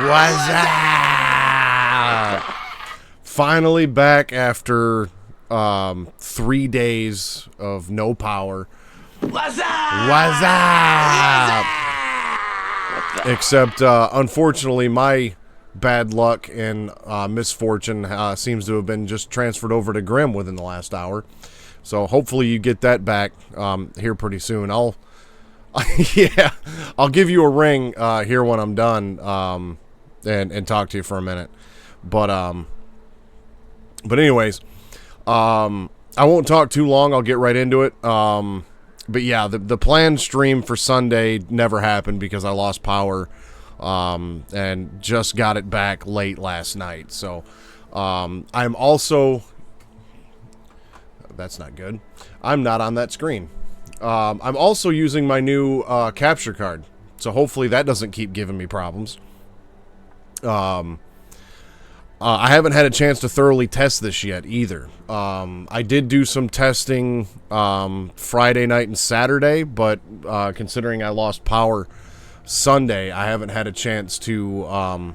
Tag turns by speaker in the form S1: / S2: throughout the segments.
S1: What's up? Finally back after 3 days of no power.
S2: What's up?
S1: What's up? Except, unfortunately, my bad luck and misfortune seems to have been just transferred over to Grim within the last hour. So hopefully you get that back here pretty soon. I'll give you a ring here when I'm done and talk to you for a minute. But anyways, I won't talk too long. I'll get right into it. But yeah, the planned stream for Sunday never happened because I lost power and just got it back late last night. So I'm also... That's not good. I'm not on that screen. I'm also using my new capture card. So hopefully that doesn't keep giving me problems. I haven't had a chance to thoroughly test this yet either. I did do some testing Friday night and Saturday, but considering I lost power Sunday, I haven't had a chance to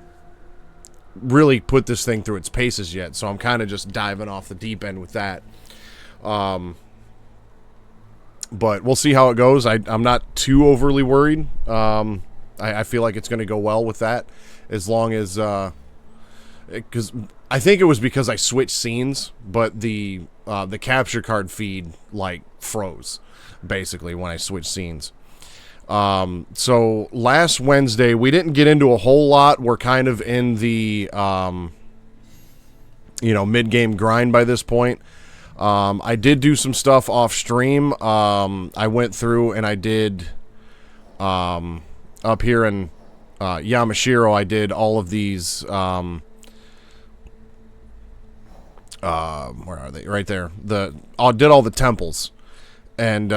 S1: really put this thing through its paces yet. So I'm kind of just diving off the deep end with that. But we'll see how it goes. I'm not too overly worried. I feel like it's going to go well with that, as long as... because I think it was because I switched scenes, but the capture card feed like froze basically when I switched scenes. So last Wednesday we didn't get into a whole lot. We're kind of in the mid-game grind by this point. I did do some stuff off stream. I went through and I did up here in Yamashiro. I did all of these. Where are they? Right there. I did all the temples, and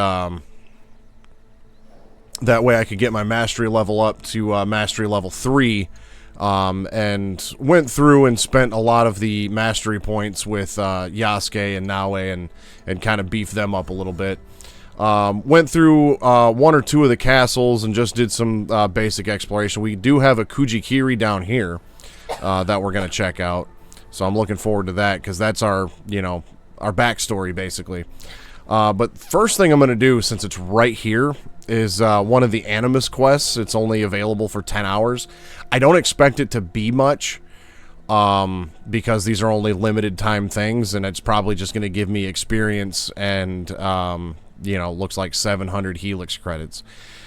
S1: that way I could get my mastery level up to mastery level 3, and went through and spent a lot of the mastery points with Yasuke and Naue and kind of beefed them up a little bit. Went through 1 or 2 of the castles and just did some basic exploration. We do have a Kujikiri down here that we're going to check out. So I'm looking forward to that, because that's our backstory, basically. But first thing I'm going to do, since it's right here, is one of the Animus quests. It's only available for 10 hours. I don't expect it to be much, because these are only limited time things, and it's probably just going to give me experience and, looks like 700 Helix credits.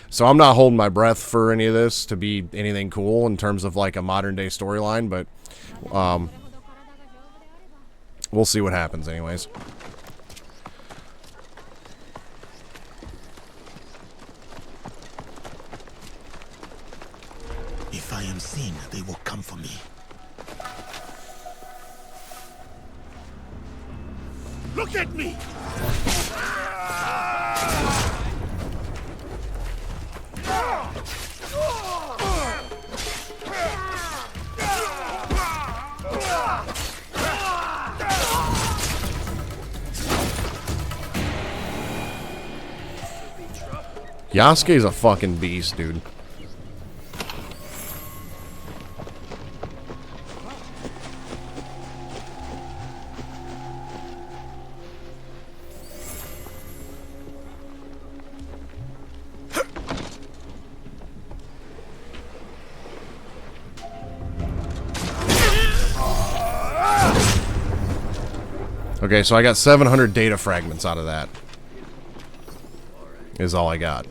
S1: So I'm not holding my breath for any of this to be anything cool in terms of like a modern day storyline, but... we'll see what happens anyways.
S2: If I am seen, they will come for me. Look at me!
S1: Yasuke's a fucking beast, dude. Okay, so I got 700 data fragments out of that. Is all I got.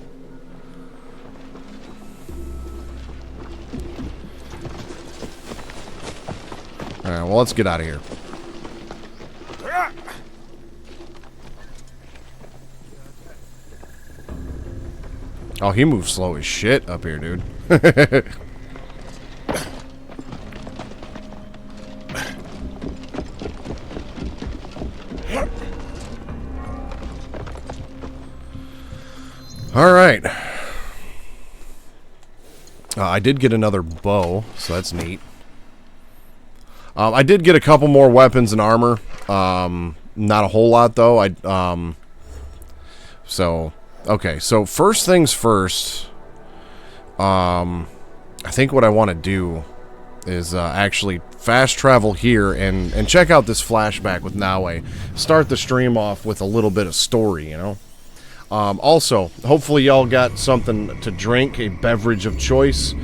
S1: Alright, well, let's get out of here. Oh, he moves slow as shit up here, dude. Alright. I did get another bow, so that's neat. I did get a couple more weapons and armor. Not a whole lot, though. Okay, so first things first. I think what I want to do is actually fast travel here and check out this flashback with Naue. Start the stream off with a little bit of story, you know. Also, hopefully y'all got something to drink, a beverage of choice.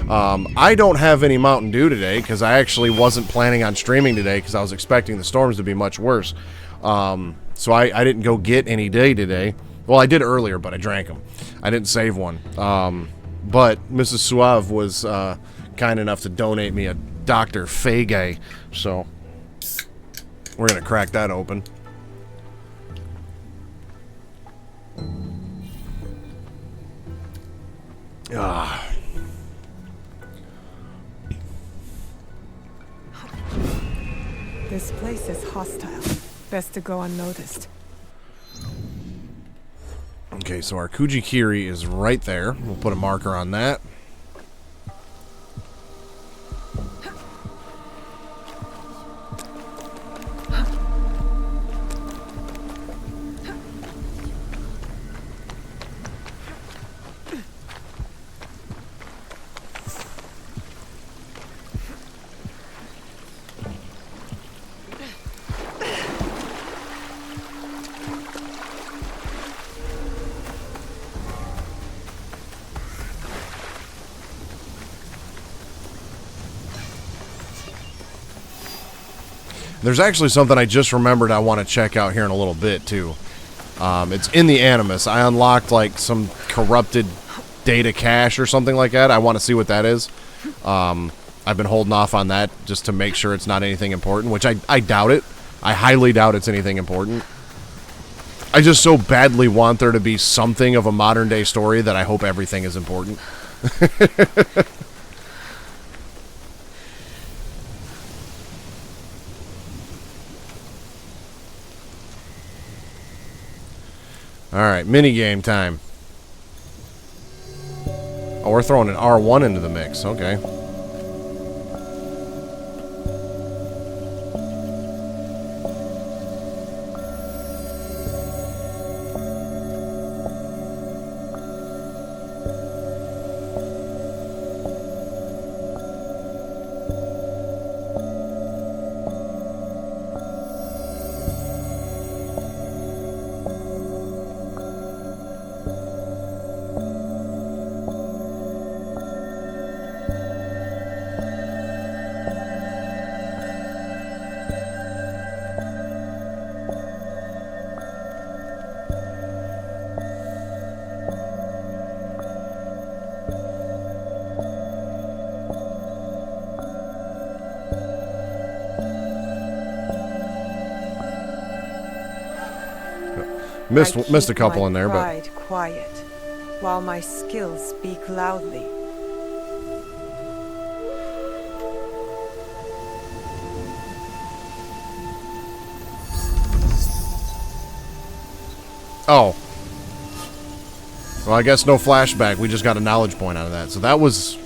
S1: I don't have any Mountain Dew today because I actually wasn't planning on streaming today because I was expecting the storms to be much worse. So I didn't go get any today. Well, I did earlier, but I drank them. I didn't save one. But Mrs. Suave was kind enough to donate me a Dr. Fege, so we're going to crack that open.
S3: This place is hostile. Best to go unnoticed.
S1: Okay, so our Kujikiri is right there. We'll put a marker on that. There's actually something I just remembered I want to check out here in a little bit, too. It's in the Animus. I unlocked, like, some corrupted data cache or something like that. I want to see what that is. I've been holding off on that just to make sure it's not anything important, which I doubt it. I highly doubt it's anything important. I just so badly want there to be something of a modern-day story that I hope everything is important. Alright, minigame time. Oh, we're throwing an R1 into the mix. Okay. Missed a couple in there, but
S3: quiet, while my skills speak loudly.
S1: oh, well, I guess no flashback. We just got a knowledge point out of that, so that was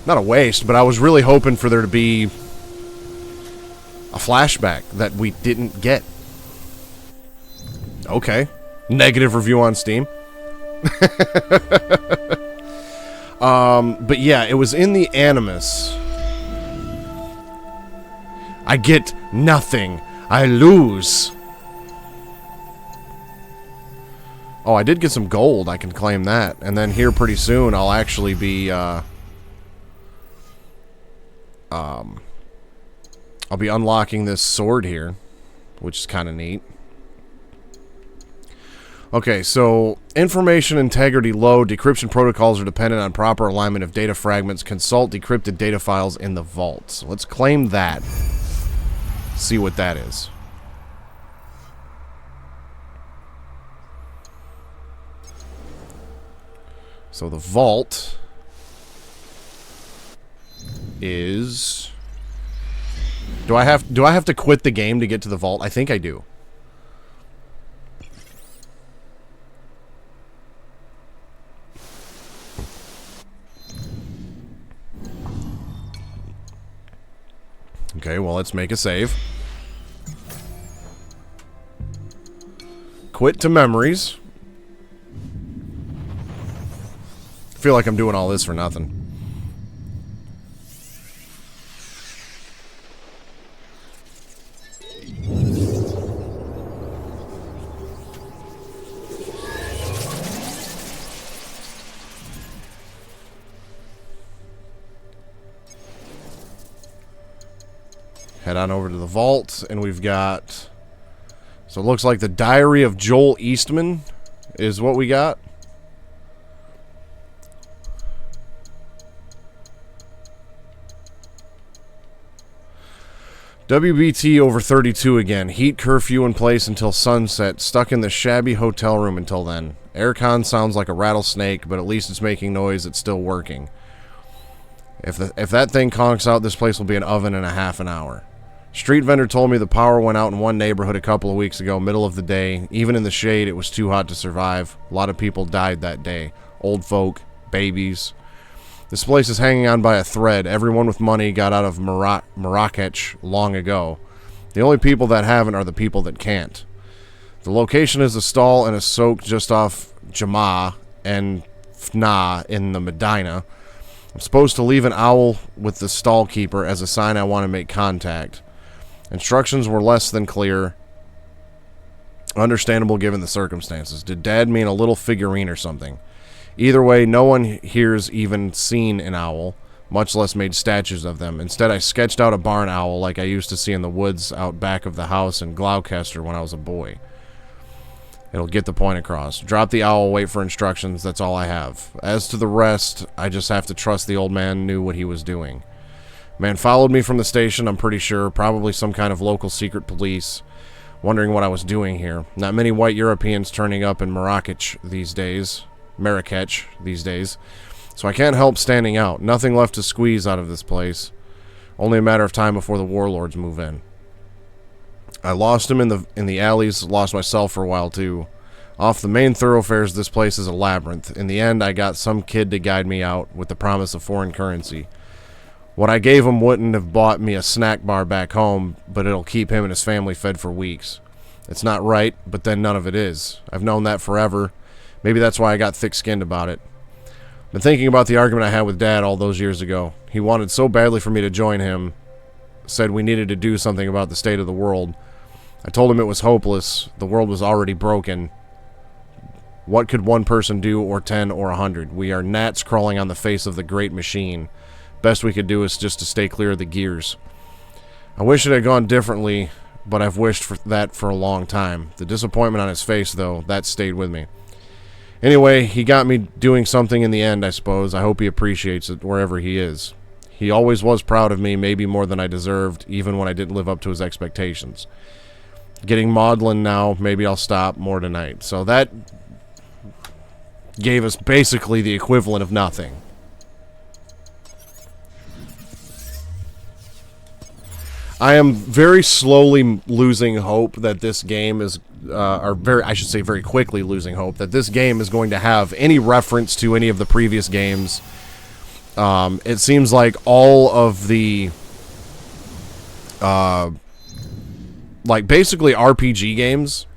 S1: not a waste. But I was really hoping for there to be a flashback that we didn't get. Okay. Negative review on Steam. But yeah, it was in the Animus. I get nothing. I lose. Oh, I did get some gold. I can claim that. And then here pretty soon I'll actually be I'll be unlocking this sword here, which is kind of neat. Okay, so information integrity low. Decryption protocols are dependent on proper alignment of data fragments. Consult decrypted data files in the vault. So let's claim that. See what that is. So the vault is... Do I have to quit the game to get to the vault? I think I do. Okay, well, let's make a save. Quit to memories. Feel like I'm doing all this for nothing. Head on over to the vault, and we've got... So it looks like the Diary of Joel Eastman is what we got. WBT over 32 again. Heat curfew in place until sunset. Stuck in the shabby hotel room until then. Aircon sounds like a rattlesnake, but at least it's making noise. It's still working. If that thing conks out, this place will be an oven in a half an hour. Street vendor told me the power went out in one neighborhood a couple of weeks ago, middle of the day. Even in the shade, it was too hot to survive. A lot of people died that day. Old folk, babies. This place is hanging on by a thread. Everyone with money got out of Mirage long ago. The only people that haven't are the people that can't. The location is a stall and a soak just off Jama and Fna in the Medina. I'm supposed to leave an owl with the stall keeper as a sign I want to make contact. Instructions were less than clear. Understandable given the circumstances. Did Dad mean a little figurine or something? Either way, no one here's even seen an owl, much less made statues of them. Instead, I sketched out a barn owl like I used to see in the woods out back of the house in Gloucester when I was a boy. It'll get the point across. Drop the owl, wait for instructions, that's all I have. As to the rest, I just have to trust the old man knew what he was doing. Man followed me from the station, I'm pretty sure, probably some kind of local secret police, wondering what I was doing here. Not many white Europeans turning up in Marrakech these days, so I can't help standing out. Nothing left to squeeze out of this place. Only a matter of time before the warlords move in. I lost him in the alleys, lost myself for a while too. Off the main thoroughfares, this place is a labyrinth. In the end, I got some kid to guide me out with the promise of foreign currency. What I gave him wouldn't have bought me a snack bar back home, but it'll keep him and his family fed for weeks. It's not right, but then none of it is. I've known that forever. Maybe that's why I got thick-skinned about it. Been thinking about the argument I had with Dad all those years ago. He wanted so badly for me to join him. Said we needed to do something about the state of the world. I told him it was hopeless. The world was already broken. What could one person do, or 10, or 100? We are gnats crawling on the face of the great machine. Best we could do is just to stay clear of the gears. I wish it had gone differently, but I've wished for that for a long time. The disappointment on his face, though, that stayed with me. Anyway, he got me doing something in the end, I suppose. I hope he appreciates it wherever he is. He always was proud of me, maybe more than I deserved, even when I didn't live up to his expectations. Getting maudlin now, maybe I'll stop more tonight. So that gave us basically the equivalent of nothing. I am very slowly losing hope that this game is, I should say very quickly losing hope that this game is going to have any reference to any of the previous games. It seems like all of the, like basically RPG games,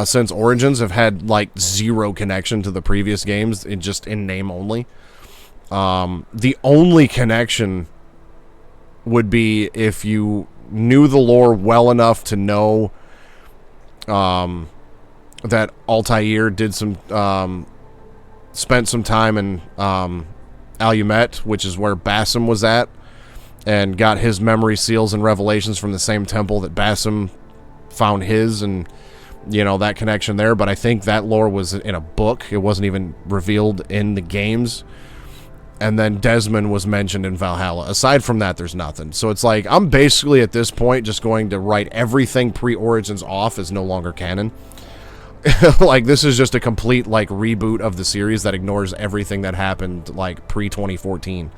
S1: since Origins have had like zero connection to the previous games, just in name only. The only connection would be if you knew the lore well enough to know that Altair did some spent some time in Alumet, which is where Basim was at, and got his memory seals and revelations from the same temple that Basim found his, and you know, that connection there. But I think that lore was in a book. It wasn't even revealed in the games. And then Desmond was mentioned in Valhalla. Aside from that, there's nothing. So it's like, I'm basically at this point just going to write everything pre-Origins off as no longer canon. Like, this is just a complete, like, reboot of the series that ignores everything that happened, like, pre-2014.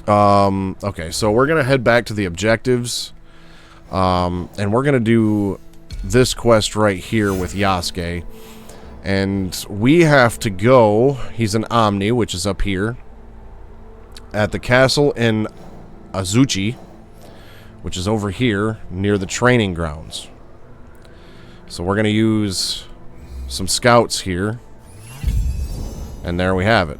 S1: Okay, so we're going to head back to the objectives. And we're going to do this quest right here with Yasuke. And we have to go, he's an Omni, which is up here, at the castle in Azuchi, which is over here, near the training grounds. So we're going to use some scouts here, and there we have it.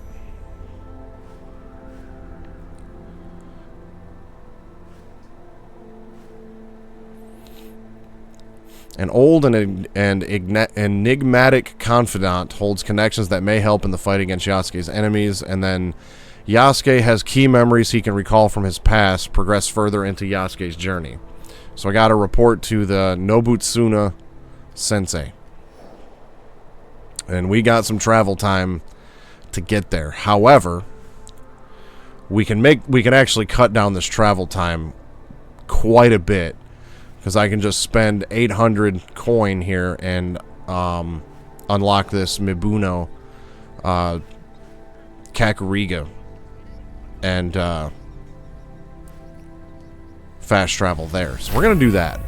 S1: An old and enigmatic confidant holds connections that may help in the fight against Yasuke's enemies, and then Yasuke has key memories he can recall from his past, progress further into Yasuke's journey. So I got to report to the Nobutsuna Sensei. And we got some travel time to get there. However, we can actually cut down this travel time quite a bit, because I can just spend 800 coin here and unlock this Mibuno Kakuriga and fast travel there. So we're gonna do that.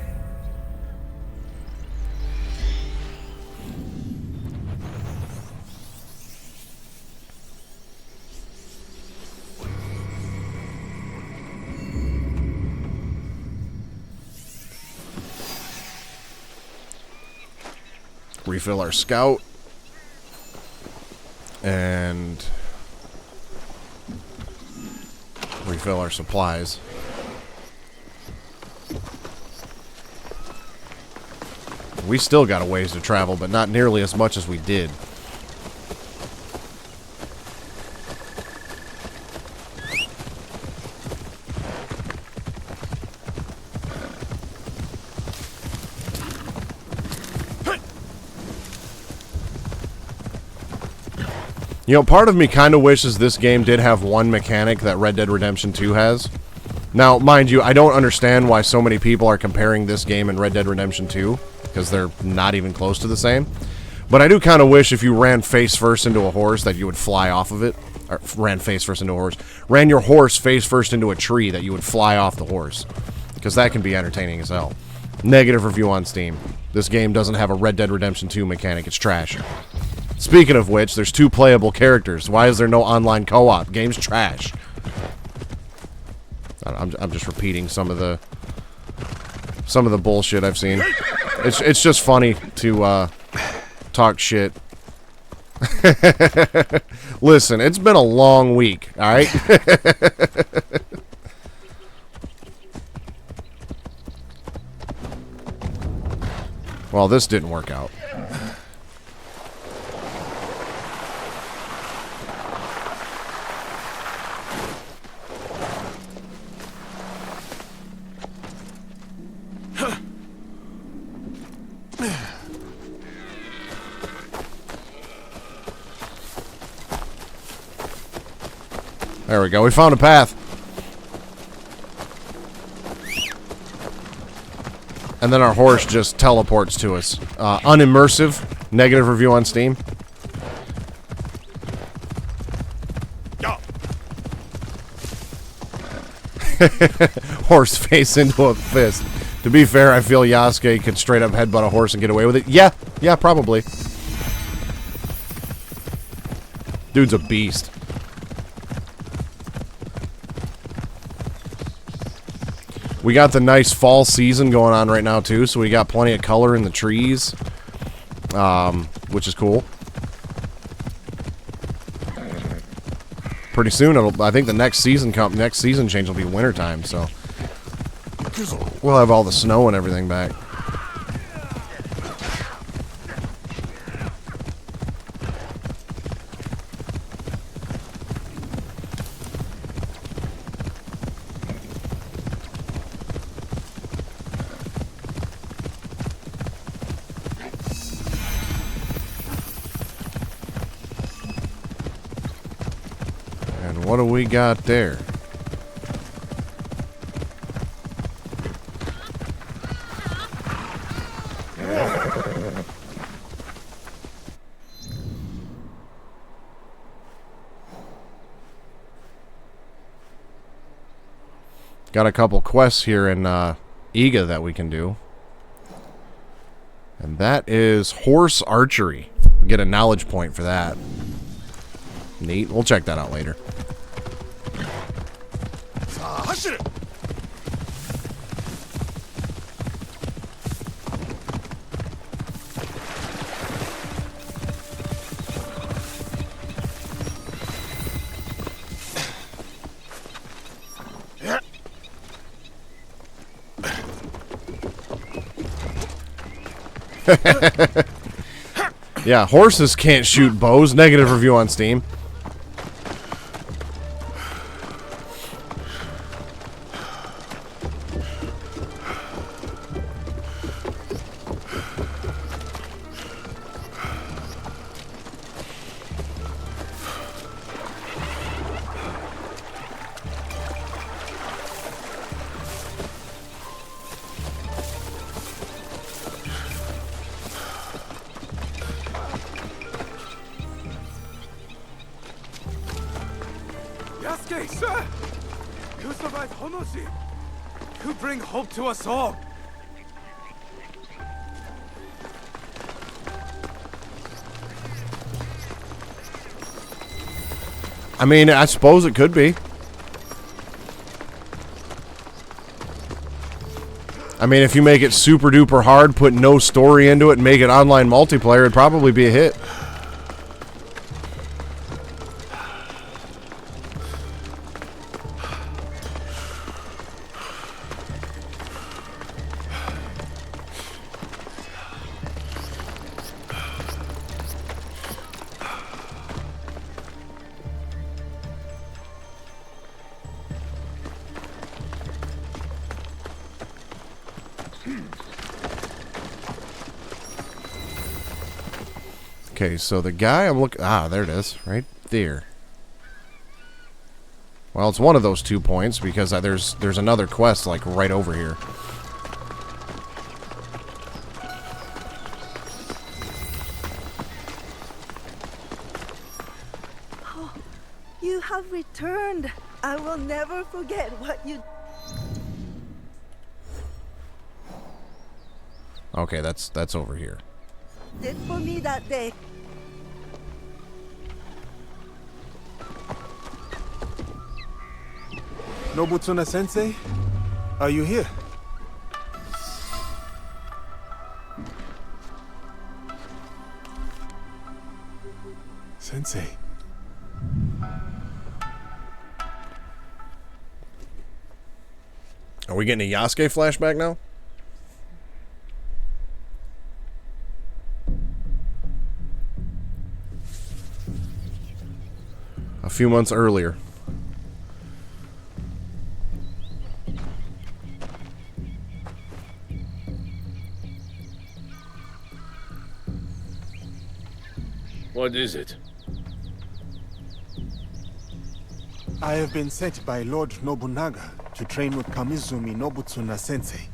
S1: Refill our scout and refill our supplies. We still got a ways to travel, but not nearly as much as we did. You know, part of me kind of wishes this game did have one mechanic that Red Dead Redemption 2 has. Now, mind you, I don't understand why so many people are comparing this game and Red Dead Redemption 2, because they're not even close to the same. But I do kind of wish if you ran face first into a horse that you would fly off of it. Or ran face first into a horse. Ran your horse face first into a tree that you would fly off the horse. Because that can be entertaining as hell. Negative review on Steam. This game doesn't have a Red Dead Redemption 2 mechanic. It's trash. Speaking of which, there's 2 playable characters. Why is there no online co-op? Game's trash. I'm just repeating some of the bullshit I've seen. It's just funny to talk shit. Listen, it's been a long week, all right? Well, this didn't work out. There we go. We found a path. And then our horse just teleports to us. Unimmersive. Negative review on Steam. Horse face into a fist. To be fair, I feel Yasuke could straight up headbutt a horse and get away with it. Yeah, probably. Dude's a beast. We got the nice fall season going on right now, too, so we got plenty of color in the trees, which is cool. Pretty soon, I think the next season change will be wintertime, so we'll have all the snow and everything back. What do we got there? Got a couple quests here in Iga that we can do. And that is horse archery. We get a knowledge point for that. Neat. We'll check that out later. Yeah, horses can't shoot bows. Negative review on Steam.
S4: Yasuke, sir! You survived Honoshi! You bring hope to us all!
S1: I mean, I suppose it could be. I mean, if you make it super duper hard, put no story into it, and make it online multiplayer, it'd probably be a hit. Okay, so the guy I'm looking... Ah, there it is. Right there. Well, it's one of those 2 points, because there's another quest, like, right over here.
S5: Oh, you have returned. I will never forget what you...
S1: Okay, that's over here.
S5: did for me that day.
S4: Nobutsuna Sensei, are you here? Sensei.
S1: Are we getting a Yasuke flashback now? A few months earlier.
S6: What is it?
S4: I have been sent by Lord Nobunaga to train with Kamizumi Nobutsuna Sensei.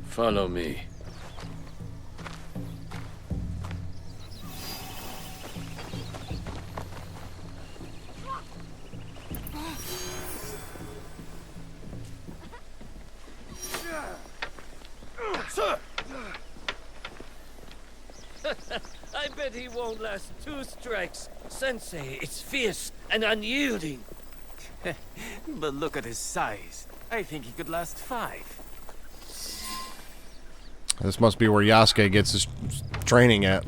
S6: Follow me.
S2: Sir!
S7: I bet he won't last 2 strikes. Sensei, it's fierce and unyielding.
S8: But look at his size. I think he could last 5.
S1: This must be where Yasuke gets his training at.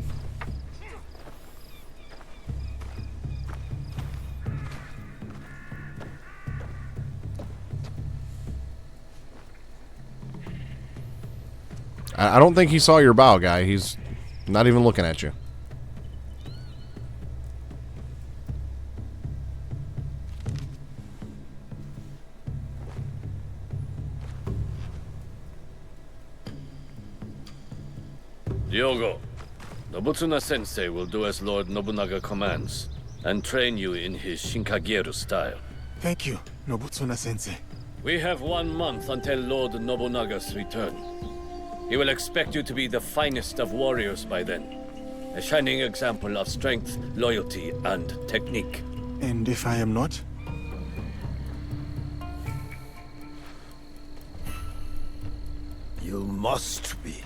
S1: I don't think he saw your bow, guy. He's not even looking at you.
S6: Diogo, Nobutsuna Sensei will do as Lord Nobunaga commands, and train you in his Shinkageru style.
S4: Thank you, Nobutsuna Sensei.
S6: We have 1 month until Lord Nobunaga's return. He will expect you to be the finest of warriors by then. A shining example of strength, loyalty, and technique.
S4: And if I am not?
S2: You must be.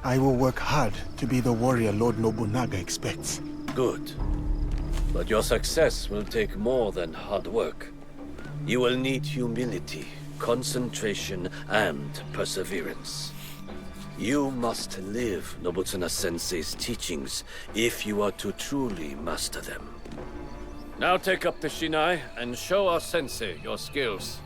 S4: I will work hard to be the warrior Lord Nobunaga expects.
S6: Good. But your success will take more than hard work. You will need humility, concentration, and perseverance. You must live Nobutsuna Sensei's teachings if you are to truly master them. Now take up the Shinai and show our Sensei your skills.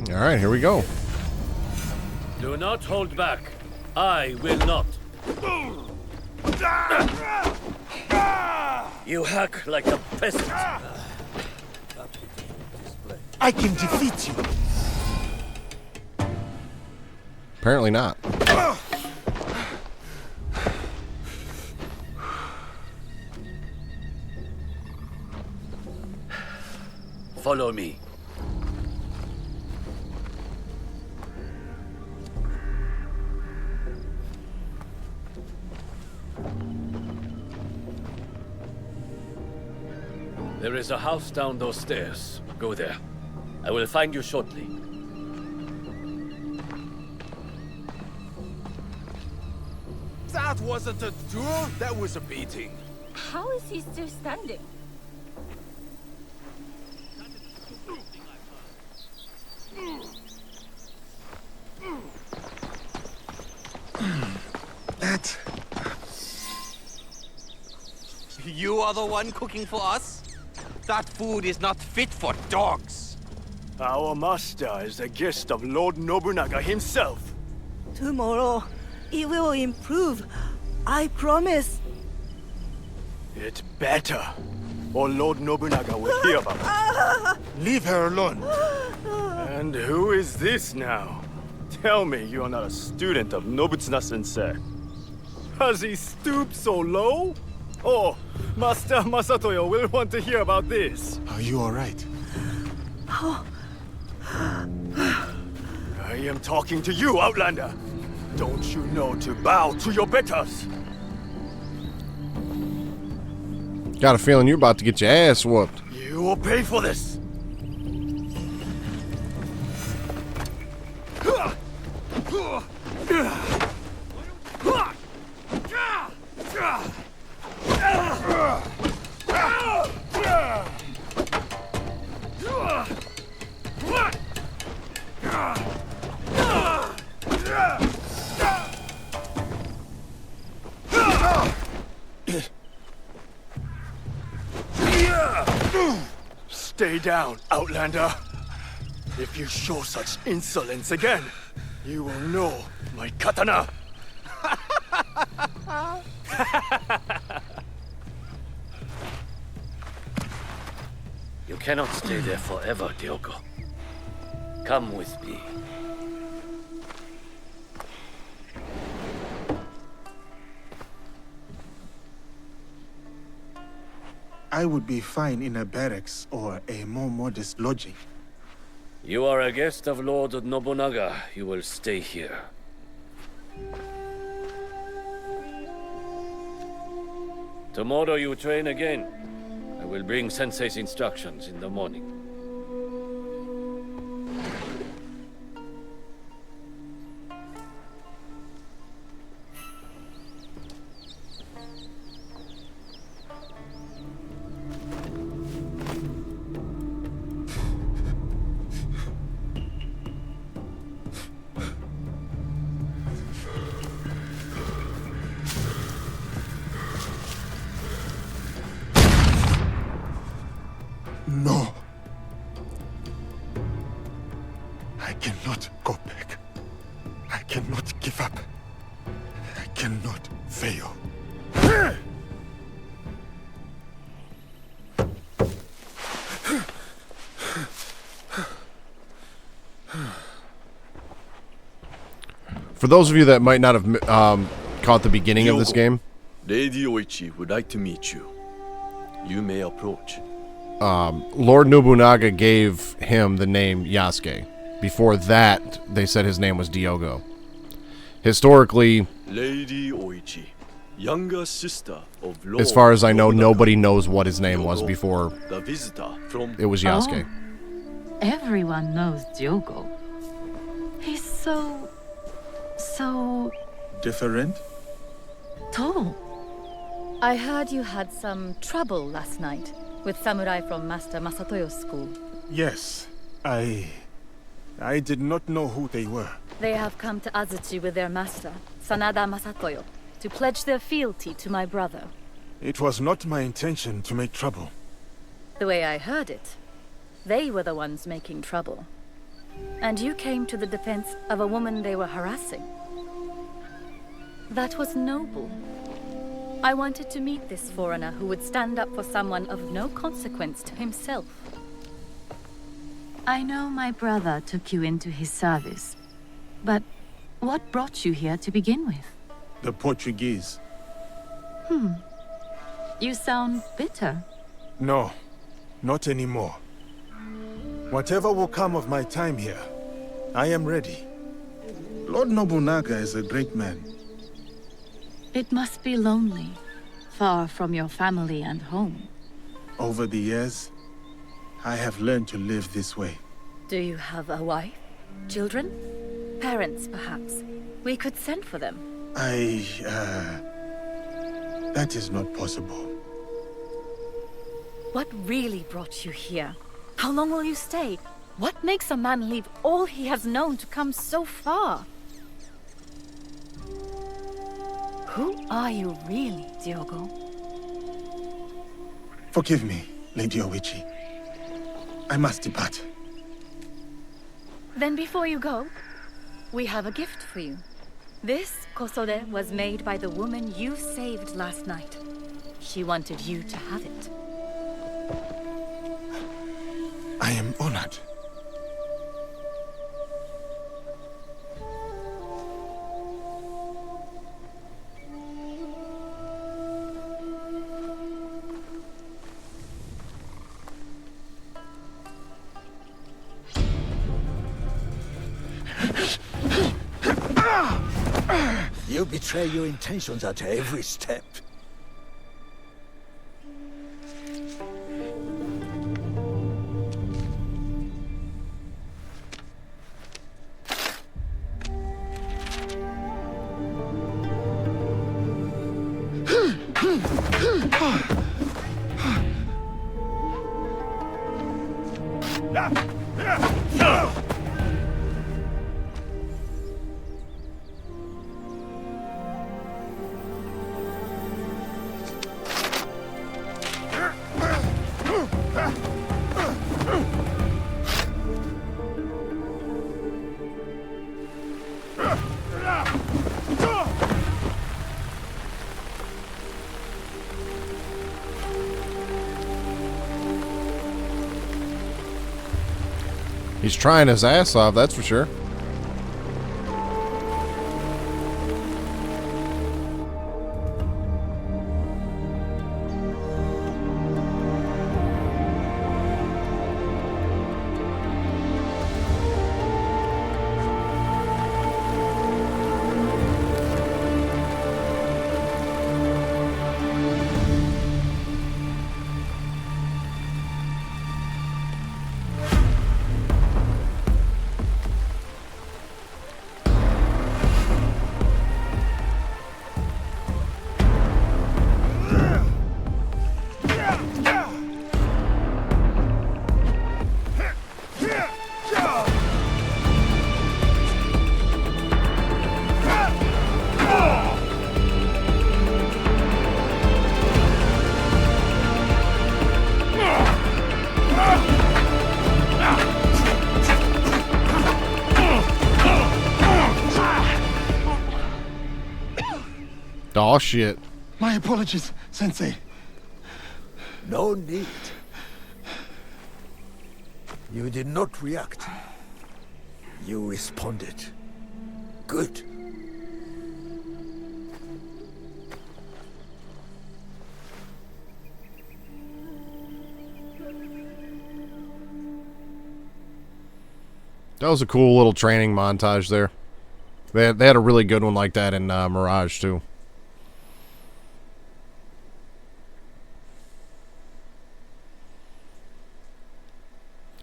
S1: All right, here we go.
S6: Do not hold back. I will not.
S7: You hack like a peasant.
S4: I can defeat you.
S1: Apparently not.
S6: Follow me. There is a house down those stairs. Go there. I will find you shortly.
S8: That wasn't a duel, that was a beating.
S9: How is he still standing?
S4: That...
S8: You are the one cooking for us? That food is not fit for dogs.
S2: Our master is a guest of Lord Nobunaga himself.
S5: Tomorrow, it will improve. I promise.
S2: It's better, or Lord Nobunaga will hear about it.
S4: Leave her alone.
S2: And who is this now? Tell me you are not a student of Nobutsuna-sensei. Has he stooped so low? Oh, Master Masatoyo will want to hear about this.
S4: Are you all right?
S2: I am talking to you, Outlander. Don't you know to bow to your betters?
S1: Got a feeling you're about to get your ass whooped.
S2: You will pay for this. Stay down, Outlander. If you show such insolence again, you will know my katana.
S6: You cannot stay there forever, Diogo. Come with me.
S4: I would be fine in a barracks or a more modest lodging.
S6: You are a guest of Lord Nobunaga. You will stay here. Tomorrow you train again. I will bring Sensei's instructions in the morning.
S4: No. I cannot go back. I cannot give up. I cannot fail.
S1: For those of you that might not have caught the beginning of this game,
S10: Lady Oichi would like to meet you. You may approach.
S1: Lord Nobunaga gave him the name Yasuke. Before that, they said his name was Diogo. Historically,
S10: Lady Oichi, younger sister of Lord
S1: as far as I know,
S10: Nobunaga.
S1: nobody knows what his name was before
S10: The visitor from
S1: it was Yasuke.
S9: Everyone knows Diogo. He's so
S4: Different?
S9: tall.
S11: I heard you had some trouble last night with samurai from Master Masatoyo's school.
S4: Yes. I did not know who they were.
S11: They have come to Azuchi with their master, Sanada Masatoyo, to pledge their fealty to my brother.
S4: It was not my intention to make trouble.
S11: The way I heard it, they were the ones making trouble. And you came to the defense of a woman they were harassing. That was noble. I wanted to meet this foreigner who would stand up for someone of no consequence to himself.
S9: I know my brother took you into his service, but what brought you here to begin with?
S4: The Portuguese.
S9: You sound bitter.
S4: No, not anymore. Whatever will come of my time here, I am ready. Lord Nobunaga is a great man.
S9: It must be lonely, far from your family and home.
S4: Over the years, I have learned to live this way.
S11: Do you have a wife? Children? Parents, perhaps? We could send for them.
S4: That is not possible.
S11: What really brought you here? How long will you stay? What makes a man leave all he has known to come so far? Who are you really, Diogo?
S4: Forgive me, Lady Oichi. I must depart.
S11: Then before you go, we have a gift for you. This kosode was made by the woman you saved last night. She wanted you to have it.
S4: I am honored.
S12: You betray your intentions at every step.
S1: He's trying his ass off, that's for sure. Oh shit.
S4: My apologies, Sensei.
S12: No need. You did not react. You responded. Good.
S1: That was a cool little training montage there. They had a really good one like that in Mirage too.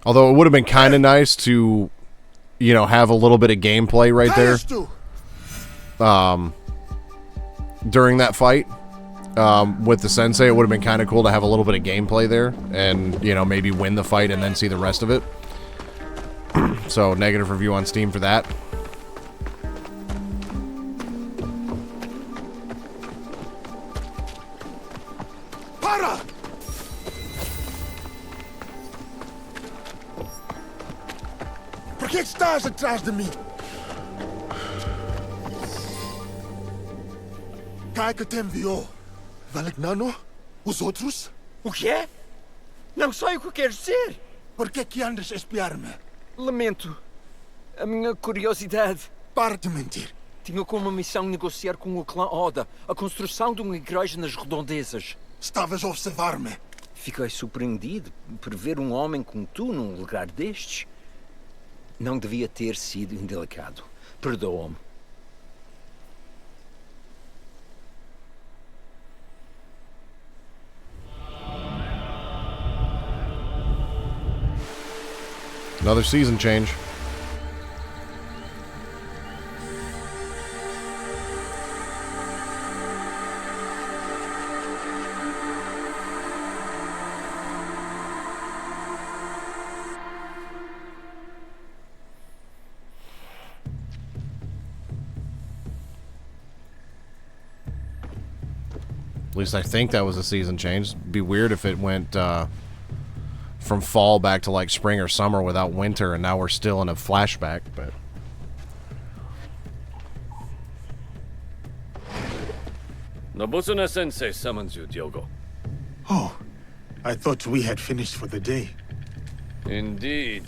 S1: Although it would have been kind of nice to, you know, have a little bit of gameplay right there. During that fight with the sensei, it would have been kind of cool to have a little bit of gameplay there and, you know, maybe win the fight and then see the rest of it. So, negative review on Steam for that.
S4: Para! Por que estás atrás de mim? Cai que te enviou. Valignano? Os outros?
S13: O quê? Não sei o que queres dizer.
S4: Por que andas a espiar-me?
S13: Lamento. A minha curiosidade.
S4: Para de mentir.
S13: Tinha como missão negociar com o clã Oda a construção de uma igreja nas redondezas.
S4: Estavas a observar-me.
S13: Fiquei surpreendido por ver um homem como tu num lugar destes. Não devia ter sido indelicado. Perdoa-me.
S1: Another season change. At least I think that was a season change. It'd be weird if it went from fall back to like spring or summer without winter, and now we're still in a flashback, but
S6: Nobutsuna Sensei summons you, Diogo.
S4: Oh, I thought we had finished for the day.
S6: Indeed.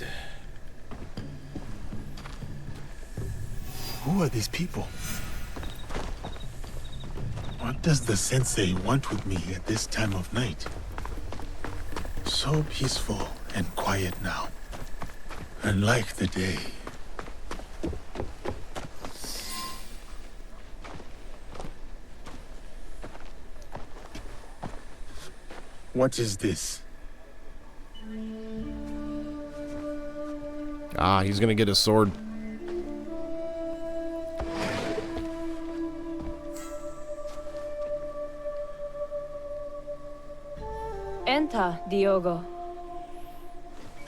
S4: Who are these people? What does the sensei want with me at this time of night? So peaceful and quiet now. Unlike the day. What is this?
S1: Ah, he's gonna get his sword.
S14: Enter, Diogo.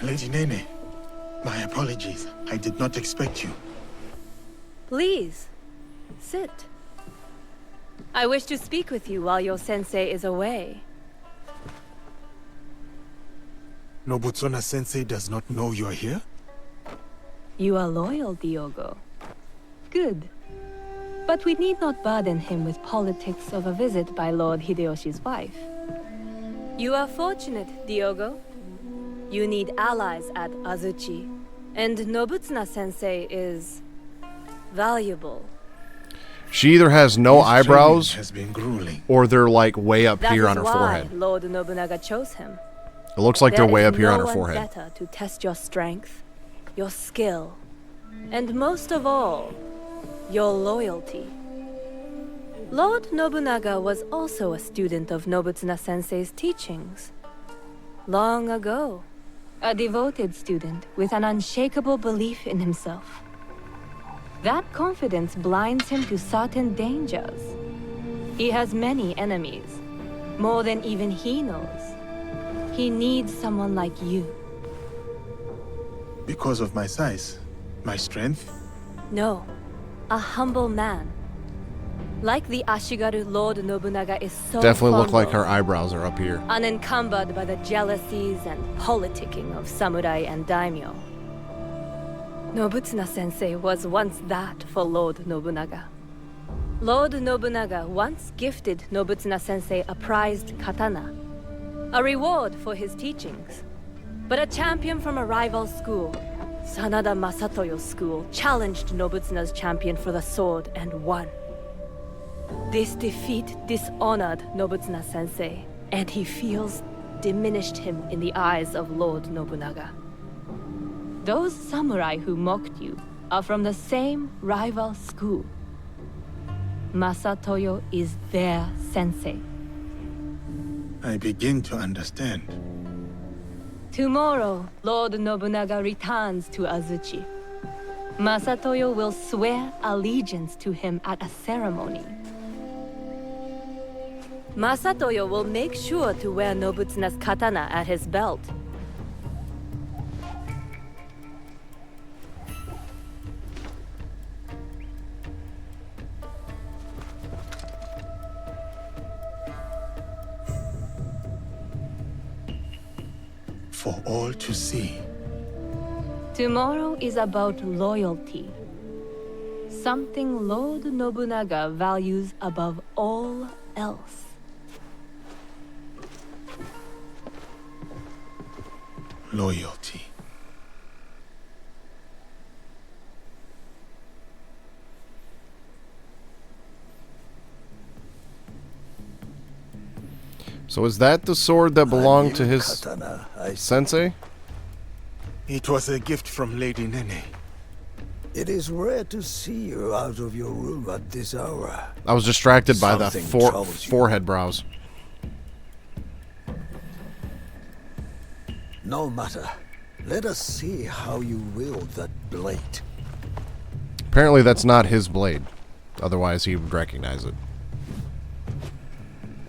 S4: Lady Nene, my apologies. I did not expect you.
S14: Please, sit. I wish to speak with you while your sensei is away.
S4: Nobutsuna Sensei does not know you're here?
S14: You are loyal, Diogo. Good. But we need not burden him with politics of a visit by Lord Hideyoshi's wife. You are fortunate, Diogo. You need allies at Azuchi. And Nobutsuna Sensei is valuable.
S1: She either has no
S4: His
S1: eyebrows
S4: training has been grueling.
S1: or they're like way up here on her
S14: That is why
S1: forehead.
S14: Lord Nobunaga chose him.
S1: It looks like they're way up here on her
S14: There is no one
S1: forehead.
S14: better to test your strength, your skill, and most of all, your loyalty. Lord Nobunaga was also a student of Nobutsuna Sensei's teachings. Long ago, a devoted student with an unshakable belief in himself. That confidence blinds him to certain dangers. He has many enemies, more than even he knows. He needs someone like you.
S4: Because of my size? My strength?
S14: No, a humble man. Like the Ashigaru, Lord Nobunaga is so
S1: Definitely look like
S14: humble,
S1: her eyebrows are up here.
S14: unencumbered by the jealousies and politicking of samurai and daimyo. Nobutsuna Sensei was once that for Lord Nobunaga. Lord Nobunaga once gifted Nobutsuna Sensei a prized katana, a reward for his teachings. But a champion from a rival school, Sanada Masatoyo's school, challenged Nobutsuna's champion for the sword and won. This defeat dishonored Nobutsuna Sensei, and he feels diminished him in the eyes of Lord Nobunaga. Those samurai who mocked you are from the same rival school. Masatoyo is their sensei.
S4: I begin to understand.
S14: Tomorrow, Lord Nobunaga returns to Azuchi. Masatoyo will swear allegiance to him at a ceremony. Masatoyo will make sure to wear Nobutsuna's katana at his belt.
S4: For all to see.
S14: Tomorrow is about loyalty. Something Lord Nobunaga values above all else.
S4: loyalty.
S1: So is that the sword that belonged to his
S12: katana,
S1: sensei?
S4: It was a gift from Lady Nene.
S12: It is rare to see you out of your room at this hour.
S1: I was distracted by the
S12: Something troubles you.
S1: forehead brows.
S12: No matter. Let us see how you wield that blade.
S1: Apparently that's not his blade. Otherwise he would recognize it.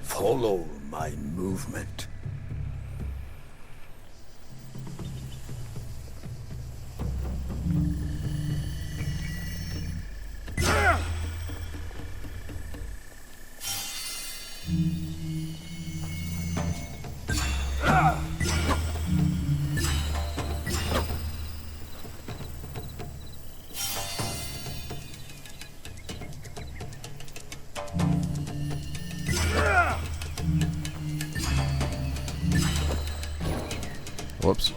S12: Follow my movement.
S1: Whoops.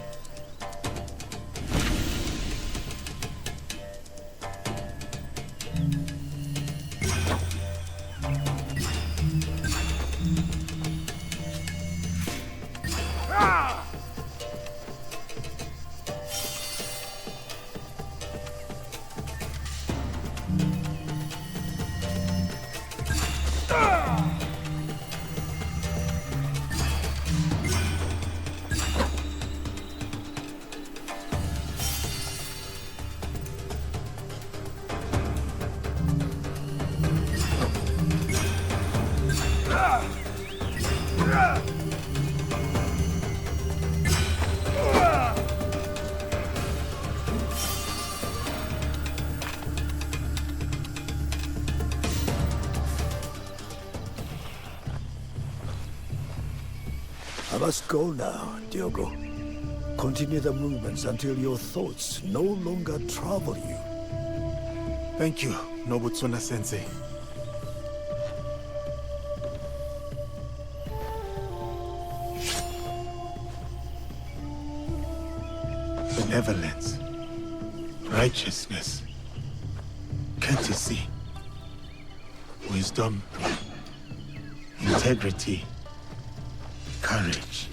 S12: I must go now, Diogo. Continue the movements until your thoughts no longer trouble you.
S4: Thank you, Nobutsuna-sensei. Benevolence, righteousness, courtesy, wisdom, integrity, courage.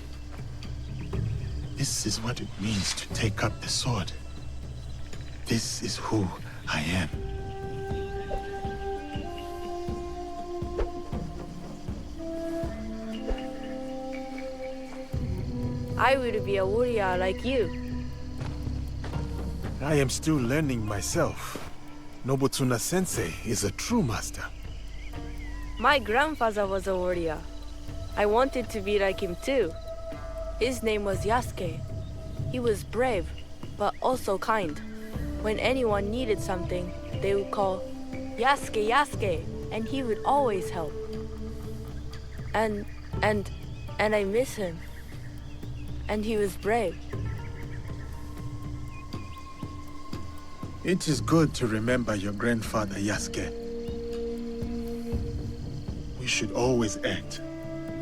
S4: This is what it means to take up the sword. This is who I am.
S14: I will be a warrior like you.
S4: I am still learning myself. Nobutsuna-sensei is a true master.
S14: My grandfather was a warrior. I wanted to be like him too. His name was Yasuke. He was brave, but also kind. When anyone needed something, they would call Yasuke, Yasuke, and he would always help. And I miss him. And he was brave.
S4: It is good to remember your grandfather, Yasuke. We should always act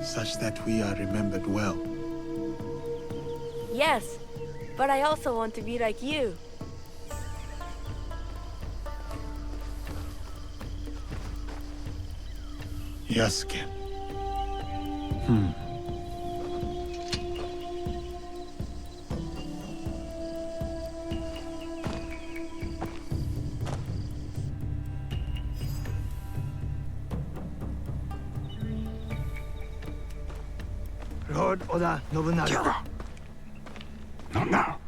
S4: such that we are remembered well.
S14: Yes, but I also want to be like you.
S4: Yasuke.
S15: Lord Oda Nobunaga. Not now.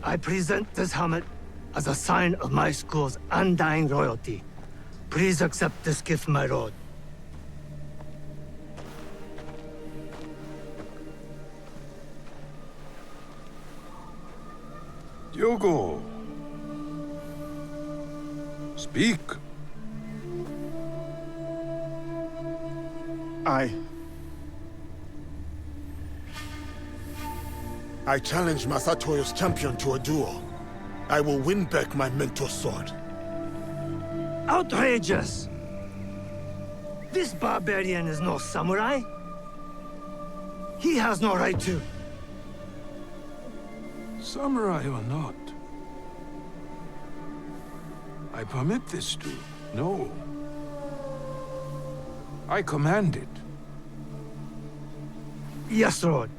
S15: I present this helmet as a sign of my school's undying loyalty. Please accept this gift, my lord.
S16: Diogo. Speak.
S4: I challenge Masatoyo's champion to a duel. I will win back my mentor's sword.
S15: Outrageous! This barbarian is no samurai. He has no right to.
S16: Samurai or not, I permit this to. No. I command it.
S15: Yes, Lord.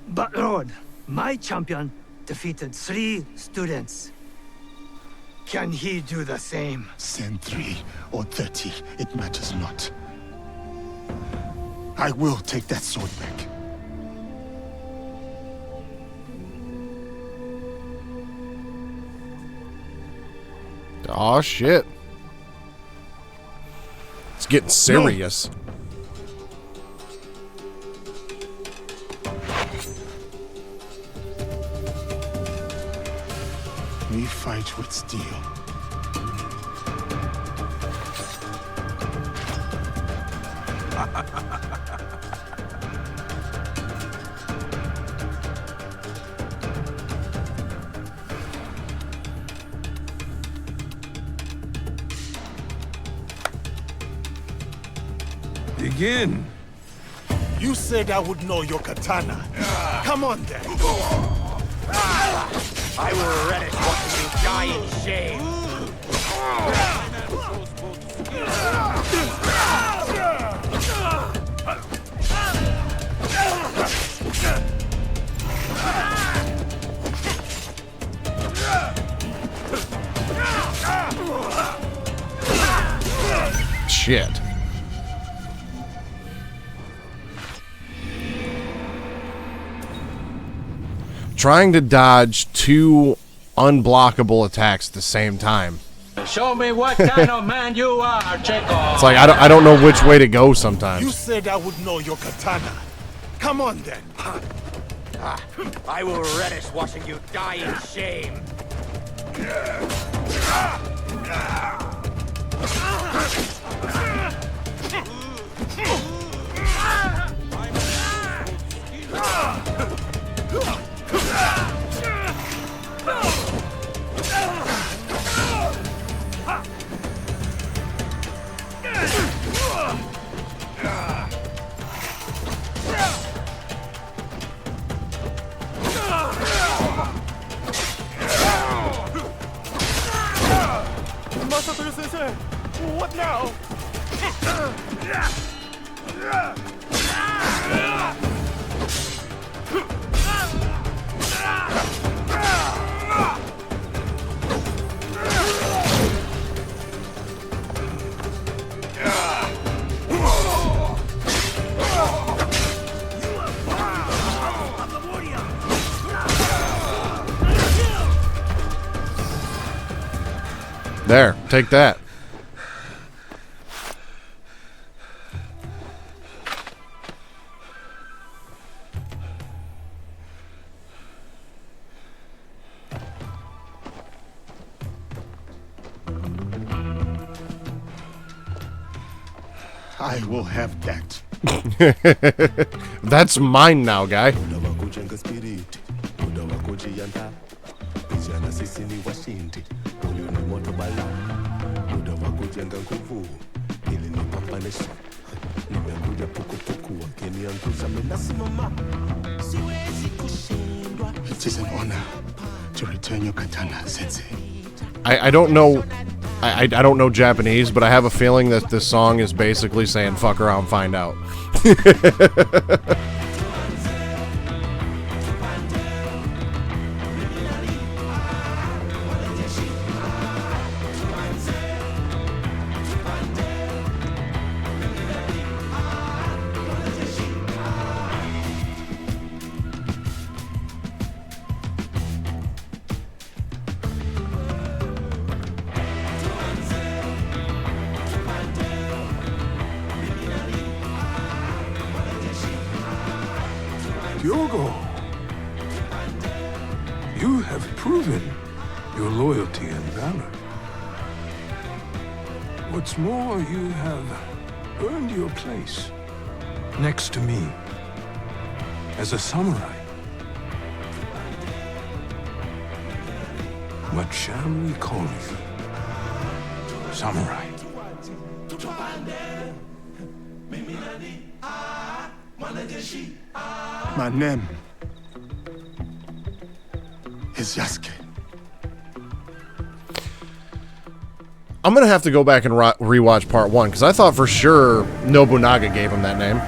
S15: But, Lord, my champion defeated 3 students. Can he do the same?
S4: Send 3 or 30, it matters not. I will take that sword back.
S1: Aw, shit. It's getting serious.
S4: We fight with steel.
S16: Begin.
S4: You said I would know your katana. Come on then.
S8: I will relish watching you die in shame.
S1: Shit. Trying to dodge 2 unblockable attacks at the same time.
S8: Show me what kind of man you are, Checo.
S1: It's like I don't know which way to go sometimes.
S4: You said I would know your katana. Come on then.
S8: I will relish watching you die in shame.
S2: Masato Sensei, what now?
S1: There, take that.
S4: I will have that.
S1: That's mine now, guy.
S4: It is an honor to return your katana, Sensei.
S1: I don't know. I don't know Japanese, but I have a feeling that this song is basically saying "fuck around, find out."
S16: Diogo, you have proven your loyalty and valor. What's more, you have earned your place next to me as a samurai. What shall we call you? Samurai.
S4: My name is Yasuke.
S1: I'm going to have to go back and rewatch part 1, because I thought for sure Nobunaga gave him that name.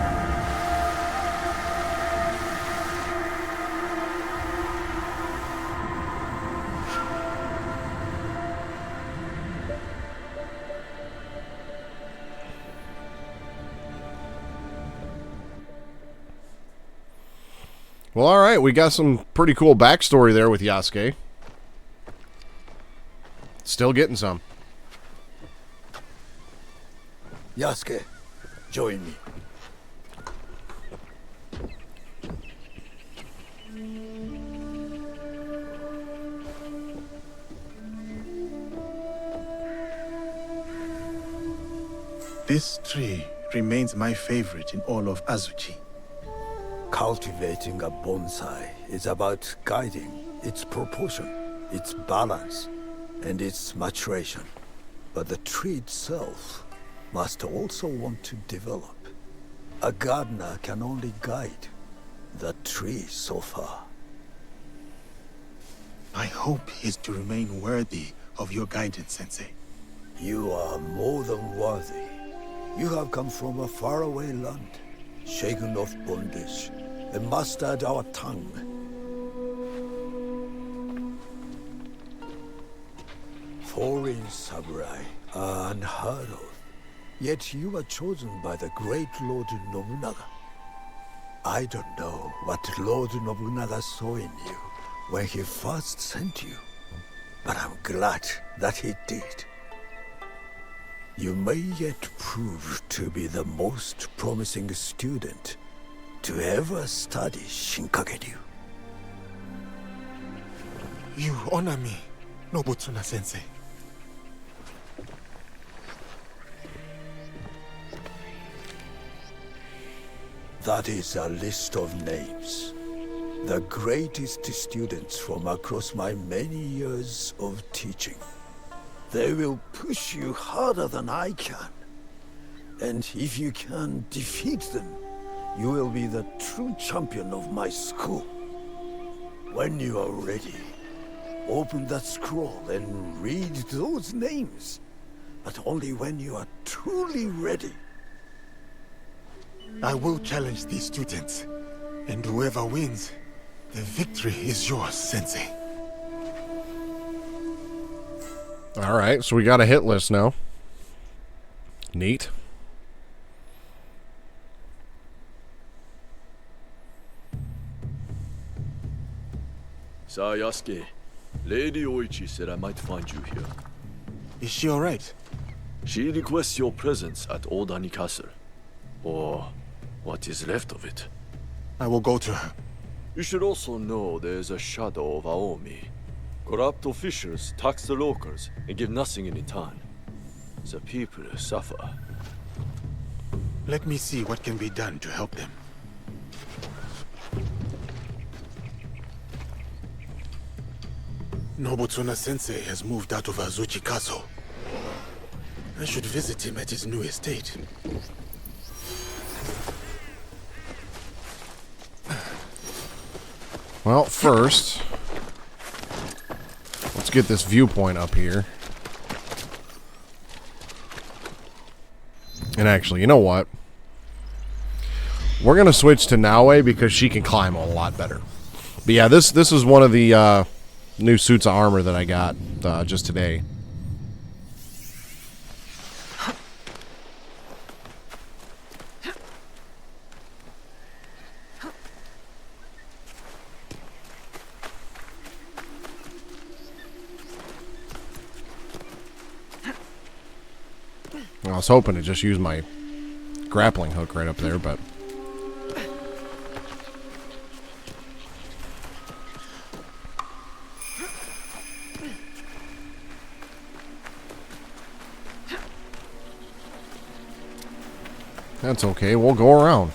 S1: Well, alright, we got some pretty cool backstory there with Yasuke. Still getting some.
S12: Yasuke, join me.
S4: This tree remains my favorite in all of Azuchi.
S12: Cultivating a bonsai is about guiding its proportion, its balance, and its maturation. But the tree itself must also want to develop. A gardener can only guide the tree so far.
S4: My hope is to remain worthy of your guidance, Sensei.
S12: You are more than worthy. You have come from a faraway land, shaken of bondage, and mastered our tongue. Foreign samurai are unheard of. Yet you were chosen by the great Lord Nobunaga. I don't know what Lord Nobunaga saw in you when he first sent you, but I'm glad that he did. You may yet prove to be the most promising student to ever study Shinkaguryu.
S4: You honor me, Nobutsuna-sensei.
S12: That is a list of names. The greatest students from across my many years of teaching. They will push you harder than I can. And if you can defeat them, you will be the true champion of my school. When you are ready, open that scroll and read those names. But only when you are truly ready.
S4: I will challenge these students, and whoever wins, the victory is yours, Sensei.
S1: Alright, so we got a hit list now. Neat.
S10: Yasuke, Lady Oichi said I might find you here.
S4: Is she alright?
S10: She requests your presence at Old Ani Castle. Or what is left of it.
S4: I will go to her.
S10: You should also know there is a shadow of Aomi. Corrupt officials tax the locals and give nothing in return. The people suffer.
S4: Let me see what can be done to help them. Nobutsuna-sensei has moved out of Azuchi Castle. I should visit him at his new estate.
S1: Well, first, let's get this viewpoint up here. And actually, you know what? We're going to switch to Naue because she can climb a lot better. But yeah, this is one of the new suits of armor that I got just today. I was hoping to just use my grappling hook right up there, but... that's okay, we'll go around.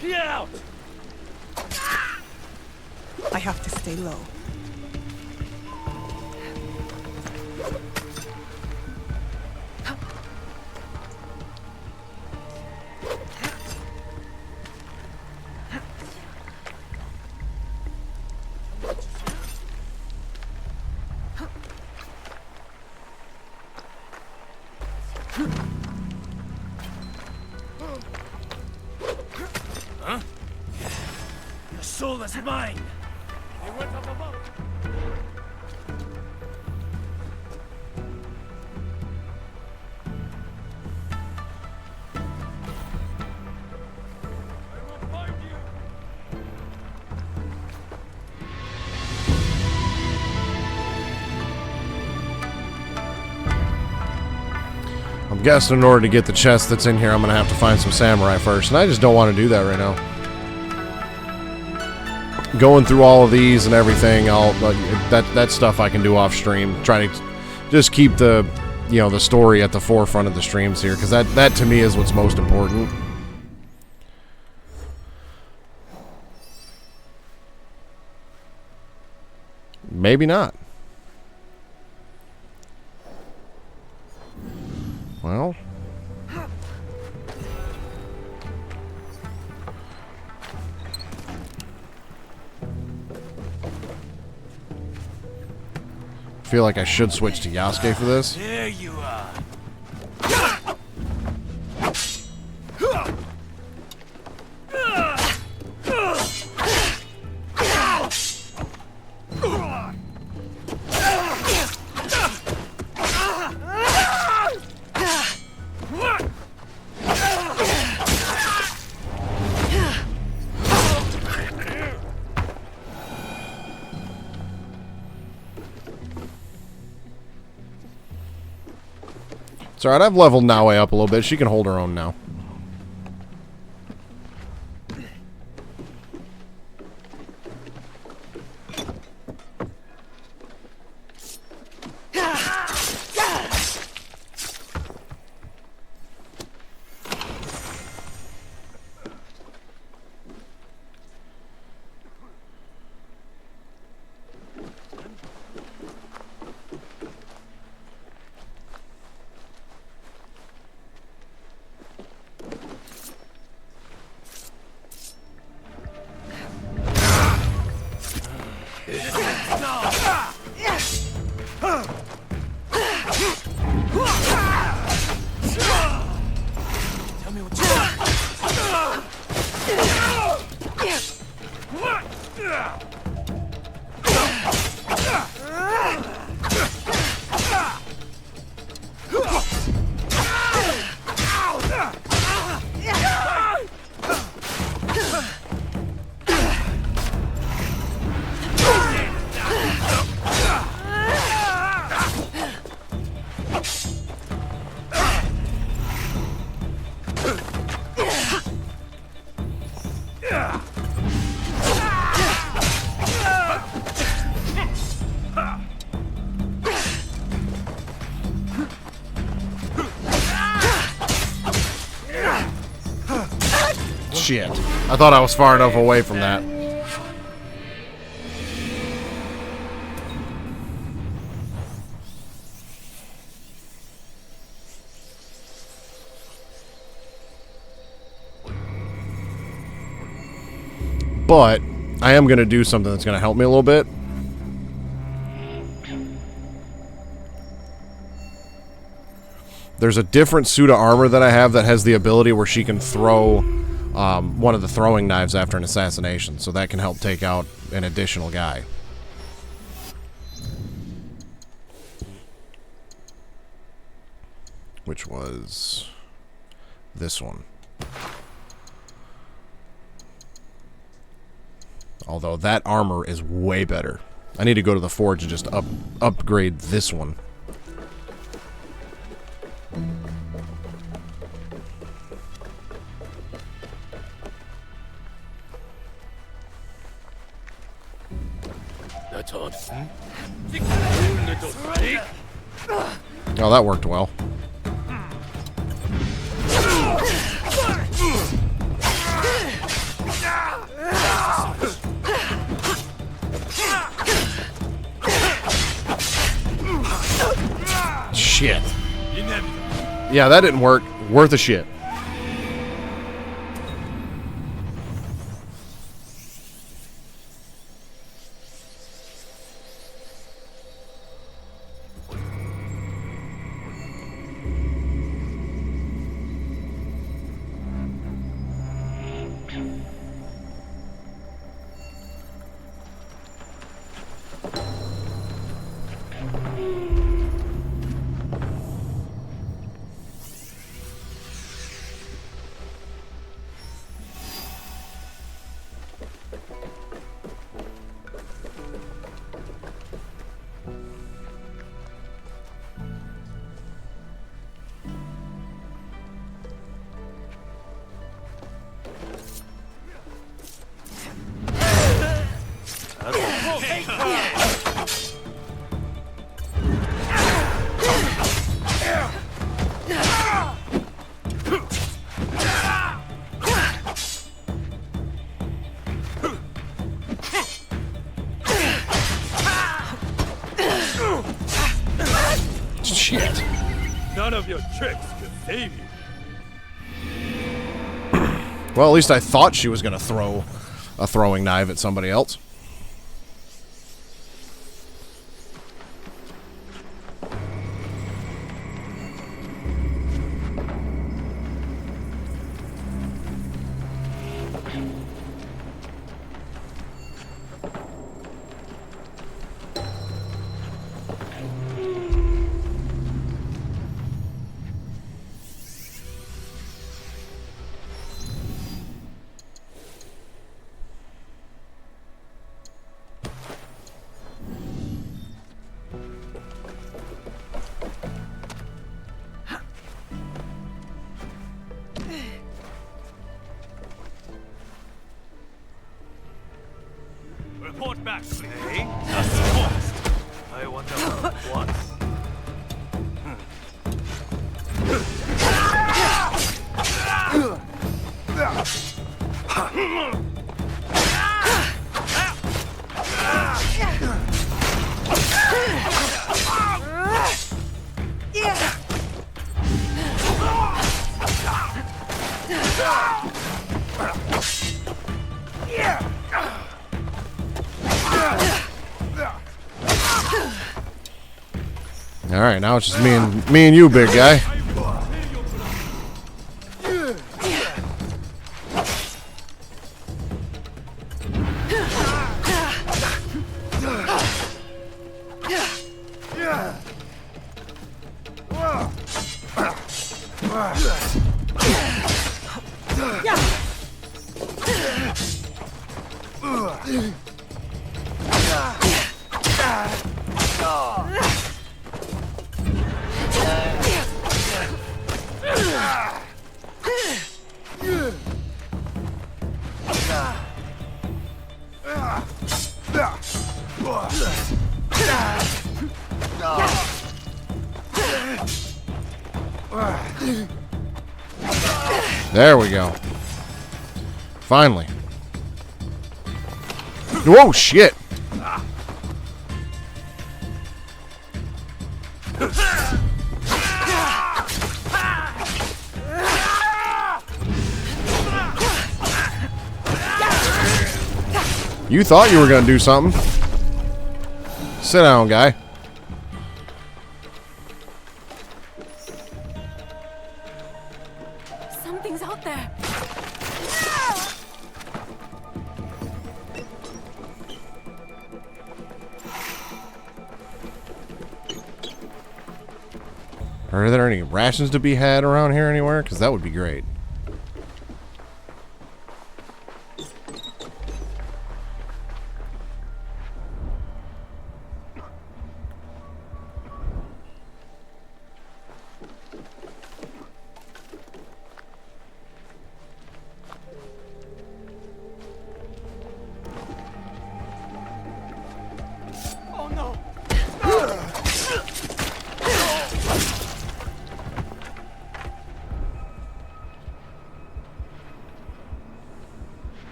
S7: Get out!
S3: I have to stay low.
S7: Huh? Your soul is mine! They went up above!
S1: I'm guessing in order to get the chest that's in here, I'm gonna have to find some samurai first, and I just don't want to do that right now. Going through all of these and everything, that stuff I can do off stream. Trying to just keep the, you know, the story at the forefront of the streams here, because that to me is what's most important. Maybe not. Well, I feel like I should switch to Yasuke for this.
S7: There you are.
S1: It's alright, I've leveled Naue up a little bit. She can hold her own now. Shit. I thought I was far enough away from that. But I am going to do something that's going to help me a little bit. There's a different suit of armor that I have that has the ability where she can throw one of the throwing knives after an assassination, so that can help take out an additional guy. Which was this one. Although that armor is way better. I need to go to the forge and just upgrade this one.
S7: That's odd.
S1: Oh, that worked well. Shit. Yeah, that didn't work. Worth a shit. Shit.
S2: None of your tricks could save you.
S1: Well, at least I thought she was going to throw a throwing knife at somebody else.
S2: Report back, please. Hey, just forced. I wonder what.
S1: All right, now it's just me and you, big guy. There we go. Finally. Whoa, shit. You thought you were gonna do something. Sit down, guy.
S11: Something's out there.
S1: Are there any rations to be had around here anywhere? Because that would be great.
S15: Oh no!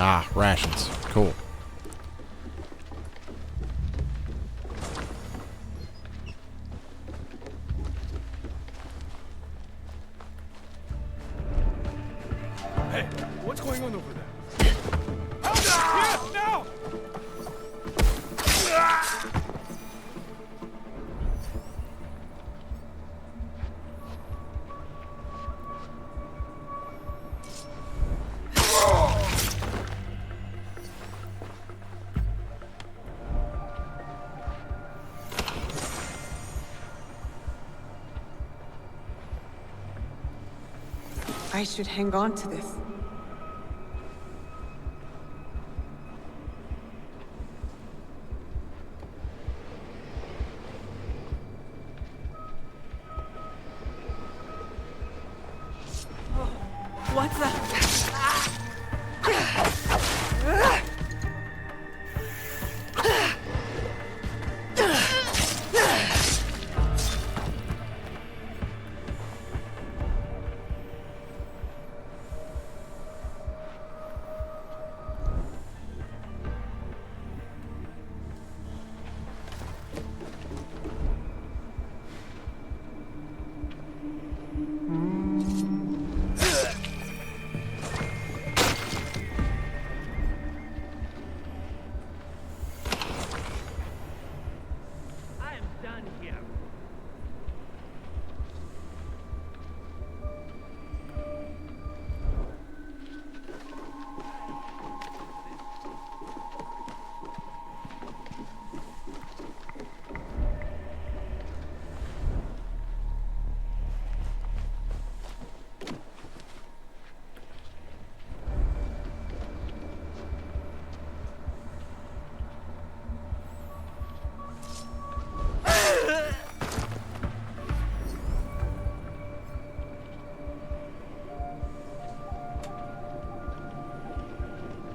S1: Ah, rations. Cool.
S2: Hey, what's going on over there? Here, now!
S3: I should hang on to this. What's that?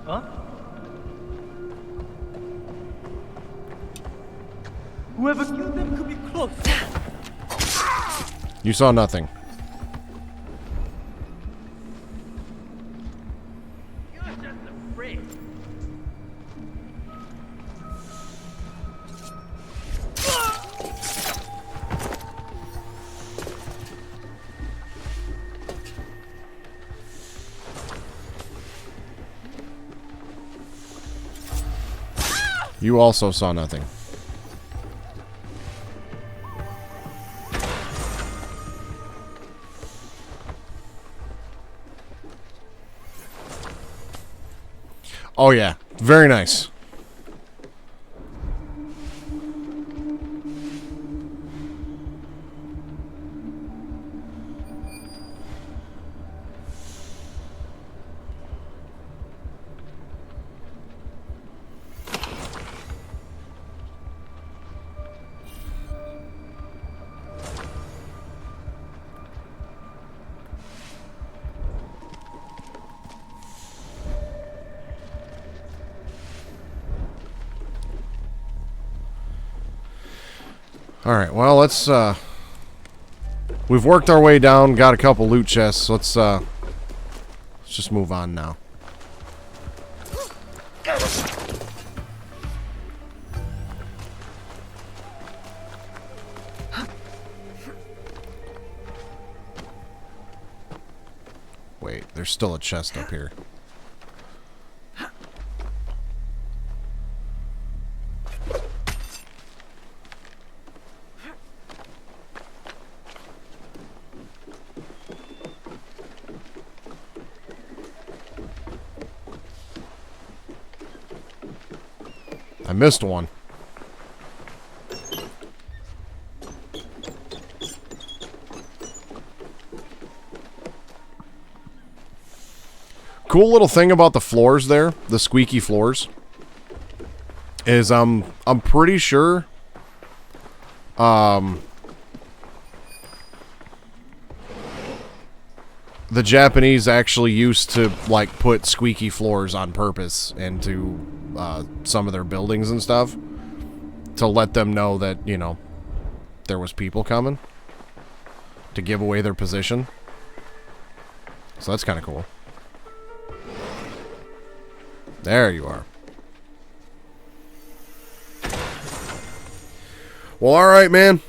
S15: Huh? Whoever killed them could be close.
S1: You saw nothing.
S15: You're just afraid.
S1: You also saw nothing. Oh yeah, very nice. Alright, well, let's, we've worked our way down, got a couple loot chests. Let's just move on now. Wait, there's still a chest up here. I missed one. Cool little thing about the floors there, the squeaky floors, is I'm pretty sure the Japanese actually used to like put squeaky floors on purpose into some of their buildings and stuff to let them know that, you know, there was people coming, to give away their position. So that's kind of cool. There you are. Well, all right, man.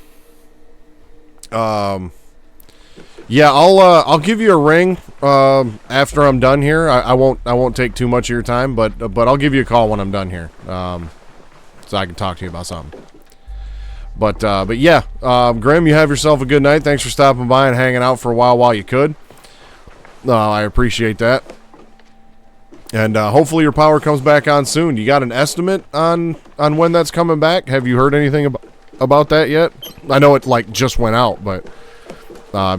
S1: Yeah, I'll give you a ring after I'm done here. I won't take too much of your time, but I'll give you a call when I'm done here, so I can talk to you about something. But yeah, Grim, you have yourself a good night. Thanks for stopping by and hanging out for a while you could. I appreciate that. And hopefully your power comes back on soon. You got an estimate on when that's coming back? Have you heard anything about that yet? I know it like just went out, but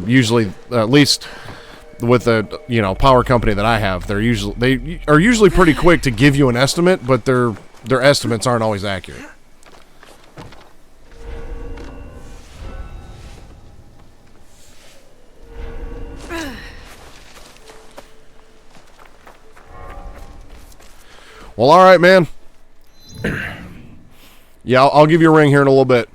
S1: usually, at least with the power company that I have, they are usually pretty quick to give you an estimate, but their estimates aren't always accurate. Well, all right, man. Yeah, I'll give you a ring here in a little bit.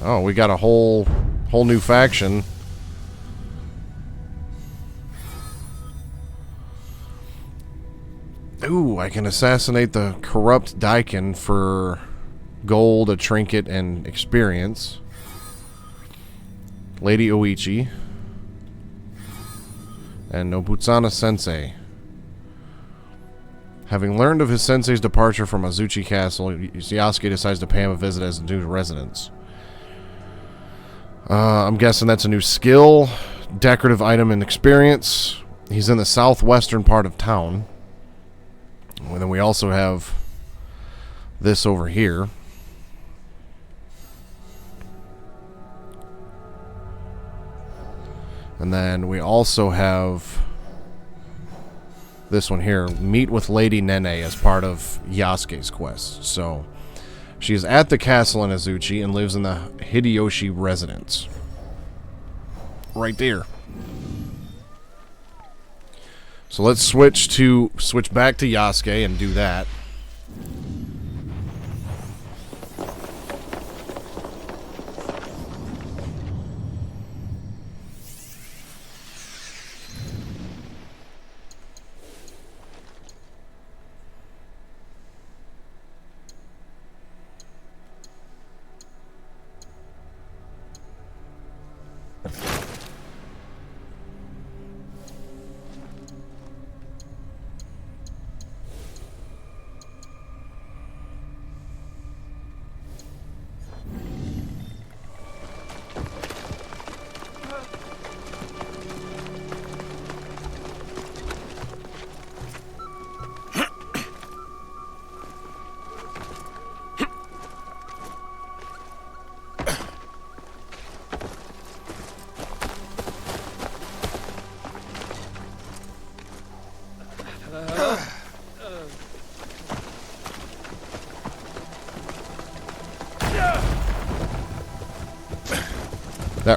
S1: Oh, we got a whole new faction. Ooh, I can assassinate the corrupt Daikin for gold, a trinket, and experience. Lady Oichi. And Nobutsuna Sensei. Having learned of his sensei's departure from Azuchi Castle, Yasuke decides to pay him a visit as a new residence. I'm guessing that's a new skill, decorative item, and experience. He's in the southwestern part of town. And then we also have this over here. And then we also have this one here. Meet with Lady Nene as part of Yasuke's quest. So she is at the castle in Azuchi and lives in the Hideyoshi residence. Right there. So let's switch back to Yasuke and do that.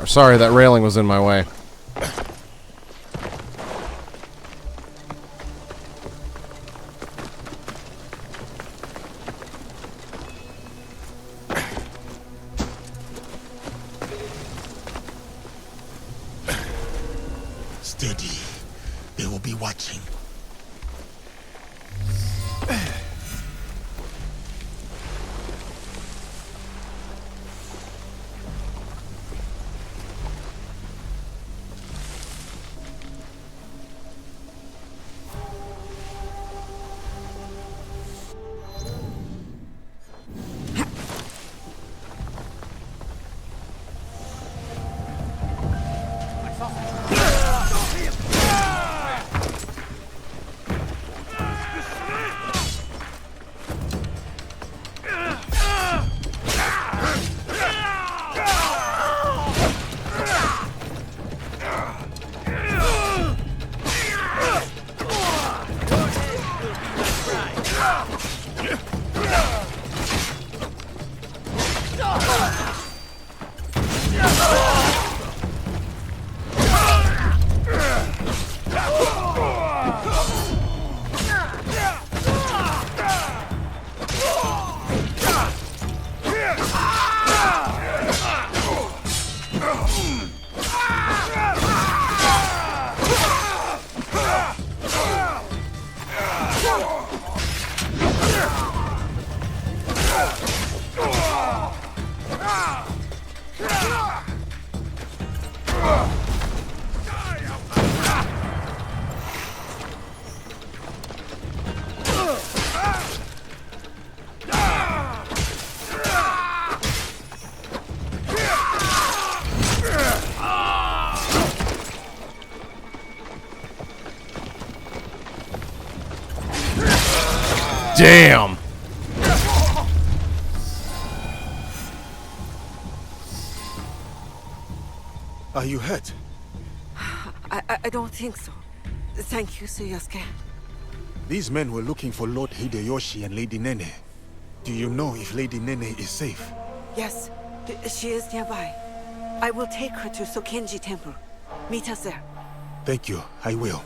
S1: Sorry, that railing was in my way.
S4: Steady. They will be watching.
S1: Damn.
S4: Are you hurt?
S5: I don't think so. Thank you, Suyasuke.
S4: These men were looking for Lord Hideyoshi and Lady Nene. Do you know if Lady Nene is safe?
S5: Yes, she is nearby. I will take her to Sokenji Temple. Meet us there.
S4: Thank you, I will.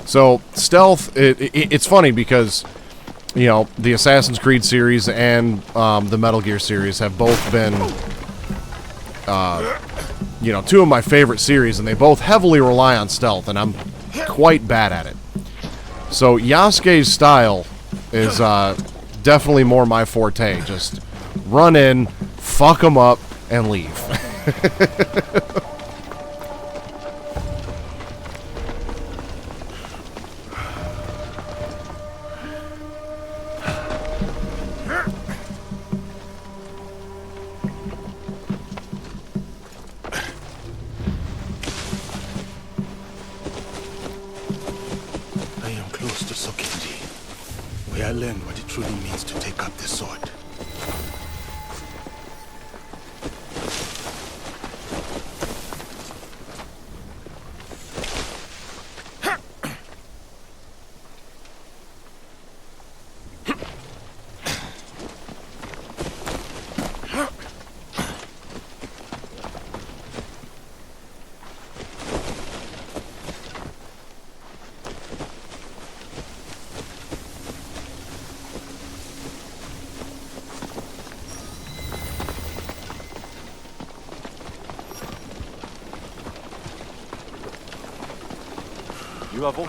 S1: So, stealth, it's funny because, you know, the Assassin's Creed series and the Metal Gear series have both been, you know, two of my favorite series, and they both heavily rely on stealth, and I'm quite bad at it. So, Yasuke's style is definitely more my forte. Just run in, fuck them up, and leave.
S4: I am close to Sokenji, where I learned what it truly means to take up the sword.
S10: You have all.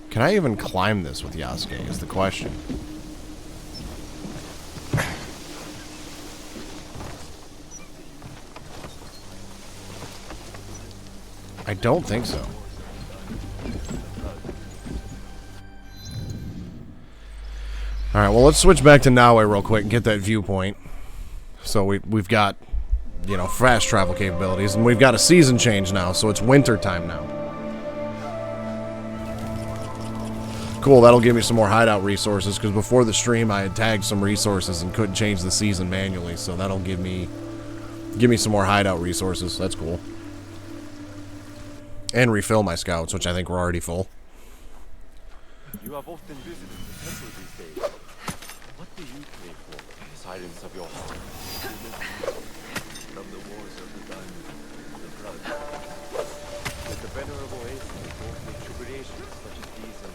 S1: Can I even climb this with Yasuke is the question. I don't think so. Alright, well, let's switch back to Naue real quick and get that viewpoint. So we've got, you know, fast travel capabilities, and we've got a season change now, so it's winter time now. Cool, that'll give me some more hideout resources, because before the stream I had tagged some resources and couldn't change the season manually, so that'll give me some more hideout resources. That's cool. And refill my scouts, which I think were already full.
S10: You have often visited the temple these days. What do you pray for in the silence of your heart? From the wars of the gun, the blood. With the venerable ancient fought with tribulations such as these and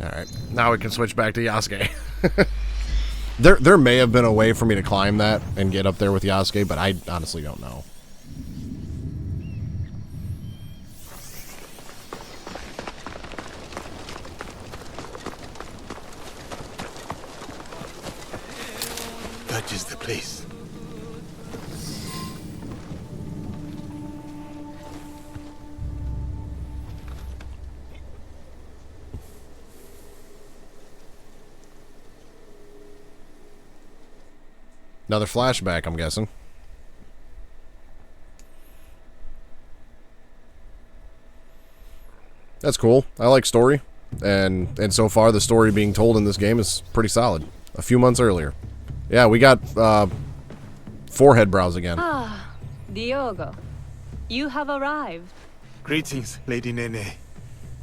S1: Alright, now we can switch back to Yasuke. There may have been a way for me to climb that and get up there with Yasuke, but I honestly don't know.
S4: That is the place.
S1: Another flashback, I'm guessing. That's cool. I like story. And so far, the story being told in this game is pretty solid. A few months earlier. Yeah, we got forehead brows again.
S14: Ah, Diogo. You have arrived.
S4: Greetings, Lady Nene.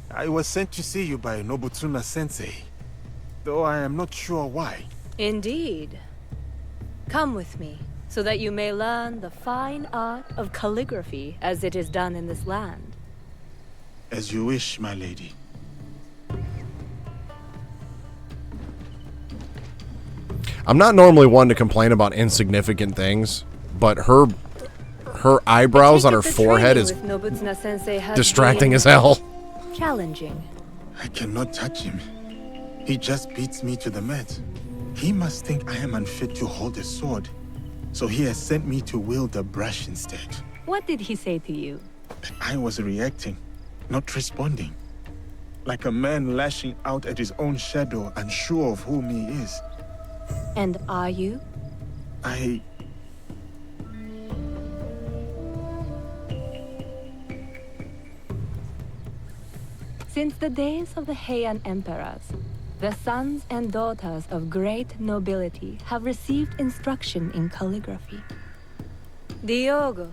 S4: I was sent to see you by Nobutsuna-sensei, though I am not sure why.
S14: Indeed. Come with me, so that you may learn the fine art of calligraphy as it is done in this land.
S4: As you wish, my lady.
S1: I'm not normally one to complain about insignificant things, but her eyebrows on her forehead is distracting as hell.
S14: Challenging.
S4: I cannot touch him. He just beats me to the mat. He must think I am unfit to hold a sword, so he has sent me to wield a brush instead.
S14: What did he say to you?
S4: I was reacting, not responding. Like a man lashing out at his own shadow, unsure of whom he is.
S14: And are you? Since the days of the Heian emperors, the sons and daughters of great nobility have received instruction in calligraphy. Diogo,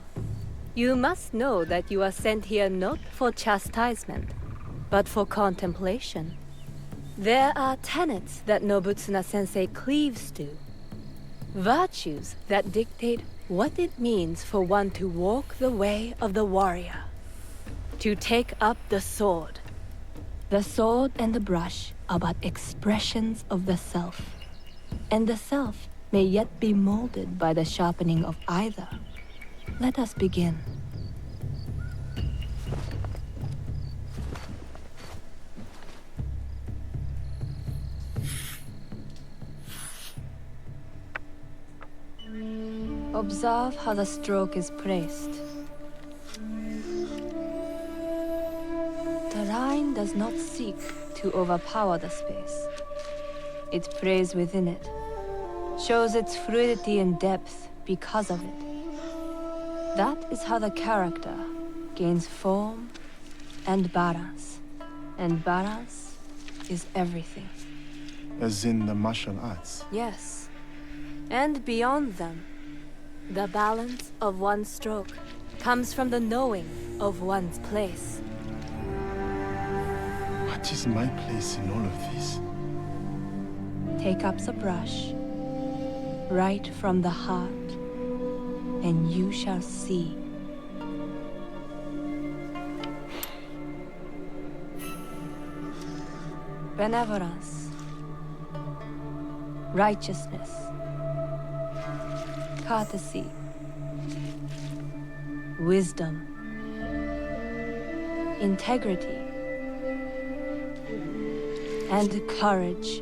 S14: you must know that you are sent here not for chastisement, but for contemplation. There are tenets that Nobutsuna-sensei cleaves to. Virtues that dictate what it means for one to walk the way of the warrior. To take up the sword. The sword and the brush are but expressions of the self. And the self may yet be molded by the sharpening of either. Let us begin. Observe how the stroke is placed. The line does not seek to overpower the space. It prays within it, shows its fluidity and depth because of it. That is how the character gains form and balance. And balance is everything.
S4: As in the martial arts?
S14: Yes. And beyond them, the balance of one's stroke comes from the knowing of one's place.
S4: What is my place in all of this?
S14: Take up the brush, right from the heart, and you shall see. Benevolence, righteousness, courtesy, wisdom, integrity, and courage.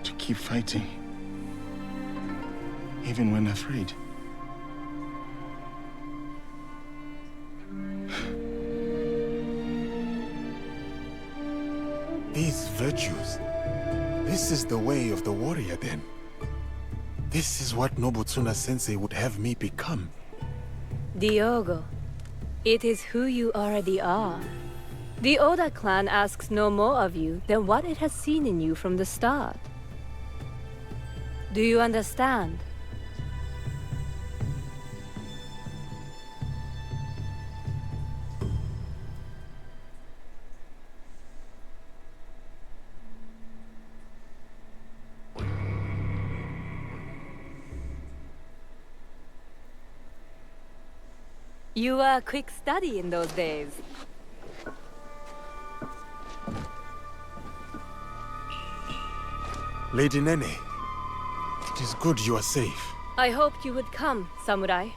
S4: To keep fighting, even when afraid. These virtues, this is the way of the warrior then. This is what Nobutsuna-sensei would have me become.
S14: Diogo, it is who you already are. The Oda clan asks no more of you than what it has seen in you from the start. Do you understand? You were a quick study in those days.
S4: Lady Nene, it is good you are safe.
S14: I hoped you would come, Samurai.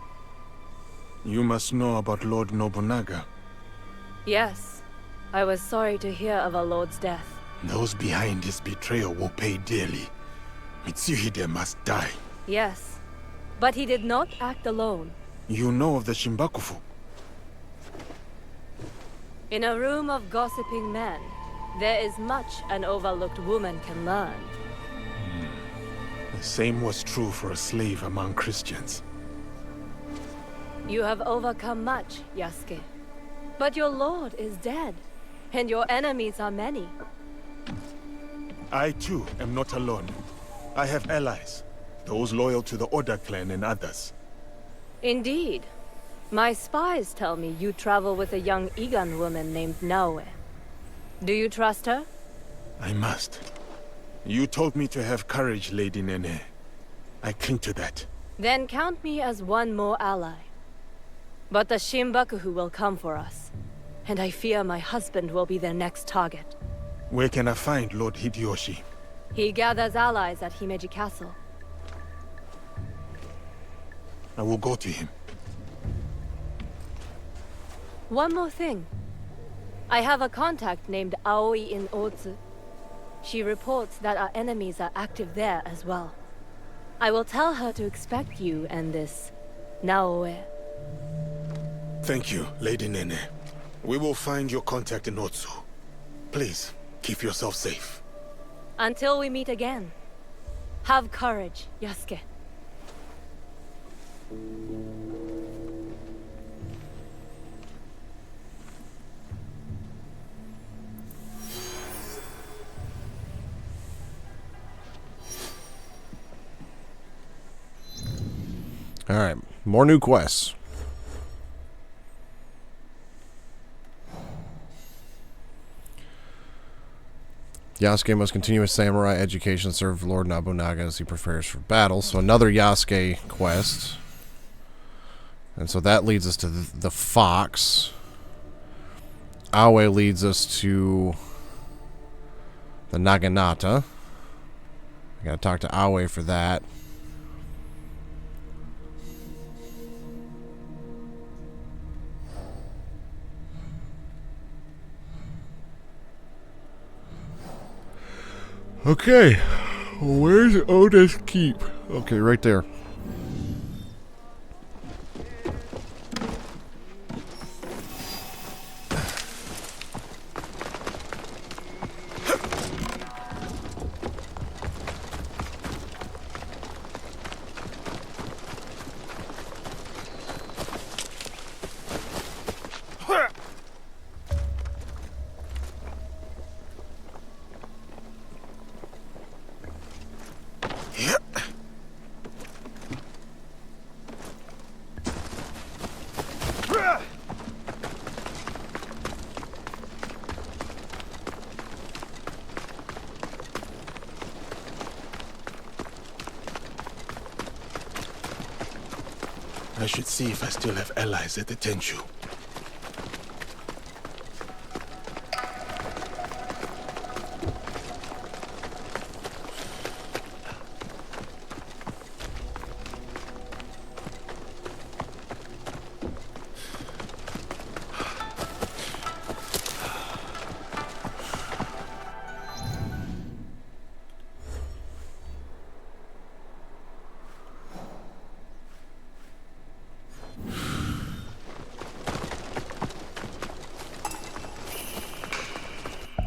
S4: You must know about Lord Nobunaga.
S14: Yes. I was sorry to hear of our lord's death.
S4: Those behind his betrayal will pay dearly. Mitsuhide must die.
S14: Yes. But he did not act alone.
S4: You know of the Shimbakufu?
S14: In a room of gossiping men, there is much an overlooked woman can learn.
S4: The same was true for a slave among Christians.
S14: You have overcome much, Yasuke. But your lord is dead, and your enemies are many.
S4: I too am not alone. I have allies, those loyal to the Oda clan and others.
S14: Indeed. My spies tell me you travel with a young Igan woman named Naue. Do you trust her?
S4: I must. You told me to have courage, Lady Nene. I cling to that.
S14: Then count me as one more ally. But the Shimbakuhu will come for us, and I fear my husband will be their next target.
S4: Where can I find Lord Hideyoshi?
S14: He gathers allies at Himeji Castle.
S4: I will go to him.
S14: One more thing. I have a contact named Aoi in Otsu. She reports that our enemies are active there as well. I will tell her to expect you and this Naoe.
S4: Thank you, Lady Nene. We will find your contact in Otsu. Please, keep yourself safe.
S14: Until we meet again. Have courage, Yasuke.
S1: Alright, more new quests. Yasuke must continue his samurai education and serve Lord Nobunaga as he prepares for battle. So another Yasuke quest. And so that leads us to the Fox. Aoi leads us to the Naginata. I gotta talk to Aoi for that. Okay, where's Oda's keep? Okay, right there.
S4: I should see if I still have allies at the Tenshu.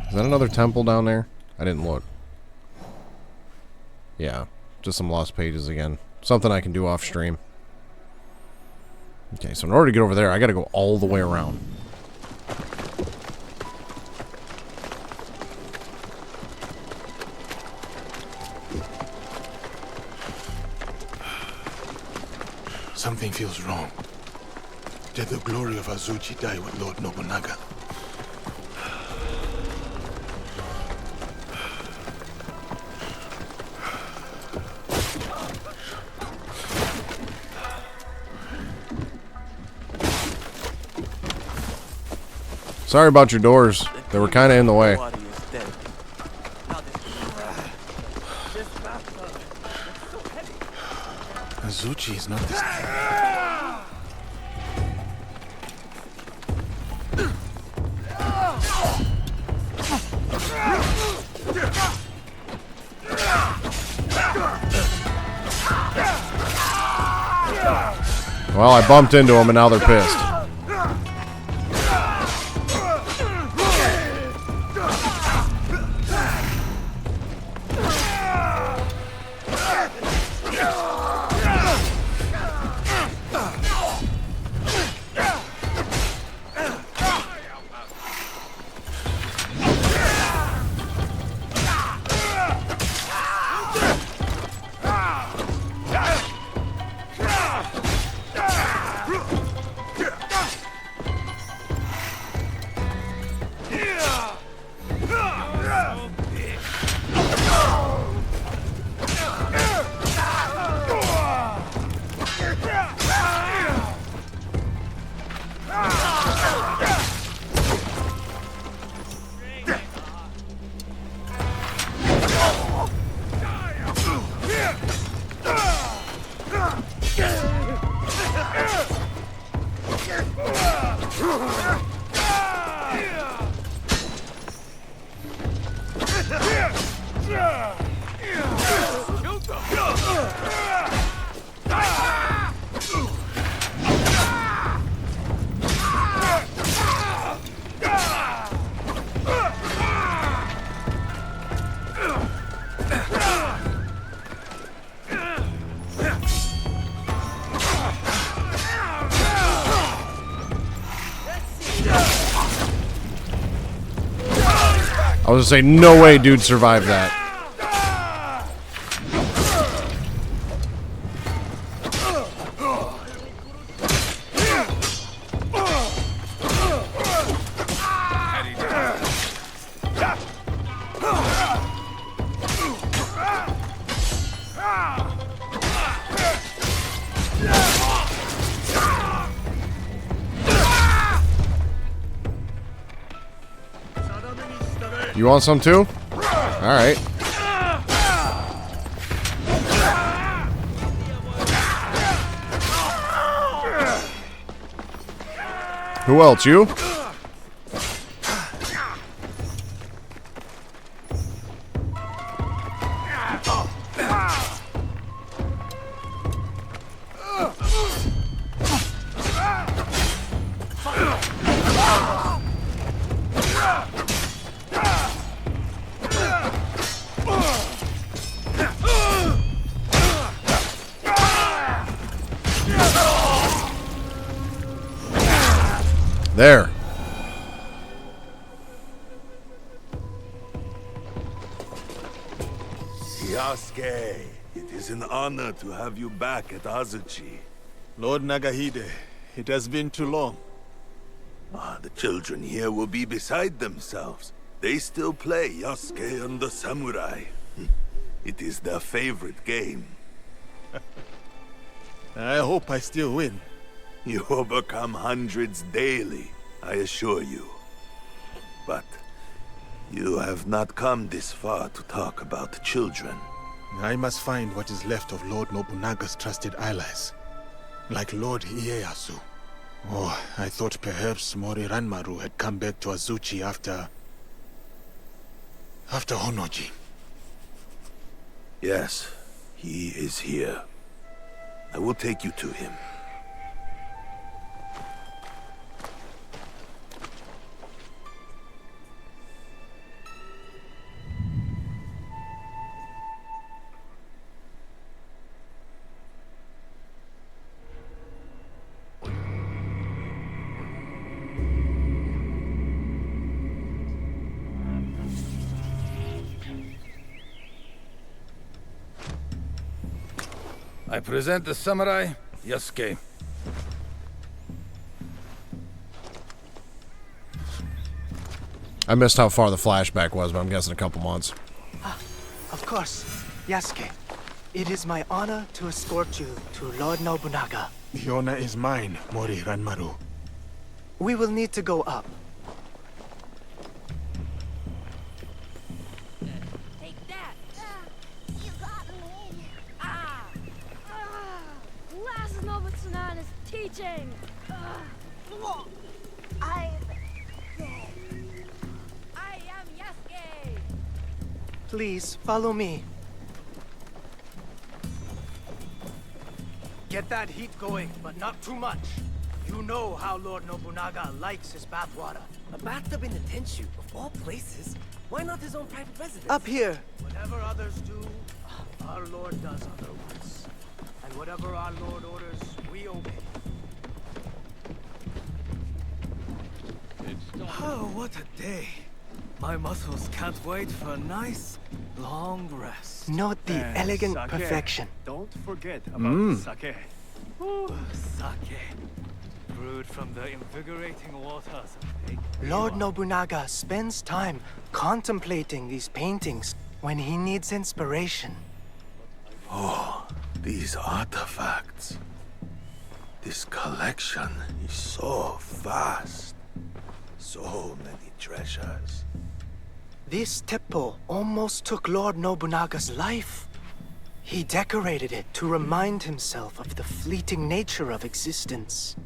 S1: Is that another temple down there? I didn't look. Yeah, just some lost pages again. Something I can do off stream. Okay, so in order to get over there, I gotta go all the way around.
S4: Something feels wrong. Did the glory of Azuchi die with Lord Nobunaga?
S1: Sorry about your doors. They were kind of in the way.
S4: Azuchi is not this.
S1: Well, I bumped into them and now they're pissed. I was gonna say, no way dude survived that. You want some too? Alright. Who else? You? There.
S17: Yasuke, it is an honor to have you back at Azuchi.
S4: Lord Nagahide, it has been too long.
S17: The children here will be beside themselves. They still play Yasuke and the Samurai. It is their favorite game.
S4: I hope I still win.
S17: You overcome hundreds daily, I assure you. But you have not come this far to talk about children.
S4: I must find what is left of Lord Nobunaga's trusted allies, like Lord Ieyasu. Oh, I thought perhaps Mori Ranmaru had come back to Azuchi after Honoji.
S17: Yes, he is here. I will take you to him.
S18: I present the samurai, Yasuke.
S1: I missed how far the flashback was, but I'm guessing a couple months.
S19: Of course, Yasuke. It is my honor to escort you to Lord Nobunaga.
S4: The honor is mine, Mori Ranmaru.
S19: We will need to go up.
S20: Teaching. I am Yasuke.
S19: Please follow me. Get that heat going, but not too much. You know how Lord Nobunaga likes his bathwater.
S21: A bathtub in the Tenshu, of all places. Why not his own private residence?
S19: Up here. Whatever others do, our Lord does otherwise. And whatever our Lord orders, we obey.
S2: Oh, what a day. My muscles can't wait for a nice, long rest.
S19: Note the
S2: And
S19: elegant
S2: sake.
S19: perfection.
S2: Don't forget about sake. Ooh, sake. Brewed from the invigorating waters of Lake
S19: Lord Nobunaga spends time contemplating these paintings when he needs inspiration.
S17: Oh, these artifacts. This collection is so vast. So many treasures.
S19: This teppo almost took Lord Nobunaga's life. He decorated it to remind himself of the fleeting nature of existence.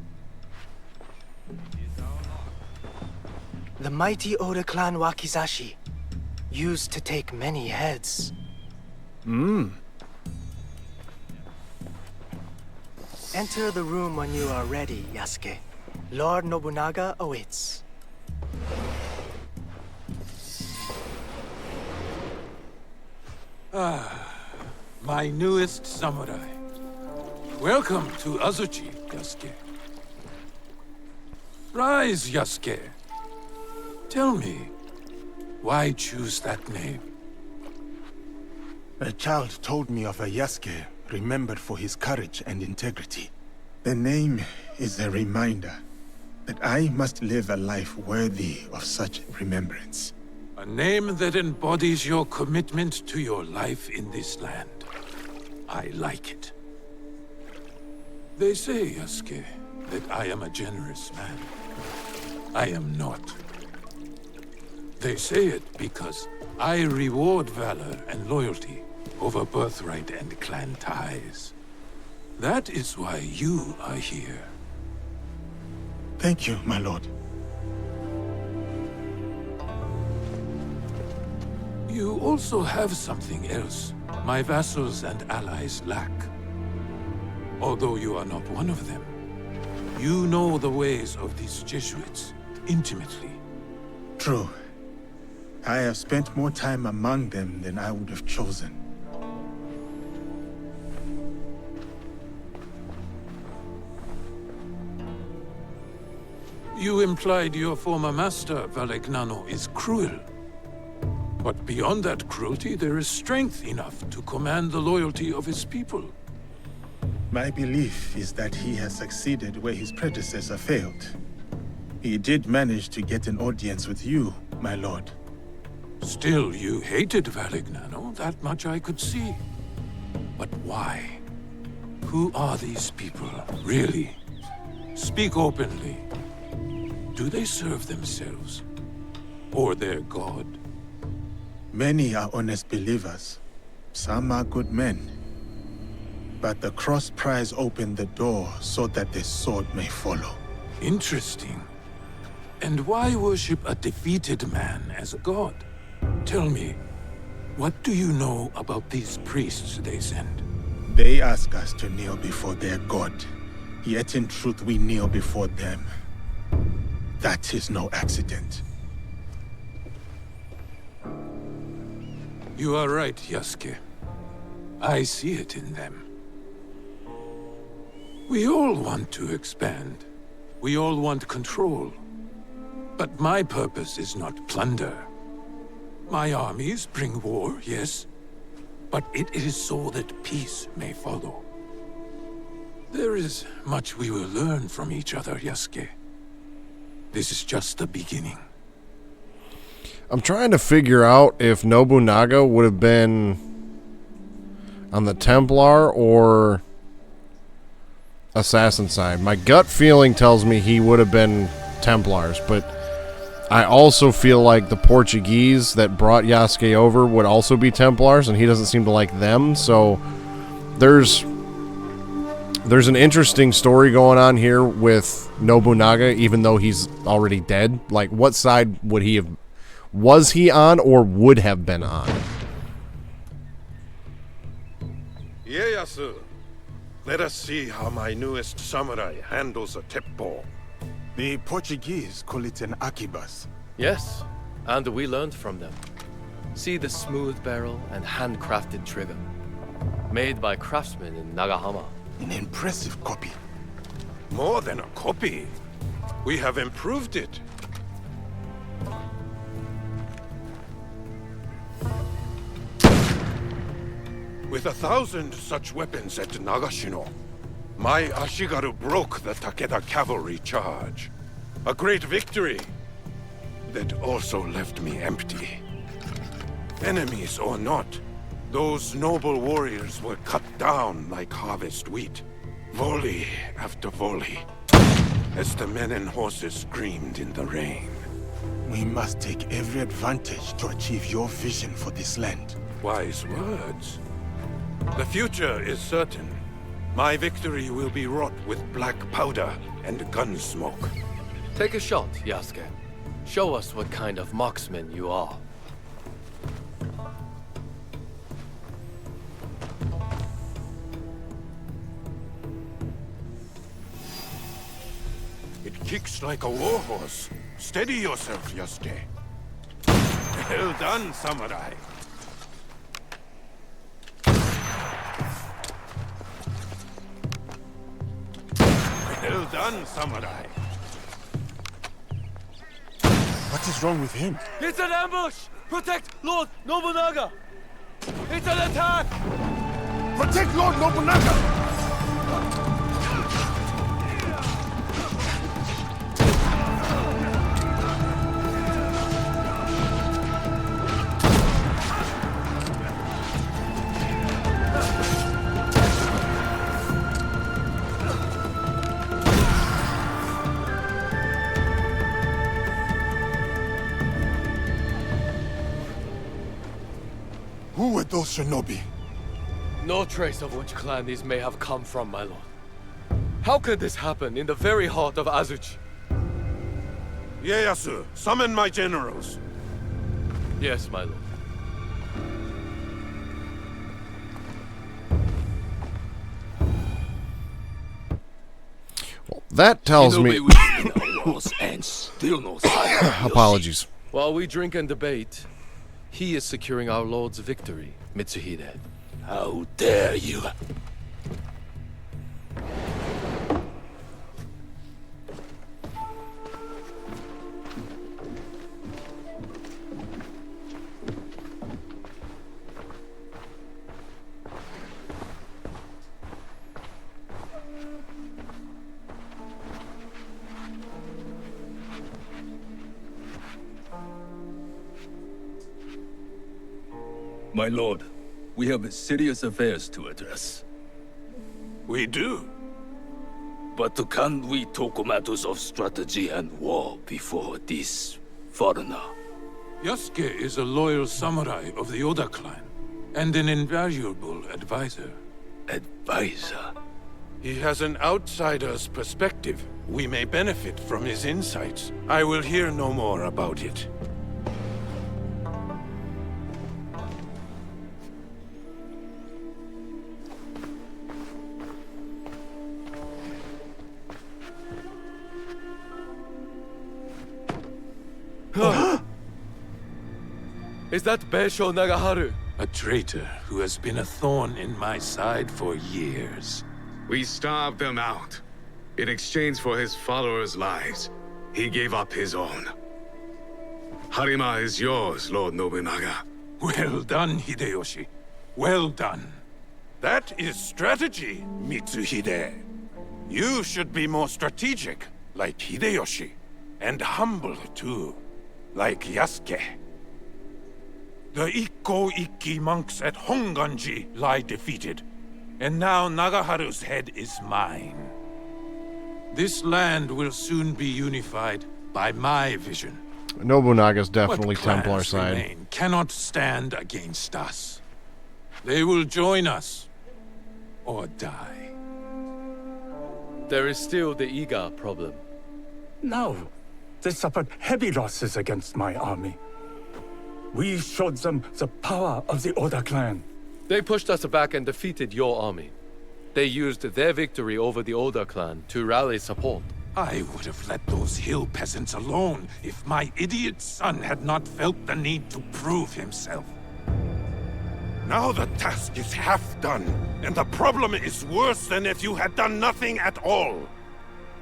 S19: The mighty Oda clan Wakizashi. used to take many heads. Enter the room when you are ready, Yasuke. Lord Nobunaga awaits.
S16: My newest samurai. Welcome to Azuchi, Yasuke. Rise, Yasuke. Tell me, why choose that name?
S4: A child told me of a Yasuke remembered for his courage and integrity. The name is a reminder that I must live a life worthy of such remembrance.
S16: A name that embodies your commitment to your life in this land. I like it. They say, Yasuke, that I am a generous man. I am not. They say it because I reward valor and loyalty over birthright and clan ties. That is why you are here.
S4: Thank you, my lord.
S16: You also have something else my vassals and allies lack. Although you are not one of them, you know the ways of these Jesuits intimately.
S4: True. I have spent more time among them than I would have chosen.
S16: You implied your former master, Valegnano, is cruel. But beyond that cruelty, there is strength enough to command the loyalty of his people.
S4: My belief is that he has succeeded where his predecessor failed. He did manage to get an audience with you, my lord.
S16: Still, you hated Valegnano, that much I could see. But why? Who are these people, really? Speak openly. Do they serve themselves? Or their god?
S4: Many are honest believers. Some are good men. But the cross prize opened the door so that the sword may follow.
S16: Interesting. And why worship a defeated man as a god? Tell me, what do you know about these priests they send?
S4: They ask us to kneel before their god. Yet in truth we kneel before them. That is no accident.
S16: You are right, Yasuke. I see it in them. We all want to expand. We all want control. But my purpose is not plunder. My armies bring war, yes, but it is so that peace may follow. There is much we will learn from each other, Yasuke. This is just the beginning.
S1: I'm trying to figure out if Nobunaga would have been on the Templar or Assassin side. My gut feeling tells me he would have been Templars, but I also feel like the Portuguese that brought Yasuke over would also be Templars, and he doesn't seem to like them, so there's an interesting story going on here with Nobunaga, even though he's already dead. Like, what side would he have... Was he on or would have been on?
S9: Ieyasu, let us see how my newest samurai handles a teppo.
S4: The Portuguese call it an akibas.
S22: Yes, and we learned from them. See the smooth barrel and handcrafted trigger. Made by craftsmen in Nagahama.
S4: An impressive copy.
S9: More than a copy. We have improved it. With 1,000 such weapons at Nagashino, my Ashigaru broke the Takeda cavalry charge. A great victory that also left me empty. Enemies or not, those noble warriors were cut down like harvest wheat, volley after volley, as the men and horses screamed in the rain.
S4: We must take every advantage to achieve your vision for this land.
S9: Wise words. The future is certain. My victory will be wrought with black powder and gun smoke.
S22: Take a shot, Yasuke. Show us what kind of marksman you are.
S9: kicks like a warhorse. Steady yourself, Yasuke. Well done, samurai. Well done, samurai.
S4: What is wrong with him?
S22: It's an ambush! Protect Lord Nobunaga! It's an attack!
S4: Protect Lord Nobunaga! Who were those shinobi?
S22: No trace of which clan these may have come from, my lord. How could this happen in the very heart of Azuchi?
S9: Ieyasu, summon my generals.
S22: Yes, my lord.
S1: Well, that tells me...
S12: and still no
S1: Apologies.
S22: While we drink and debate, he is securing our lord's victory, Mitsuhide.
S12: How dare you!
S6: My lord, we have serious affairs to address.
S9: We do.
S6: But can't we talk matters of strategy and war before this foreigner?
S16: Yasuke is a loyal samurai of the Oda clan, and an invaluable advisor.
S6: Advisor?
S9: He has an outsider's perspective. We may benefit from his insights. I will hear no more about it.
S22: Is that Beisho Nagaharu?
S16: A traitor who has been a thorn in my side for years.
S13: We starved them out. In exchange for his followers' lives, he gave up his own. Harima is yours, Lord Nobunaga.
S16: Well done, Hideyoshi. Well done.
S9: That is strategy, Mitsuhide. You should be more strategic, like Hideyoshi. And humble, too, like Yasuke. The Ikko-Ikki monks at Honganji lie defeated, and now Nagaharu's head is mine.
S16: This land will soon be unified by my vision.
S1: Nobunaga's definitely
S16: What
S1: Templar
S16: clans
S1: side.
S16: remain cannot stand against us. They will join us, or die.
S22: There is still the Iga problem.
S23: No. They suffered heavy losses against my army. We showed them the power of the Oda clan.
S22: They pushed us back and defeated your army. They used their victory over the Oda clan to rally support.
S16: I would have let those hill peasants alone if my idiot son had not felt the need to prove himself.
S9: Now the task is half done, and the problem is worse than if you had done nothing at all.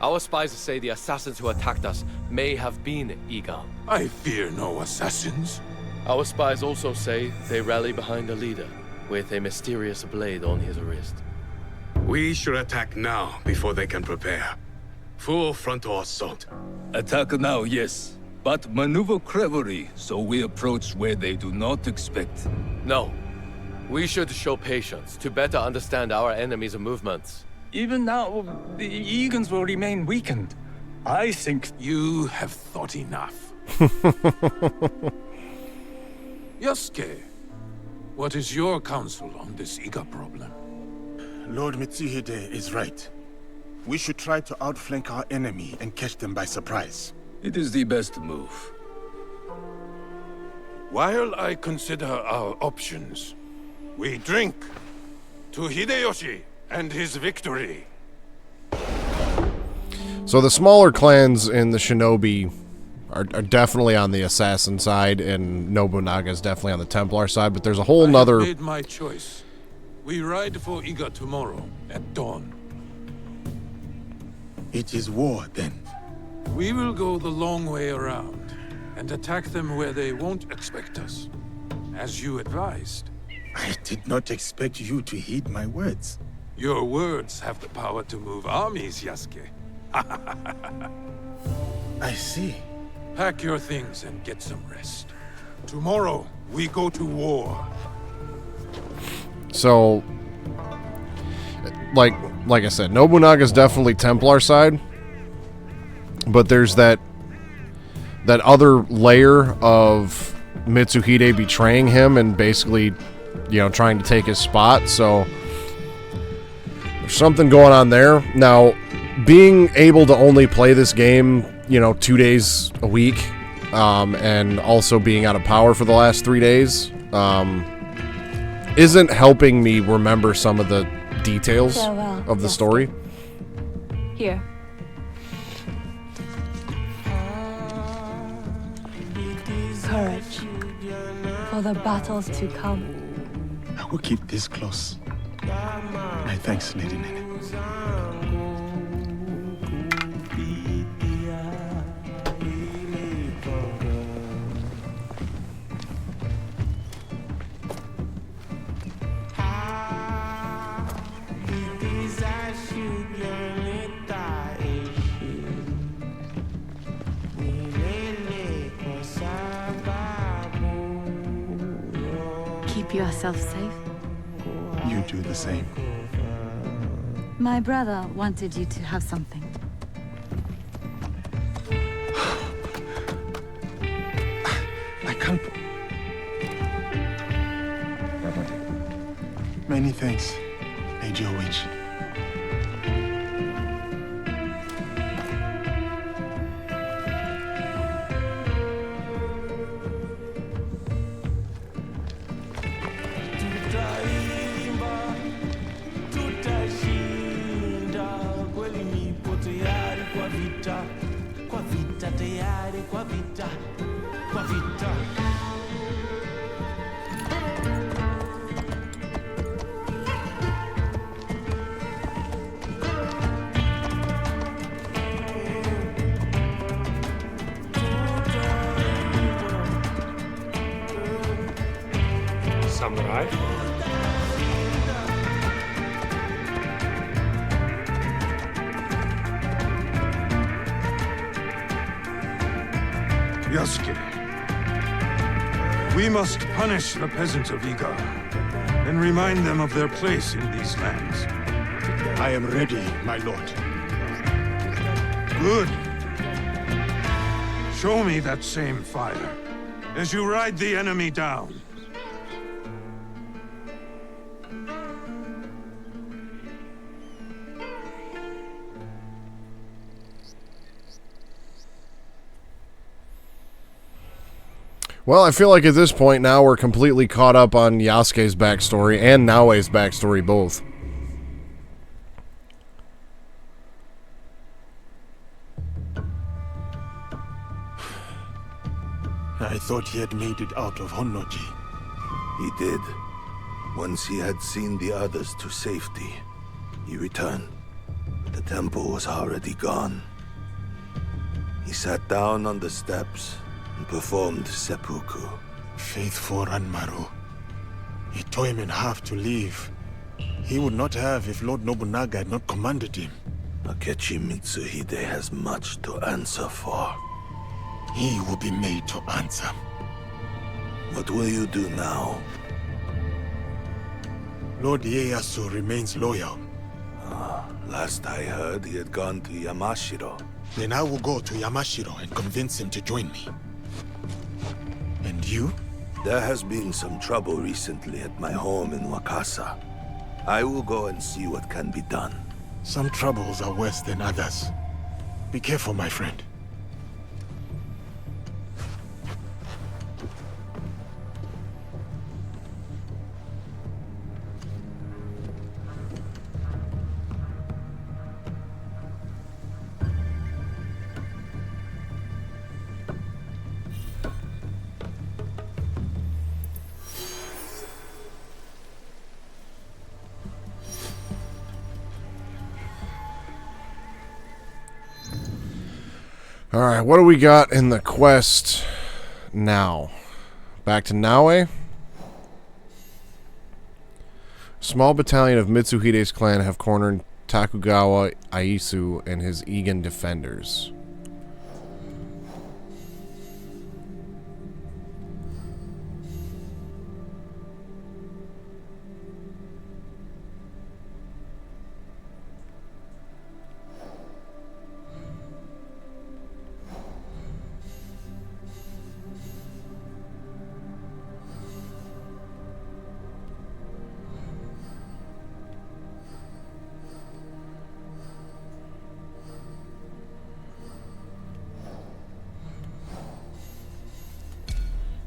S22: Our spies say the assassins who attacked us may have been Iga.
S16: I fear no assassins.
S22: Our spies also say they rally behind a leader with a mysterious blade on his wrist.
S13: We should attack now before they can prepare. Full frontal assault.
S6: Attack now, yes. But maneuver cleverly, so we approach where they do not expect.
S22: No. We should show patience to better understand our enemy's movements.
S23: Even now, the Egans will remain weakened. I think...
S16: You have thought enough. Yasuke, what is your counsel on this Iga problem?
S4: Lord Mitsuhide is right. We should try to outflank our enemy and catch them by surprise.
S6: It is the best move.
S9: While I consider our options, we drink to Hideyoshi and his victory.
S1: So the smaller clans in the Shinobi are definitely on the assassin side, and Nobunaga is definitely on the Templar side, but there's a whole nother...
S16: I have made my choice. We ride for Iga tomorrow, at dawn.
S4: It is war, then.
S16: We will go the long way around, and attack them where they won't expect us. As you advised.
S4: I did not expect you to heed my words.
S16: Your words have the power to move armies, Yasuke.
S4: I see.
S16: Pack your things and get some rest. Tomorrow, we go to war.
S1: So, like I said, Nobunaga's definitely Templar side, but there's that other layer of Mitsuhide betraying him and basically, trying to take his spot. So there's something going on there. Now, being able to only play this game, 2 days a week, and also being out of power for the last 3 days, isn't helping me remember some of the details of the story.
S14: Here. Courage for the battles to come.
S4: I will keep this close. My thanks, Lady Nene.
S7: Keep yourself safe.
S4: You do the same.
S7: My brother wanted you to have something.
S4: I can't... Many thanks, Major Witch.
S2: Samurai?
S16: Yasuke, we must punish the peasants of Iga and remind them of their place in these lands.
S4: I am ready, my lord.
S16: Good. Show me that same fire as you ride the enemy down.
S1: Well, I feel like at this point now we're completely caught up on Yasuke's backstory and Naoe's backstory both.
S4: I thought he had made it out of Honnoji.
S17: He did. Once he had seen the others to safety, he returned. The temple was already gone. He sat down on the steps and performed seppuku.
S4: Faithful Ranmaru. He tore him in half to leave. He would not have if Lord Nobunaga had not commanded him.
S17: Akechi Mitsuhide has much to answer for.
S4: He will be made to answer.
S17: What will you do now?
S4: Lord Ieyasu remains loyal.
S17: Last I heard, he had gone to Yamashiro.
S4: Then I will go to Yamashiro and convince him to join me. And you?
S17: There has been some trouble recently at my home in Wakasa. I will go and see what can be done.
S4: Some troubles are worse than others. Be careful, my friend.
S1: Alright, what do we got in the quest now? Back to Naue. Small battalion of Mitsuhide's clan have cornered Takugawa Aisu and his Egan defenders.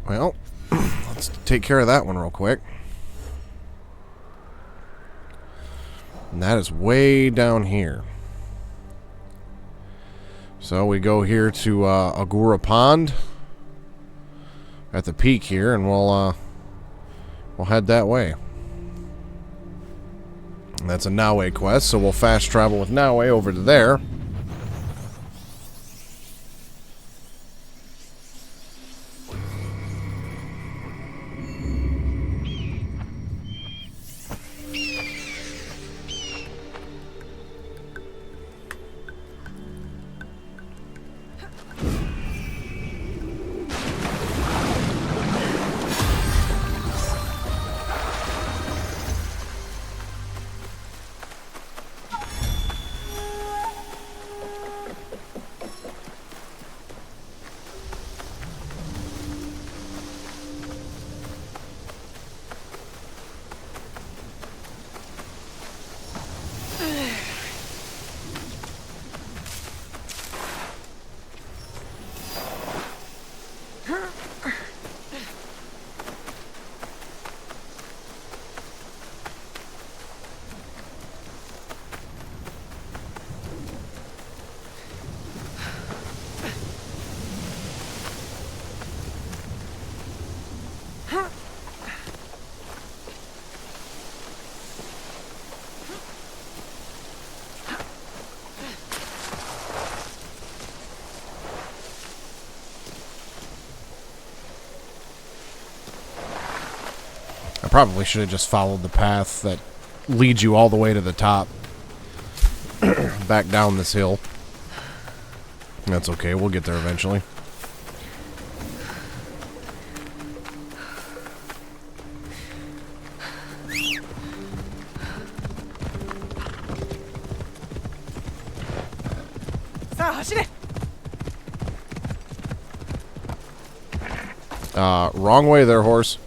S1: Well, let's take care of that one real quick. And that is way down here. So we go here to Agura Pond at the peak here, and we'll head that way. And that's a Naue quest, so we'll fast travel with Naue over to there. Probably should have just followed the path that leads you all the way to the top. Back down this hill. That's okay, we'll get there eventually. Wrong way there, horse.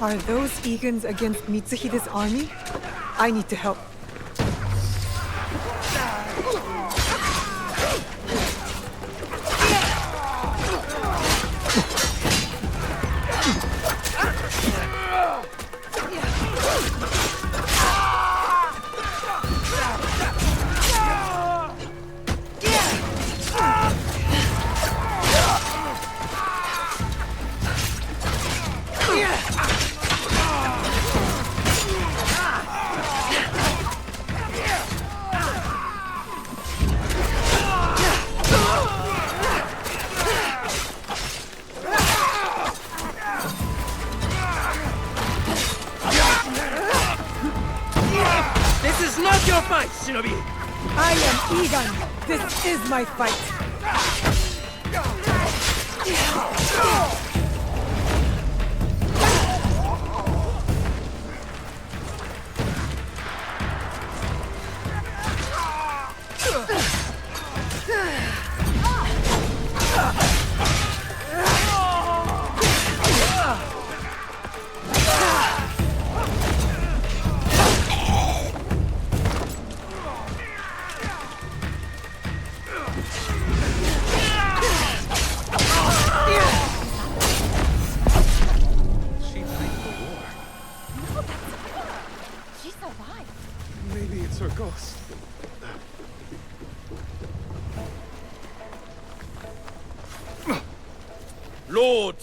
S3: Are those Egans against Mitsuhide's army? I need to help. I am Egan. This is my fight.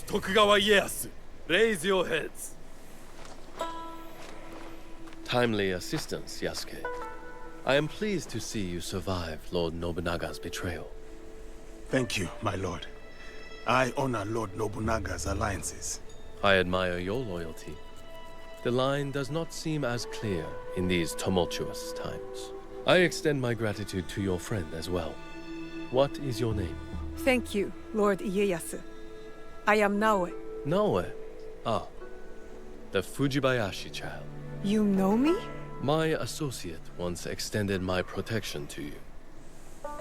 S22: Tokugawa Ieyasu, raise your heads. Timely assistance, Yasuke. I am pleased to see you survive Lord Nobunaga's betrayal.
S4: Thank you, my lord. I honor Lord Nobunaga's alliances.
S22: I admire your loyalty. The line does not seem as clear in these tumultuous times. I extend my gratitude to your friend as well. What is your name?
S3: Thank you, Lord Ieyasu. I am Naoe.
S22: Naoe? Ah, the Fujibayashi child.
S3: You know me?
S22: My associate once extended my protection to you.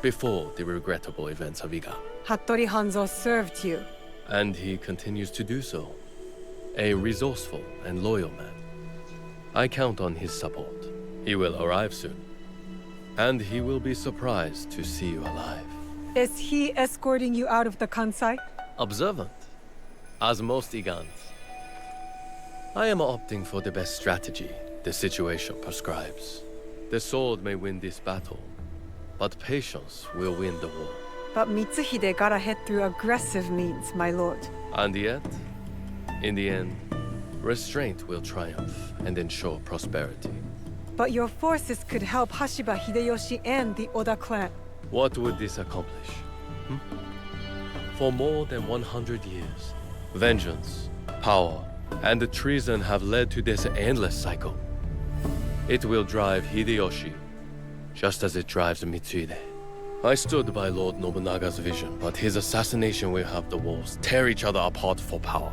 S22: Before the regrettable events of Iga.
S3: Hattori Hanzo served you.
S22: And he continues to do so. A resourceful and loyal man. I count on his support. He will arrive soon. And he will be surprised to see you alive.
S3: Is he escorting you out of the Kansai?
S22: Observant, as most Igans. I am opting for the best strategy the situation prescribes. The sword may win this battle, but patience will win the war.
S3: But Mitsuhide got ahead through aggressive means, my lord.
S22: And yet, in the end, restraint will triumph and ensure prosperity.
S3: But your forces could help Hashiba Hideyoshi and the Oda clan.
S22: What would this accomplish? For more than 100 years, vengeance, power, and the treason have led to this endless cycle. It will drive Hideyoshi, just as it drives Mitsuhide. I stood by Lord Nobunaga's vision, but his assassination will have the wolves tear each other apart for power.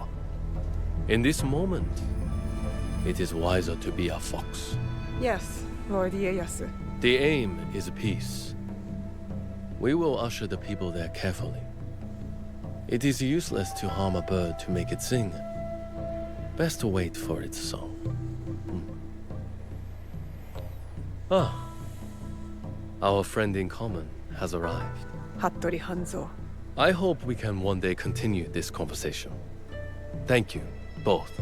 S22: In this moment, it is wiser to be a fox.
S3: Yes, Lord Ieyasu.
S22: The aim is peace. We will usher the people there carefully. It is useless to harm a bird to make it sing. Best to wait for its song. Our friend in common has arrived.
S3: Hattori Hanzo.
S22: I hope we can one day continue this conversation. Thank you, both.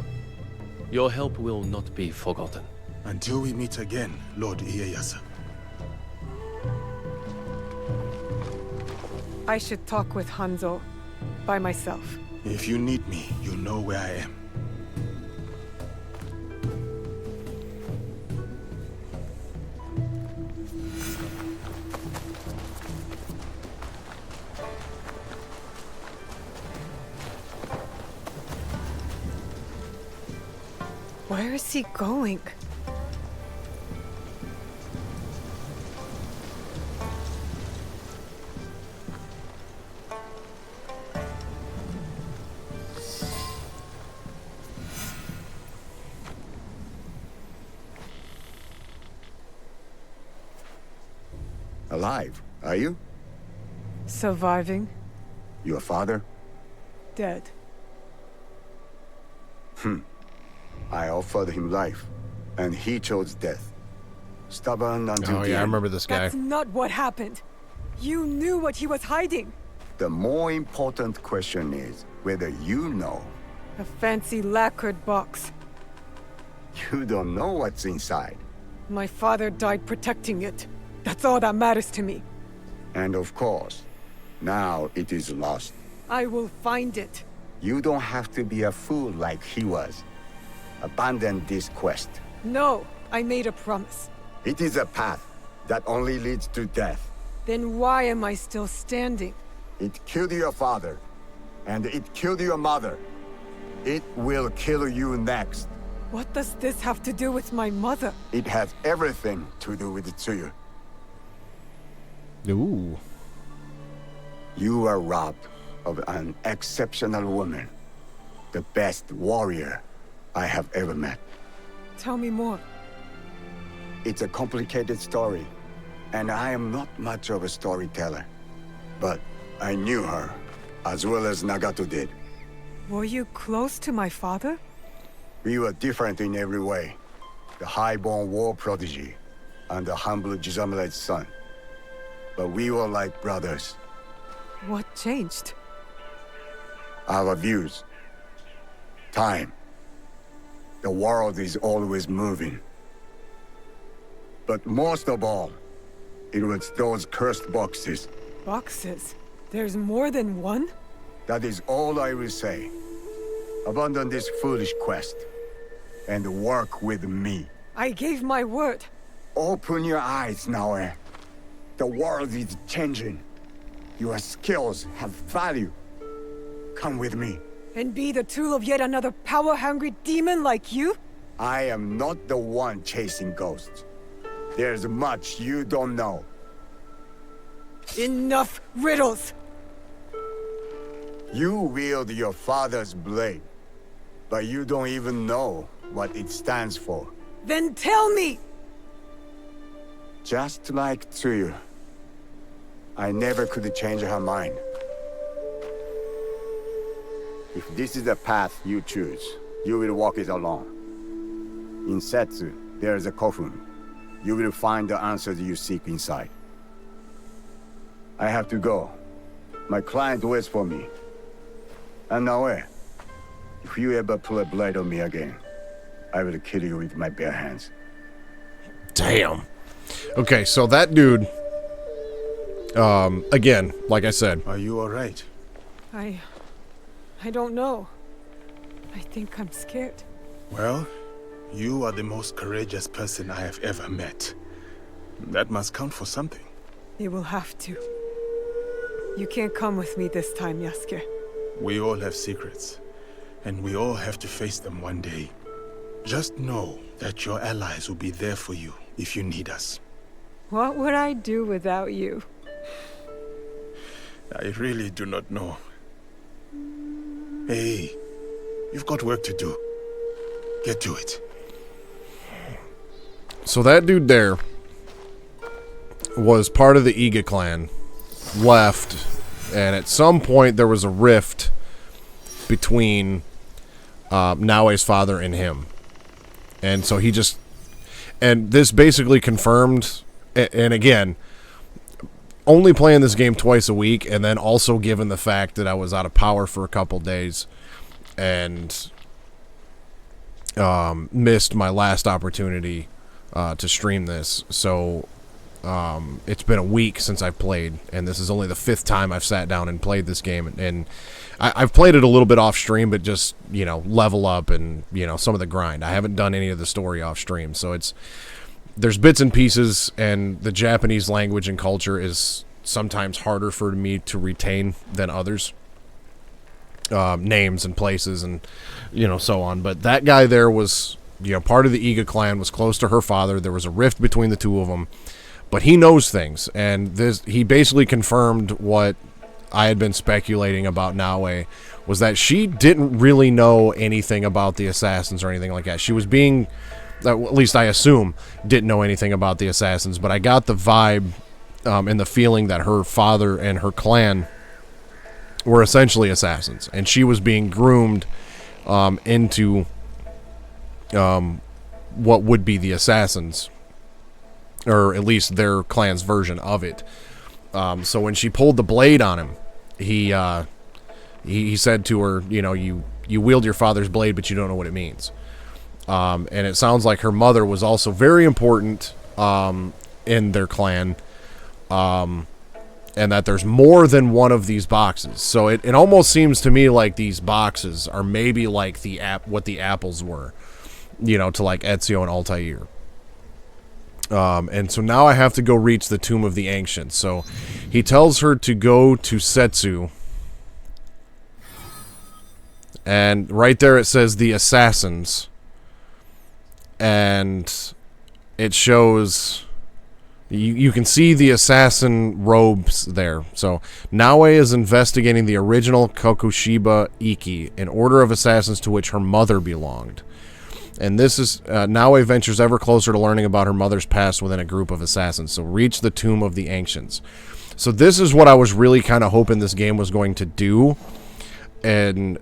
S22: Your help will not be forgotten.
S4: Until we meet again, Lord Ieyasu.
S3: I should talk with Hanzo by myself.
S4: If you need me, you know where I am.
S3: Where is he going?
S8: Alive, are you?
S3: Surviving.
S8: Your father?
S3: Dead.
S8: I offered him life, and he chose death. Stubborn until
S1: Oh
S8: the
S1: yeah, I
S8: end.
S1: remember this guy.
S3: That's not what happened. You knew what he was hiding.
S8: The more important question is whether you know.
S3: A fancy lacquered box.
S8: You don't know what's inside.
S3: My father died protecting it. That's all that matters to me.
S8: And of course, now it is lost.
S3: I will find it.
S8: You don't have to be a fool like he was. Abandon this quest.
S3: No, I made a promise.
S8: It is a path that only leads to death.
S3: Then why am I still standing?
S8: It killed your father, and it killed your mother. It will kill you next.
S3: What does this have to do with my mother?
S8: It has everything to do with Tsuyu.
S1: Ooh.
S8: You were robbed of an exceptional woman. The best warrior I have ever met.
S3: Tell me more.
S8: It's a complicated story, and I am not much of a storyteller. But I knew her, as well as Nagato did.
S3: Were you close to my father?
S8: We were different in every way. The high-born war prodigy, and the humble Jisamura's son. But we were like brothers.
S3: What changed?
S8: Our views. Time. The world is always moving. But most of all, it was those cursed boxes.
S3: Boxes? There's more than one?
S8: That is all I will say. Abandon this foolish quest and work with me.
S3: I gave my word.
S8: Open your eyes, Naoe. The world is changing. Your skills have value. Come with me.
S3: And be the tool of yet another power-hungry demon like you?
S8: I am not the one chasing ghosts. There's much you don't know.
S3: Enough riddles!
S8: You wield your father's blade, but you don't even know what it stands for.
S3: Then tell me!
S8: Just like Tsuyu, I never could change her mind. If this is the path you choose, you will walk it alone. In Setsu, there is a coffin. You will find the answers you seek inside. I have to go. My client waits for me. And Naoe, if you ever pull a blade on me again, I will kill you with my bare hands.
S1: Damn. Okay, so that dude, again, like I said.
S4: Are you alright?
S3: I don't know. I think I'm scared.
S4: Well, you are the most courageous person I have ever met. That must count for something.
S3: You will have to. You can't come with me this time, Yasuke.
S4: We all have secrets, and we all have to face them one day. Just know that your allies will be there for you if you need us.
S3: What would I do without you?
S4: I really do not know. Hey, you've got work to do. Get to it.
S1: So that dude there was part of the Iga clan, left, and at some point there was a rift between Naoe's father and him. And so he just... And this basically confirmed... And again, only playing this game twice a week, and then also given the fact that I was out of power for a couple days and missed my last opportunity to stream this. So it's been a week since I've played, and this is only the 5th time I've sat down and played this game. And I've played it a little bit off stream, but just, you know, level up and, you know, some of the grind. I haven't done any of the story off stream, so there's bits and pieces, and the Japanese language and culture is sometimes harder for me to retain than others. Names and places and, you know, so on. But that guy there was, you know, part of the Iga clan, was close to her father. There was a rift between the two of them. But he knows things, and he basically confirmed what I had been speculating about Naoe, was that she didn't really know anything about the assassins or anything like that. She was being... at least I assume, didn't know anything about the assassins, but I got the vibe and the feeling that her father and her clan were essentially assassins, and she was being groomed into what would be the assassins, or at least their clan's version of it. So when she pulled the blade on him, he said to her, you know, you wield your father's blade, but you don't know what it means. And it sounds like her mother was also very important in their clan, and that there's more than one of these boxes. So it almost seems to me like these boxes are maybe like what the apples were, you know, to like Ezio and Altair. And so now I have to go reach the Tomb of the Ancients. So he tells her to go to Setsu. And right there it says the assassins. And it shows... You can see the assassin robes there. So Naoe is investigating the original Kokushiba Iki, an order of assassins to which her mother belonged. And this is Naoe ventures ever closer to learning about her mother's past within a group of assassins. So reach the Tomb of the Ancients. So this is what I was really kind of hoping this game was going to do. And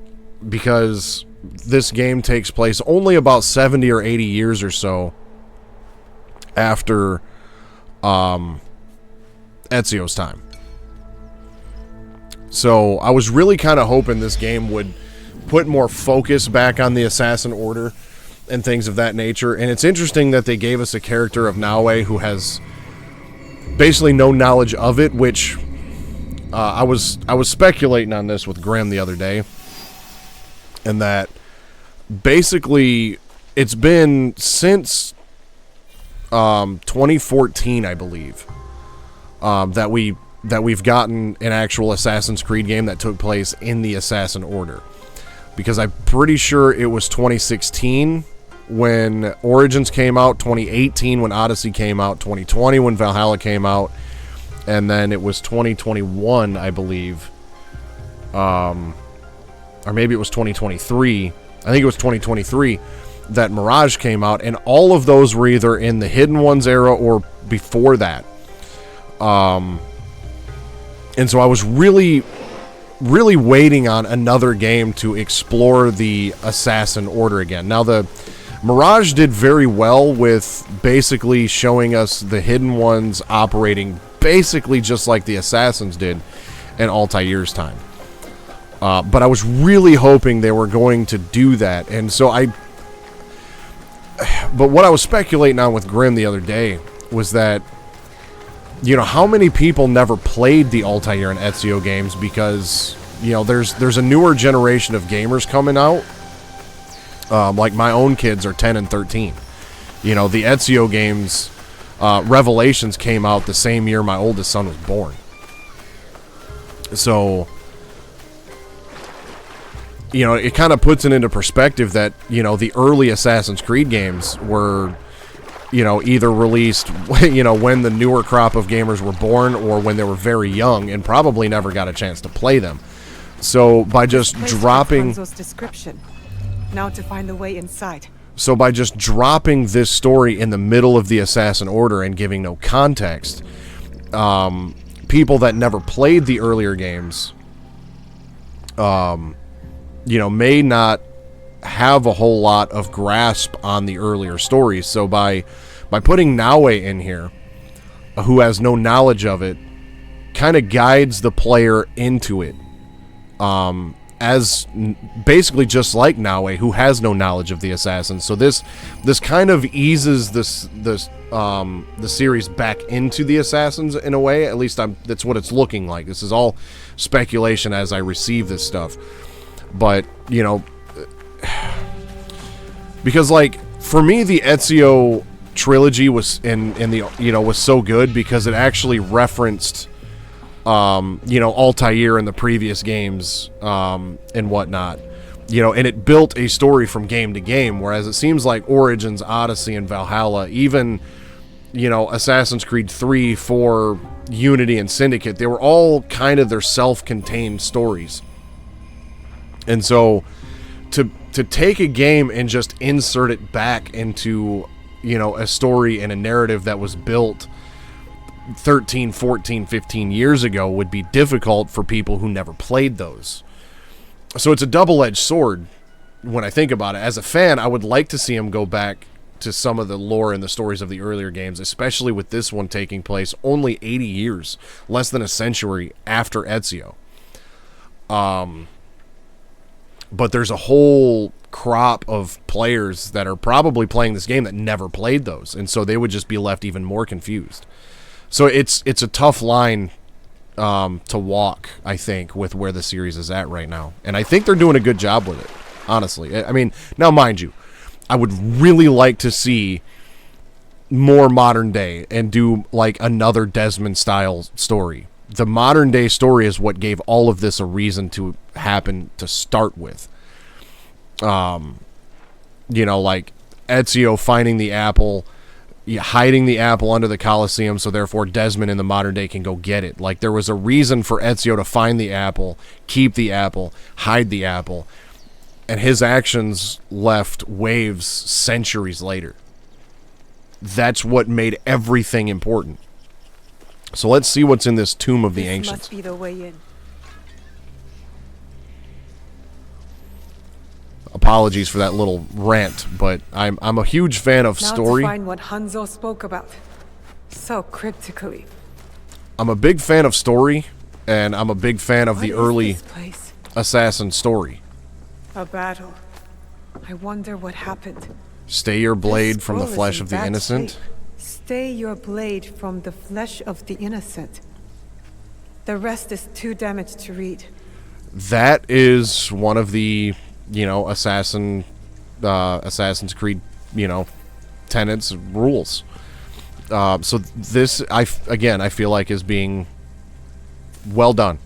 S1: because this game takes place only about 70 or 80 years or so after Ezio's time. So I was really kind of hoping this game would put more focus back on the assassin order and things of that nature. And it's interesting that they gave us a character of Naoe who has basically no knowledge of it, which I was speculating on this with Grim the other day. and that basically it's been since 2014, I believe, that we've gotten an actual Assassin's Creed game that took place in the Assassin Order, because I'm pretty sure it was 2016 when Origins came out, 2018 when Odyssey came out, 2020 when Valhalla came out, and then it was 2021, I believe, or maybe it was 2023. I think it was 2023 that Mirage came out, and all of those were either in the Hidden Ones era or before that. And so I was really waiting on another game to explore the Assassin Order again. Now, the Mirage did very well with basically showing us the Hidden Ones operating basically just like the Assassins did in Altair's time. But I was really hoping they were going to do that. And so but what I was speculating on with Grim the other day was that, you know, how many people never played the Altair and Ezio games because, you know, there's a newer generation of gamers coming out. Like my own kids are 10 and 13. You know, the Ezio games, Revelations came out the same year my oldest son was born. So, you know, it kind of puts it into perspective that, you know, the early Assassin's Creed games were, you know, either released, you know, when the newer crop of gamers were born or when they were very young and probably never got a chance to play them. So by just dropping
S3: Hanzo's description. Now to find the way inside.
S1: So by just dropping this story in the middle of the Assassin Order and giving no context, people that never played the earlier games, you know, may not have a whole lot of grasp on the earlier stories. So by putting Naue in here, who has no knowledge of it, kind of guides the player into it. As basically just like Naue, who has no knowledge of the Assassins. So this kind of eases the series back into the Assassins in a way. At least that's what it's looking like. This is all speculation as I receive this stuff. But, you know, because, like, for me, the Ezio trilogy was was so good because it actually referenced, you know, Altair in the previous games, and whatnot, you know, and it built a story from game to game, whereas it seems like Origins, Odyssey, and Valhalla, even, you know, Assassin's Creed 3, 4, Unity, and Syndicate, they were all kind of their self-contained stories. And so to take a game and just insert it back into, you know, a story and a narrative that was built 13, 14, 15 years ago would be difficult for people who never played those. So it's a double-edged sword when I think about it. As a fan, I would like to see him go back to some of the lore and the stories of the earlier games, especially with this one taking place only 80 years, less than a century after Ezio. But there's a whole crop of players that are probably playing this game that never played those, and so they would just be left even more confused. So it's a tough line to walk, I think, with where the series is at right now. And I think they're doing a good job with it, honestly. I mean, now mind you, I would really like to see more modern day and do like another Desmond style story. The modern day story is what gave all of this a reason to happen to start with. You know, like Ezio finding the apple, hiding the apple under the Colosseum, so therefore Desmond in the modern day can go get it. Like, there was a reason for Ezio to find the apple, keep the apple, hide the apple, and his actions left waves centuries later. That's what made everything important. So let's see what's in this Tomb of the Ancients.
S3: Must be the way in.
S1: Apologies for that little rant, but I'm a huge fan of story.
S3: Now to find what Hanzo spoke about so cryptically.
S1: I'm a big fan of story, and I'm a big fan of the early Assassin story.
S3: A battle. I wonder what happened.
S1: Stay your blade from the
S3: Scroll is
S1: flesh
S3: in
S1: of the
S3: bad
S1: innocent.
S3: shape. Stay your blade from the flesh of the innocent. The rest is too damaged to read.
S1: That is one of the you know, Assassin's Creed, you know, tenets, rules. So this, I feel like is being well done.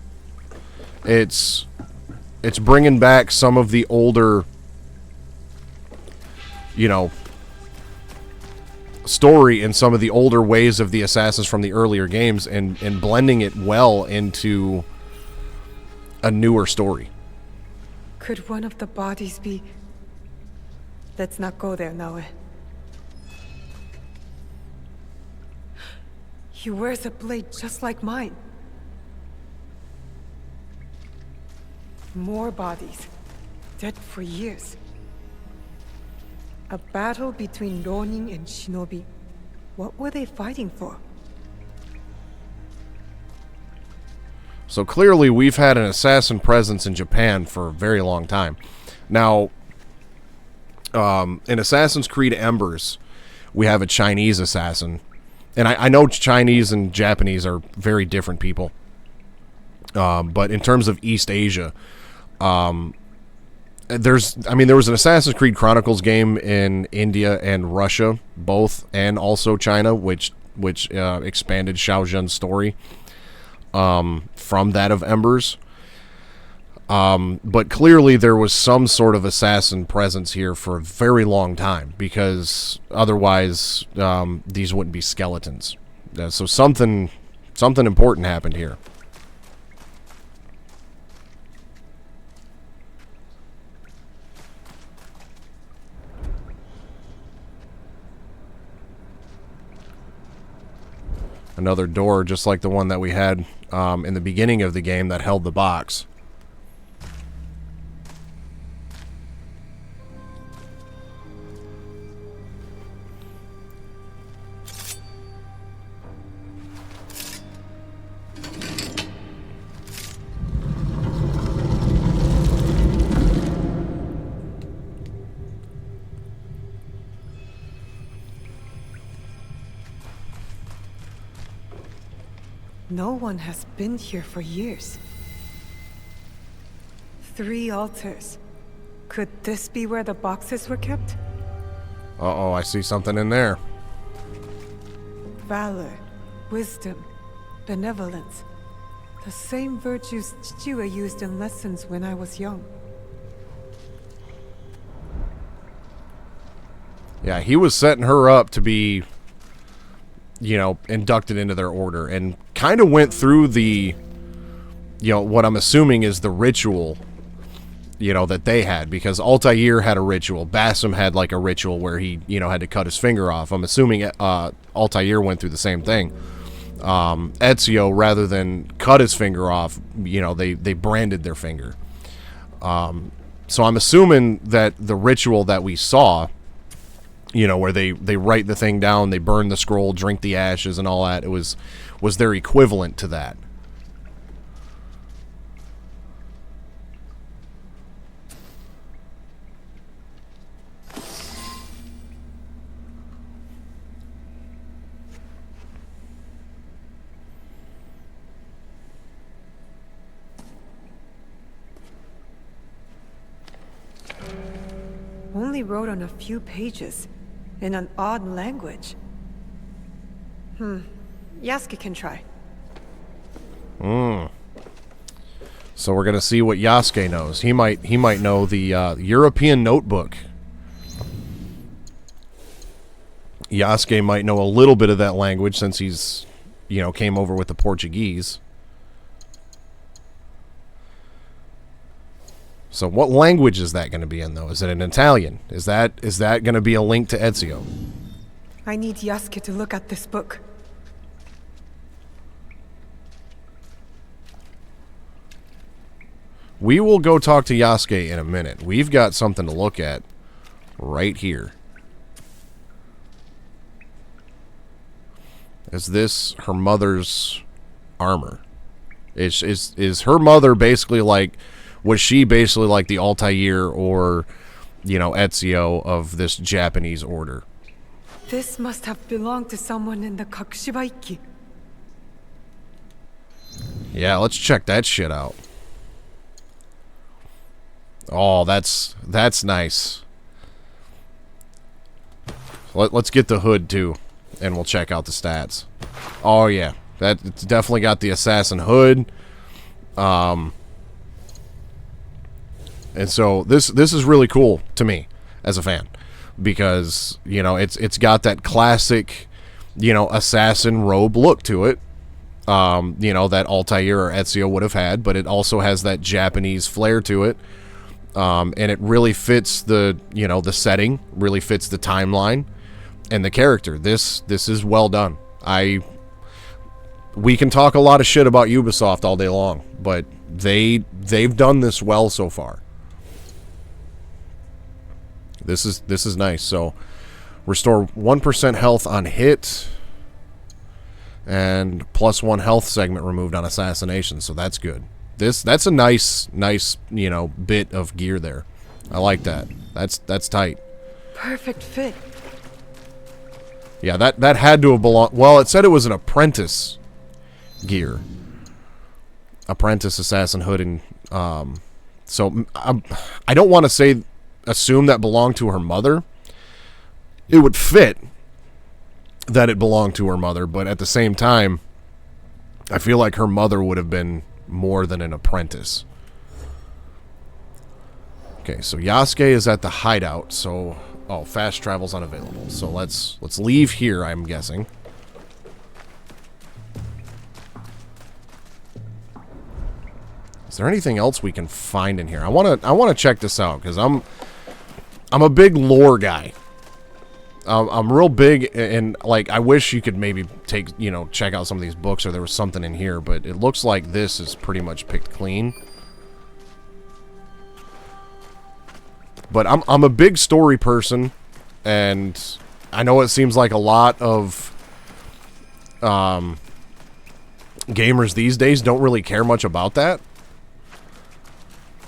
S1: It's bringing back some of the older, you know, story and some of the older ways of the assassins from the earlier games, and blending it well into a newer story.
S3: Could one of the bodies be... Let's not go there, Naue. He wears a blade just like mine. More bodies. Dead for years. A battle between Ronin and Shinobi. What were they fighting for?
S1: So clearly we've had an assassin presence in Japan for a very long time. Now, in Assassin's Creed Embers, we have a Chinese assassin. And I know Chinese and Japanese are very different people. But in terms of East Asia, there was an Assassin's Creed Chronicles game in India and Russia, both, and also China, which expanded Xiao Zhen's story from that of Embers. But clearly there was some sort of assassin presence here for a very long time, because otherwise these wouldn't be skeletons. So something important happened here. Another door just like the one that we had in the beginning of the game that held the box.
S3: No one has been here for years. 3 altars. Could this be where the boxes were kept?
S1: Uh-oh, I see something in there.
S3: Valor, wisdom, benevolence. The same virtues Chichiwa used in lessons when I was young.
S1: Yeah, he was setting her up to be, you know, inducted into their order, and kind of went through the, you know, what I'm assuming is the ritual, you know, that they had, because Altair had a ritual. Basim had like a ritual where he, you know, had to cut his finger off. I'm assuming Altair went through the same thing. Ezio, rather than cut his finger off, you know, they branded their finger. So I'm assuming that the ritual that we saw, you know, where they write the thing down, they burn the scroll, drink the ashes and all that, it was their equivalent to that.
S3: Only wrote on a few pages, in an odd language. Yasuke can try.
S1: So we're gonna see what Yasuke knows. He might know the European notebook. Yasuke might know a little bit of that language since he's, you know, came over with the Portuguese. So what language is that going to be in, though? Is it in Italian? Is that going to be a link to Ezio?
S3: I need Yasuke to look at this book.
S1: We will go talk to Yasuke in a minute. We've got something to look at right here. Is this her mother's armor? Is her mother basically like... Was she basically like the Altair or, you know, Ezio of this Japanese order?
S3: This must have belonged to someone in the Kakushibaiki.
S1: Yeah, let's check that shit out. Oh, that's nice. Let's get the hood too, and we'll check out the stats. Oh yeah, it's definitely got the assassin hood. And so this is really cool to me as a fan, because you know it's got that classic, you know, assassin robe look to it. You know, that Altair or Ezio would have had, but it also has that Japanese flair to it. And it really fits the, you know, the setting, really fits the timeline and the character. This is well done. We can talk a lot of shit about Ubisoft all day long, but they've done this well so far. This is nice. So restore 1% health on hit, and +1 health segment removed on assassination. So that's good. That's a nice, you know, bit of gear there. I like that. That's tight.
S3: Perfect fit.
S1: Yeah, that had to have belonged. Well, it said it was an apprentice gear. Apprentice assassin hood, and so I don't want to assume that belonged to her mother. It would fit that it belonged to her mother, but at the same time, I feel like her mother would have been more than an apprentice. Okay, so Yasuke is at the hideout, so fast travel's unavailable. So let's leave here, I'm guessing. Is there anything else we can find in here? I want to check this out, because I'm a big lore guy. I'm real big, and like I wish you could maybe check out some of these books, or there was something in here, but it looks like this is pretty much picked clean. But I'm a big story person, and I know it seems like a lot of gamers these days don't really care much about that.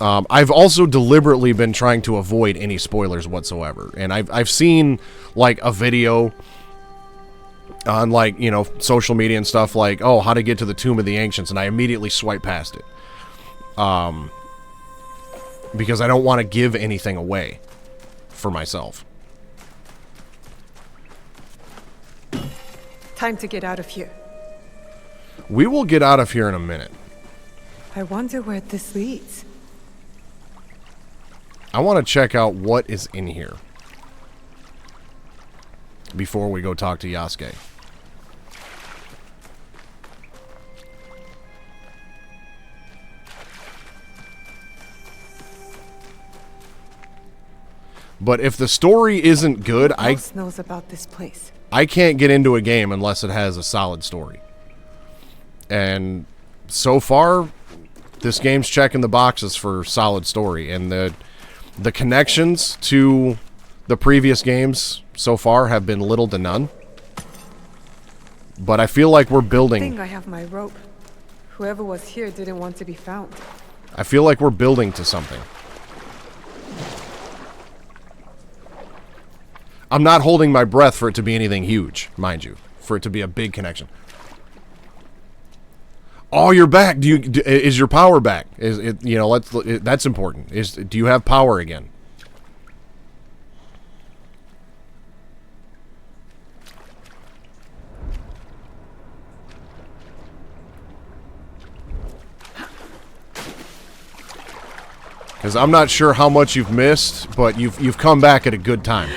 S1: I've also deliberately been trying to avoid any spoilers whatsoever, and I've seen like a video on like, you know, social media and stuff like, oh, how to get to the Tomb of the Ancients, and I immediately swipe past it. Because I don't want to give anything away for myself.
S3: Time to get out of here.
S1: We will get out of here in a minute.
S3: I wonder where this leads.
S1: I want to check out what is in here before we go talk to Yasuke. But if the story isn't good,
S3: Who else knows about this place?
S1: I can't get into a game unless it has a solid story. And so far, this game's checking the boxes for solid story, and the connections to the previous games so far have been little to none. But I feel like we're building.
S3: I think I have my rope. Whoever was here didn't want to be found.
S1: I feel like we're building to something. I'm not holding my breath for it to be anything huge, mind you, for it to be a big connection. Oh, you're back. Is your power back? Is it, you know, that's important. Do you have power again? Because I'm not sure how much you've missed, but you've come back at a good time.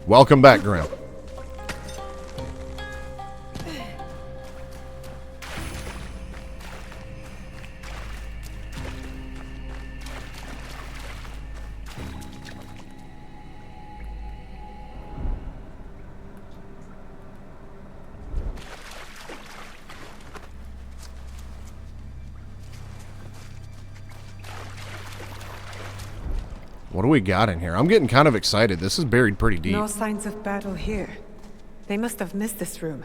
S1: Welcome back, Graham. What do we got in here? I'm getting kind of excited. This is buried pretty deep.
S3: No signs of battle here. They must have missed this room.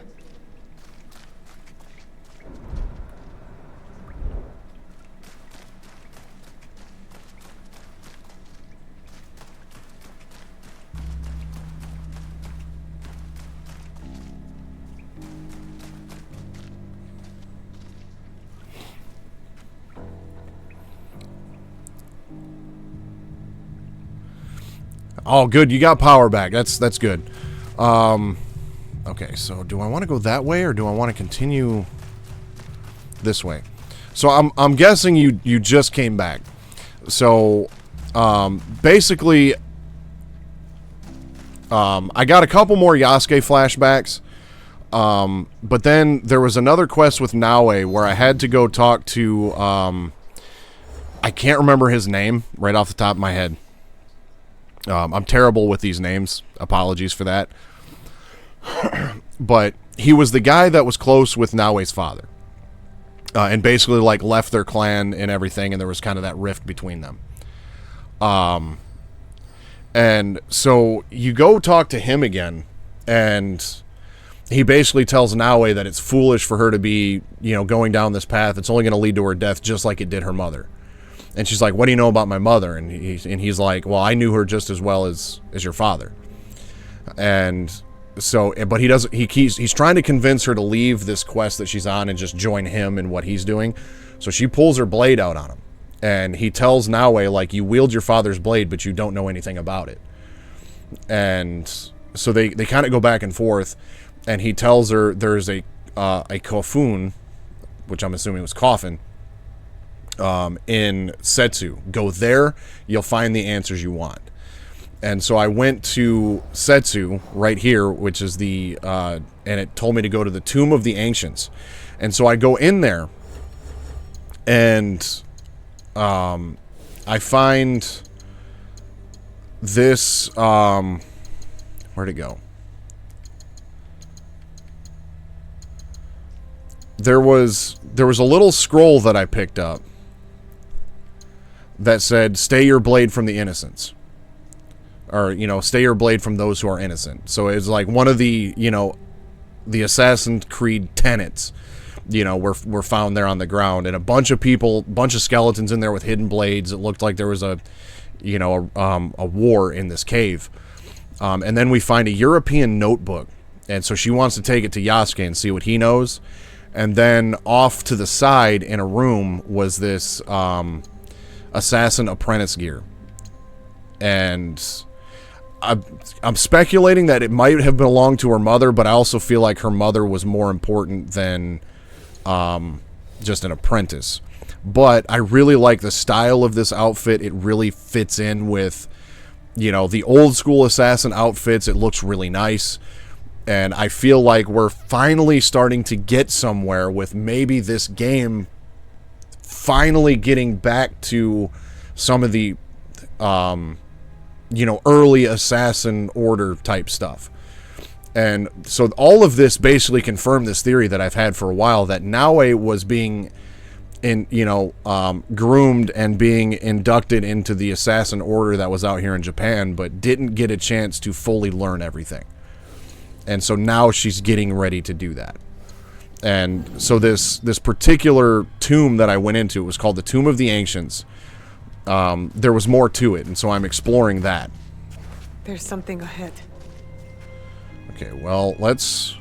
S1: Oh, good. You got power back. That's good. Okay, so do I want to go that way or do I want to continue this way? So I'm guessing you just came back. So basically I got a couple more Yasuke flashbacks. But then there was another quest with Naue where I had to go talk to I can't remember his name right off the top of my head. I'm terrible with these names. Apologies for that. But he was the guy that was close with Naue's father. And basically, like, left their clan and everything, and there was kind of that rift between them. And so you go talk to him again, and he basically tells Naue that it's foolish for her to be, you know, going down this path. It's only going to lead to her death, just like it did her mother. And she's like, "What do you know about my mother?" And he's like, "Well, I knew her just as well as your father." And so, but he doesn't. He's trying to convince her to leave this quest that she's on and just join him in what he's doing. So she pulls her blade out on him, and he tells Naue, like, "You wield your father's blade, but you don't know anything about it." And so they kind of go back and forth, and he tells her there's a kofun, which I'm assuming was coffin, in Setsu. Go there, you'll find the answers you want. And so I went to Setsu right here, which is the and it told me to go to the Tomb of the Ancients. And so I go in there, and I find this where'd it go? There was a little scroll that I picked up that said, "Stay your blade from the innocents." Or, you know, "Stay your blade from those who are innocent." So it's like one of the, you know, the Assassin's Creed tenets, you know, were found there on the ground. And a bunch of people, bunch of skeletons in there with hidden blades. It looked like there was a, you know, a war in this cave. And then we find a European notebook. And so she wants to take it to Yasuke and see what he knows. And then off to the side in a room was this assassin apprentice gear. And I'm speculating that it might have belonged to her mother, but I also feel like her mother was more important than just an apprentice. But I really like the style of this outfit. It really fits in with, you know, the old school assassin outfits. It looks really nice. And I feel like we're finally starting to get somewhere with maybe this game finally getting back to some of the you know, early Assassin Order type stuff. And so all of this basically confirmed this theory that I've had for a while, that Naue was being groomed and being inducted into the Assassin Order that was out here in Japan, but didn't get a chance to fully learn everything. And so now she's getting ready to do that. And so this particular tomb that I went into, it was called the Tomb of the Ancients. There was more to it, and so I'm exploring that.
S3: There's something ahead.
S1: Okay, well, let's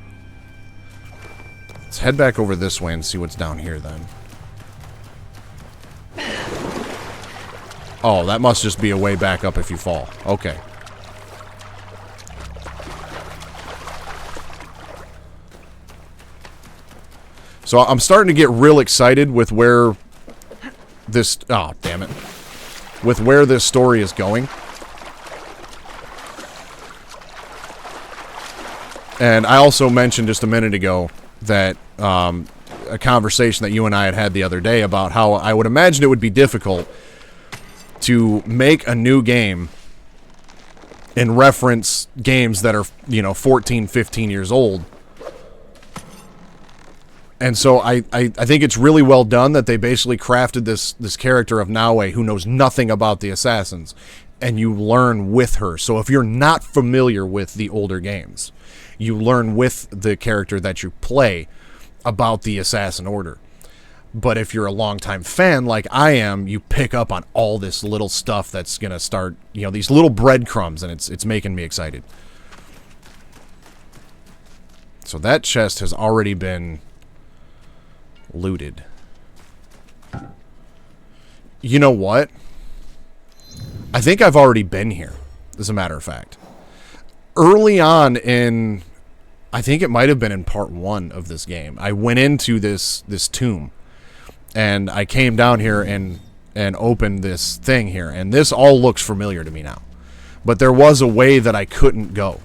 S1: head back over this way and see what's down here then. Oh, that must just be a way back up if you fall. Okay. So I'm starting to get real excited with where this... Oh, damn it. With where this story is going. And I also mentioned just a minute ago that a conversation that you and I had the other day about how I would imagine it would be difficult to make a new game and reference games that are, you know, 14, 15 years old. And so I think it's really well done that they basically crafted this character of Naue who knows nothing about the Assassins, and you learn with her. So if you're not familiar with the older games, you learn with the character that you play about the Assassin Order. But if you're a longtime fan like I am, you pick up on all this little stuff that's going to start, you know, these little breadcrumbs, and it's making me excited. So that chest has already been looted. You know what? I think I've already been here. as a matter of fact. Early on in, I think it might have been in part 1 of this game, I went into this tomb, and I came down here and opened this thing here, and this all looks familiar to me now. But there was a way that I couldn't go.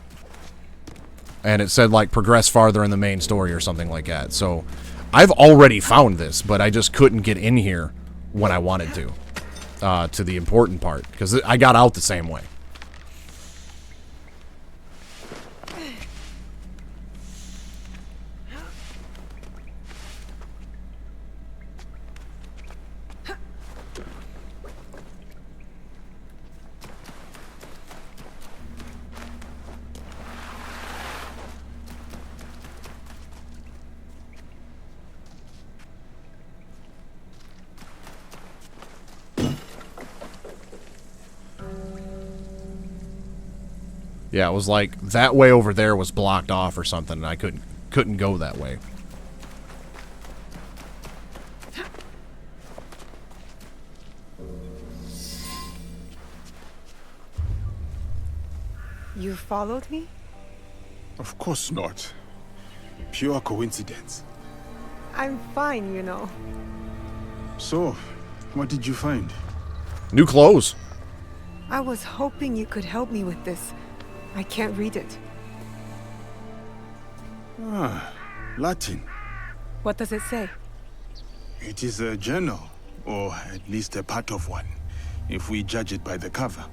S1: And it said, like, progress farther in the main story or something like that. So, I've already found this, but I just couldn't get in here when I wanted to the important part, because I got out the same way. Yeah, it was like that way over there was blocked off or something, and I couldn't go that way.
S3: You followed me?
S4: Of course not. Pure coincidence.
S3: I'm fine, you know.
S4: So, what did you find?
S1: New clothes.
S3: I was hoping you could help me with this. I can't read it.
S4: Ah, Latin.
S3: What does it say?
S4: It is a journal, or at least a part of one, if we judge it by the cover.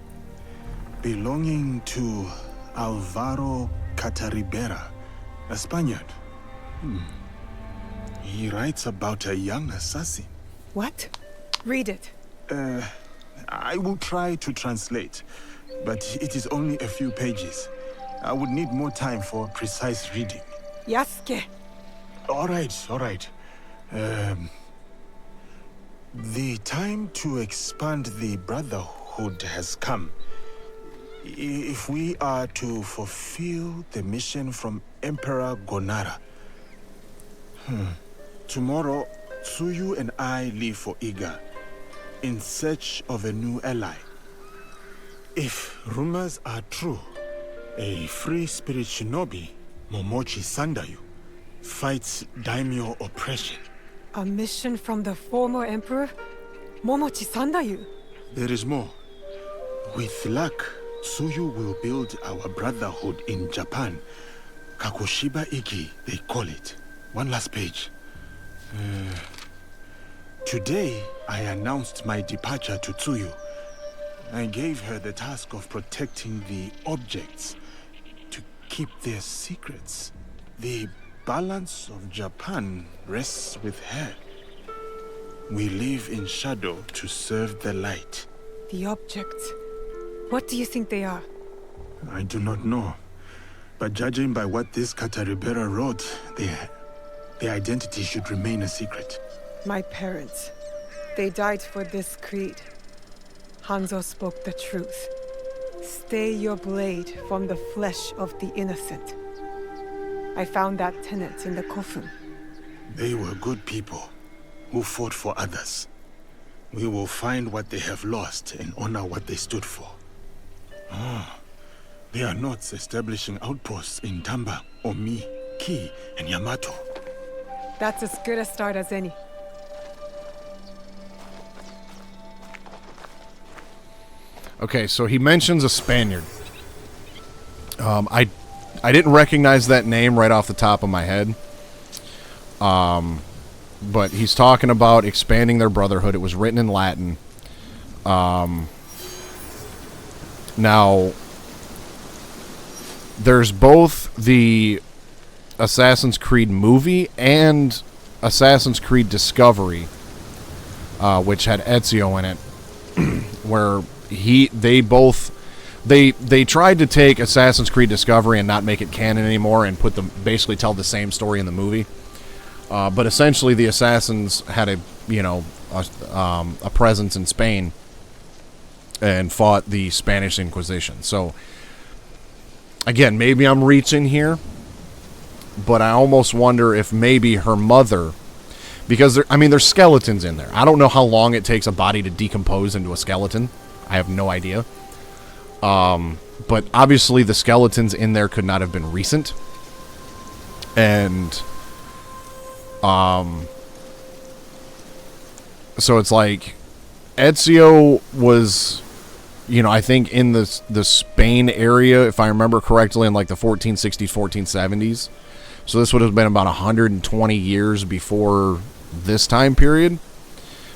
S4: Belonging to Alvaro Cataribera, a Spaniard. He writes about a young assassin.
S3: What? Read it.
S4: I will try to translate, but it is only a few pages. I would need more time for precise reading.
S3: Yasuke.
S4: All right. The time to expand the Brotherhood has come. If we are to fulfill the mission from Emperor Gonara. Tomorrow, Tsuyu and I leave for Iga, in search of a new ally. If rumors are true, a free spirit shinobi, Momochi Sandayu, fights daimyo oppression.
S3: A mission from the former emperor? Momochi Sandayu?
S4: There is more. With luck, Tsuyu will build our brotherhood in Japan. Kakoshiba Iki, they call it. One last page. Today, I announced my departure to Tsuyu. I gave her the task of protecting the objects, to keep their secrets. The balance of Japan rests with her. We live in shadow to serve the light.
S3: The objects. What do you think they are?
S4: I do not know. But judging by what this Cataribera wrote, their identity should remain a secret.
S3: My parents. They died for this creed. Hanzo spoke the truth. Stay your blade from the flesh of the innocent. I found that tenet in the coffin.
S4: They were good people who fought for others. We will find what they have lost and honor what they stood for. They are not establishing outposts in Tamba, Omi, Ki, and Yamato.
S3: That's as good a start as any.
S1: Okay, so he mentions a Spaniard. I didn't recognize that name right off the top of my head. But he's talking about expanding their brotherhood. It was written in Latin. Now, there's both the Assassin's Creed movie and Assassin's Creed Discovery, which had Ezio in it, where they tried to take Assassin's Creed Discovery and not make it canon anymore and basically tell the same story in the movie. But essentially, the assassins had a presence in Spain and fought the Spanish Inquisition. So, again, maybe I'm reaching here, but I almost wonder if maybe her mother, because there's skeletons in there. I don't know how long it takes a body to decompose into a skeleton. I have no idea. But obviously the skeletons in there could not have been recent. And so it's like Ezio was, you know, I think in the Spain area, if I remember correctly, in like the 1460s, 1470s. So this would have been about 120 years before this time period.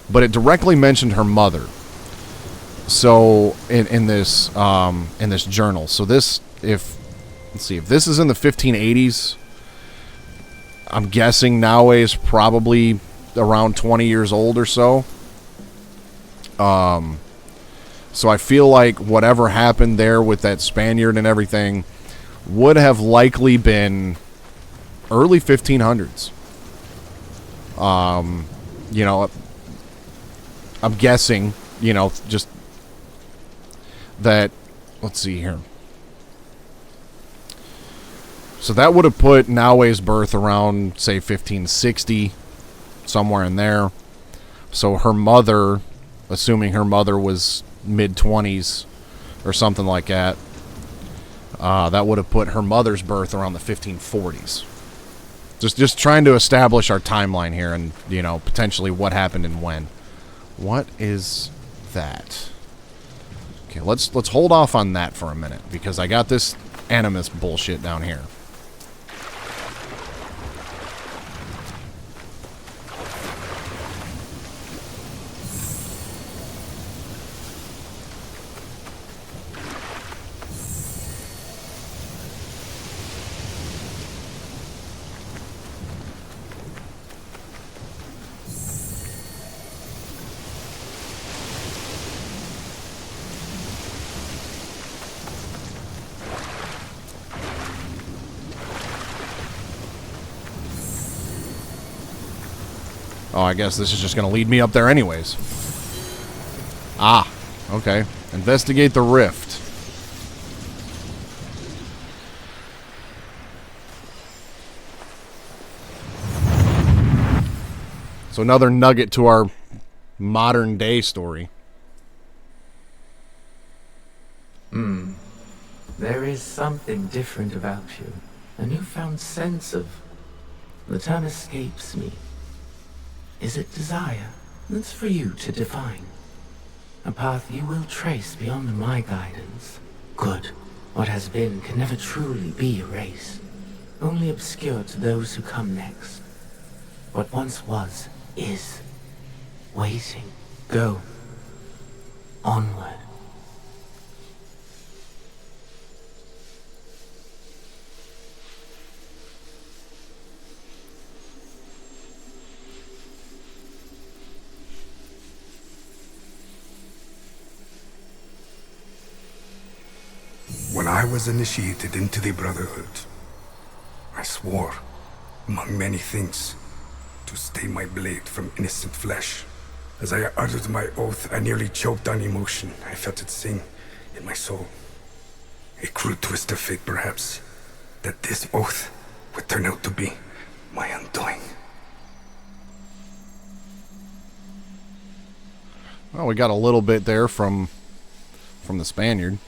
S1: But it directly mentioned her mother. So in this journal. So this, let's see, if this is in the 1580s, I'm guessing Naue is probably around 20 years old or so. So I feel like whatever happened there with that Spaniard and everything would have likely been early 1500s. You know, I'm guessing, you know, just that, let's see here. So that would have put Naue's birth around, say, 1560, somewhere in there. So her mother, assuming her mother was mid-20s or something like that, that would have put her mother's birth around the 1540s. Just trying to establish our timeline here and, you know, potentially what happened and when. What is that? Okay, let's hold off on that for a minute because I got this Animus bullshit down here. Oh, I guess this is just going to lead me up there anyways. Ah, okay. Investigate the rift. So another nugget to our modern day story.
S5: There is something different about you. A newfound sense of... The term escapes me. Is it desire? That's for you to define. A path you will trace beyond my guidance. Good. What has been can never truly be erased. Only obscured to those who come next. What once was, is. Waiting. Go. Onward.
S11: When I was initiated into the Brotherhood, I swore, among many things, to stay my blade from innocent flesh. As I uttered my oath, I nearly choked on emotion. I felt it sing in my soul. A cruel twist of fate, perhaps, that this oath would turn out to be my undoing.
S1: Well, we got a little bit there from the Spaniard.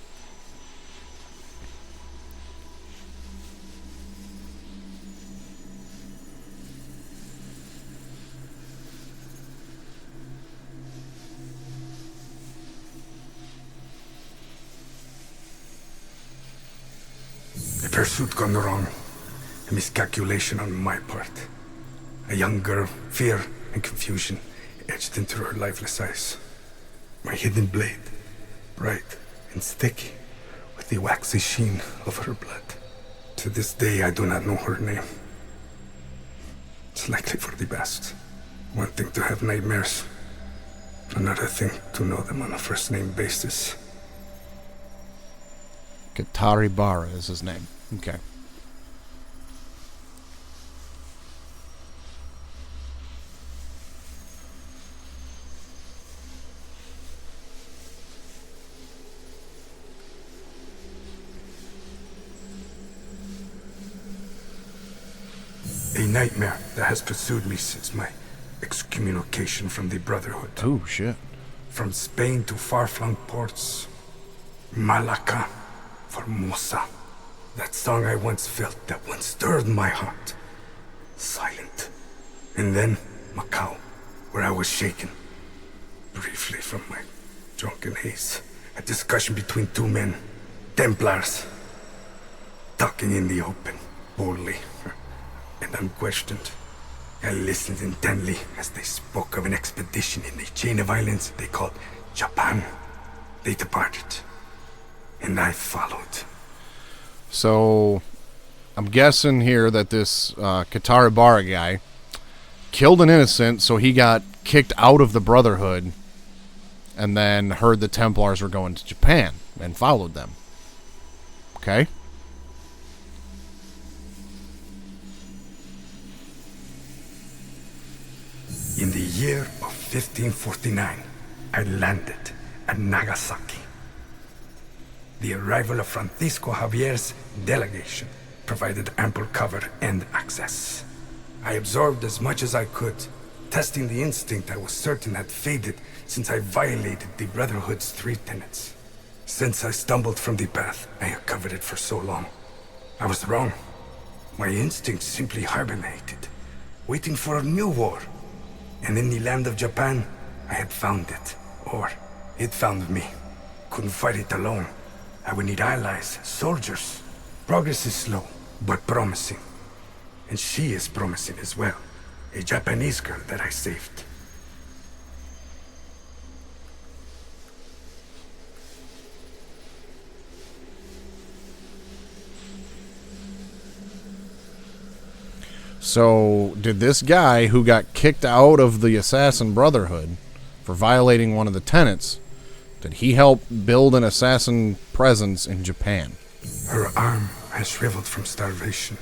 S11: A pursuit gone wrong. A miscalculation on my part. A young girl, fear and confusion etched into her lifeless eyes. My hidden blade, bright and sticky, with the waxy sheen of her blood. To this day, I do not know her name. It's likely for the best. One thing to have nightmares, another thing to know them on a first-name basis.
S1: Katari Bara is his name. Okay.
S11: A nightmare that has pursued me since my excommunication from the Brotherhood.
S1: Oh, shit.
S11: From Spain to far-flung ports, Malaka, Formosa. That song I once felt, that once stirred my heart. Silent. And then Macau, where I was shaken. Briefly from my drunken haze. A discussion between two men, Templars. Talking in the open, boldly, and unquestioned. I listened intently as they spoke of an expedition in a chain of islands they called Japan. They departed, and I followed.
S1: So, I'm guessing here that this Katarabara guy killed an innocent, so he got kicked out of the Brotherhood, and then heard the Templars were going to Japan, and followed them. Okay?
S11: In the year of 1549, I landed at Nagasaki. The arrival of Francisco Javier's delegation provided ample cover and access. I absorbed as much as I could, testing the instinct I was certain had faded since I violated the Brotherhood's 3 tenets. Since I stumbled from the path, I had covered it for so long. I was wrong. My instinct simply hibernated, waiting for a new war. And in the land of Japan, I had found it. Or, it found me. Couldn't fight it alone. I would need allies, soldiers. Progress is slow, but promising. And she is promising as well. A Japanese girl that I saved.
S1: So, did this guy who got kicked out of the Assassin Brotherhood for violating one of the tenets, did he help build an assassin presence in Japan?
S11: Her arm has shriveled from starvation.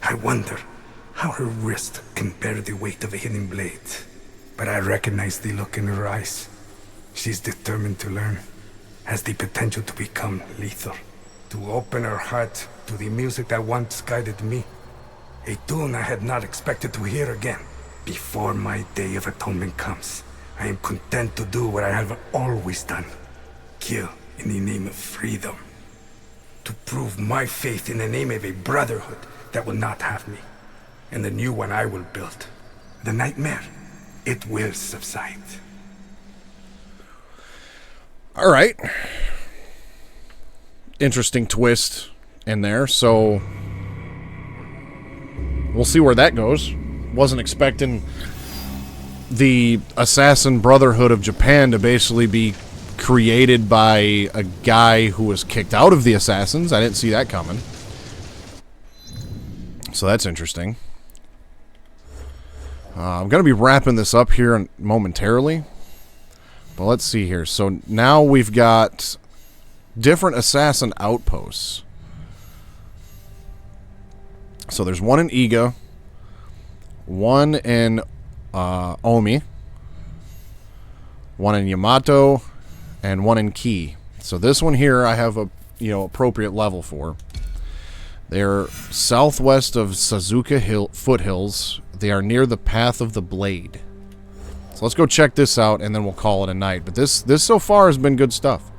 S11: I wonder how her wrist can bear the weight of a hidden blade. But I recognize the look in her eyes. She's determined to learn, has the potential to become lethal, to open her heart to the music that once guided me. A tune I had not expected to hear again. Before my day of atonement comes, I am content to do what I have always done. Kill in the name of freedom. To prove my faith in the name of a brotherhood that will not have me. And the new one I will build. The nightmare, it will subside.
S1: Alright. Interesting twist in there, so we'll see where that goes. Wasn't expecting the Assassin Brotherhood of Japan to basically be created by a guy who was kicked out of the Assassins. I didn't see that coming. So that's interesting. I'm going to be wrapping this up here momentarily. But let's see here. So now we've got different assassin outposts. So there's one in Iga, one in Omi, one in Yamato, and one in Ki. So this one here I have a appropriate level for. They're southwest of Suzuka foothills. They are near the Path of the Blade. So let's go check this out, and then we'll call it a night. But this so far has been good stuff.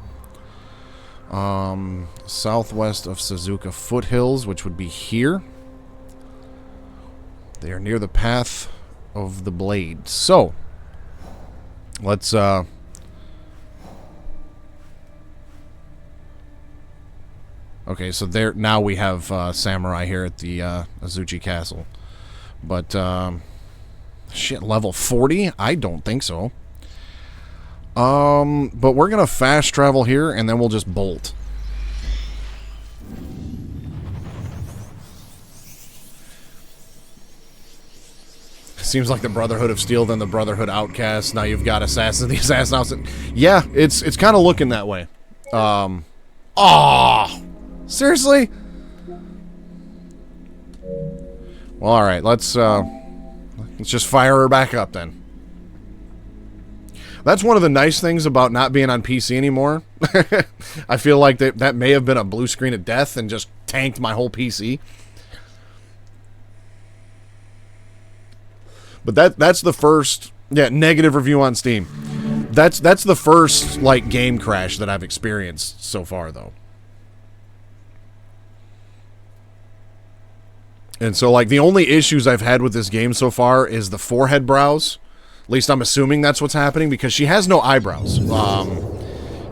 S1: Southwest of Suzuka foothills, which would be here. They are near the Path of the Blade. So, let's, okay, so there, now we have, Samurai here at the, Azuchi Castle. But, shit, level 40? I don't think so. But we're gonna fast travel here, and then we'll just bolt. Seems like the Brotherhood of Steel, then the Brotherhood Outcast. Now you've got Assassin, the Assassin Outcast. Yeah, it's kind of looking that way. Seriously? Well, all right. Let's just fire her back up then. That's one of the nice things about not being on PC anymore. I feel like that may have been a blue screen of death and just tanked my whole PC. But that's the first negative review on Steam. That's the first, like, game crash that I've experienced so far, though. And so, like, the only issues I've had with this game so far is the forehead brows. At least I'm assuming that's what's happening, because she has no eyebrows.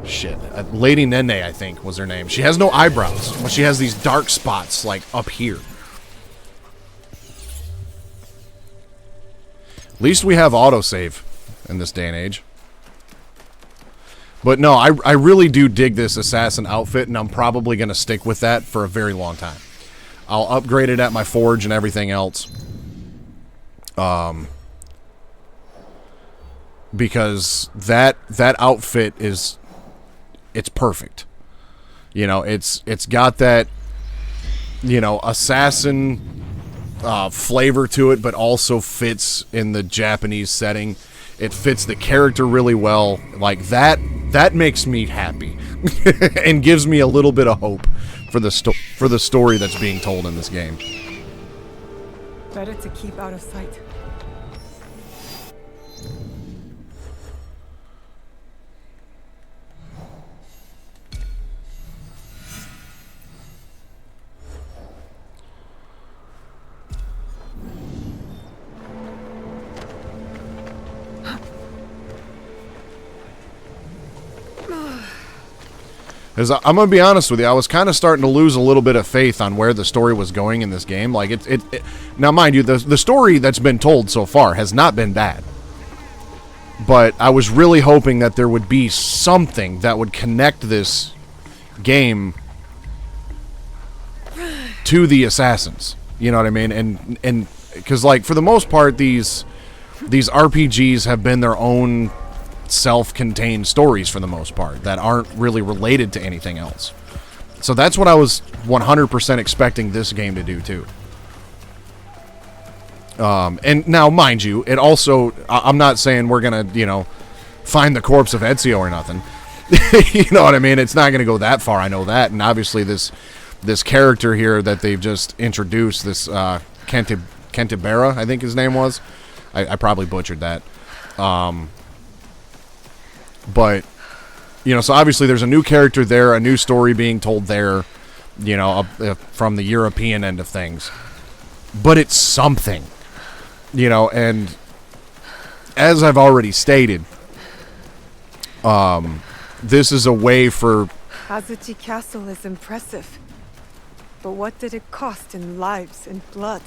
S1: Shit. Lady Nene, I think, was her name. She has no eyebrows, but she has these dark spots, like, up here. At least we have autosave in this day and age. But no, I really do dig this assassin outfit, and I'm probably going to stick with that for a very long time. I'll upgrade it at my forge and everything else. Because that outfit is... it's perfect. You know, it's got that, you know, assassin flavor to it, but also fits in the Japanese setting. It fits the character really well. Like, that makes me happy. And gives me a little bit of hope for the story that's being told in this game.
S3: Better to keep out of sight.
S1: Because I'm going to be honest with you, I was kind of starting to lose a little bit of faith on where the story was going in this game. Like, now, mind you, the story that's been told so far has not been bad. But I was really hoping that there would be something that would connect this game to the assassins. You know what I mean? And because, like, for the most part, these RPGs have been their own self-contained stories for the most part that aren't really related to anything else. So that's what I was 100% expecting this game to do too. And now, mind you, it also, I'm not saying we're gonna, you know, find the corpse of Ezio or nothing. You know what I mean? It's not gonna go that far, I know that. And obviously this character here that they've just introduced, this Cantabera, I think his name was. I probably butchered that. But, you know, so obviously there's a new character there, a new story being told there, you know, from the European end of things. But it's something, you know, and as I've already stated, this is a way for...
S3: Hazuchi Castle is impressive. But what did it cost in lives and blood?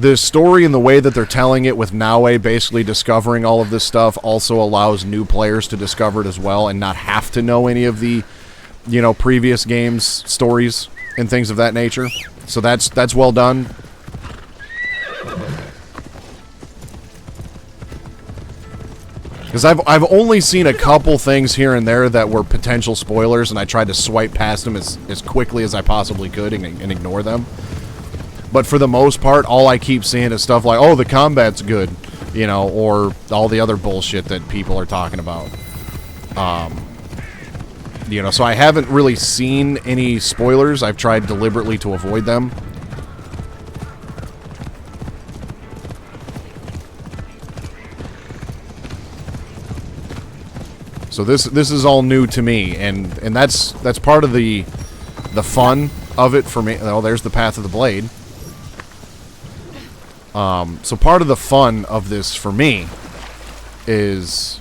S3: This story and the way that they're telling it with Naue basically discovering all of this stuff also allows new players to discover it as well and not have to know any of the, you know, previous games, stories, and things of that nature. So that's well done. Because I've only seen a couple things here and there that were potential spoilers, and I tried to swipe past them as quickly as I possibly could and ignore them. But for the most part, all I keep seeing is stuff like, oh, the combat's good, you know, or all the other bullshit that people are talking about. You know, so I haven't really seen any spoilers. I've tried deliberately to avoid them. So this is all new to me, and that's part of the fun of it for me. Oh, there's the path of the blade. So part of the fun of this for me is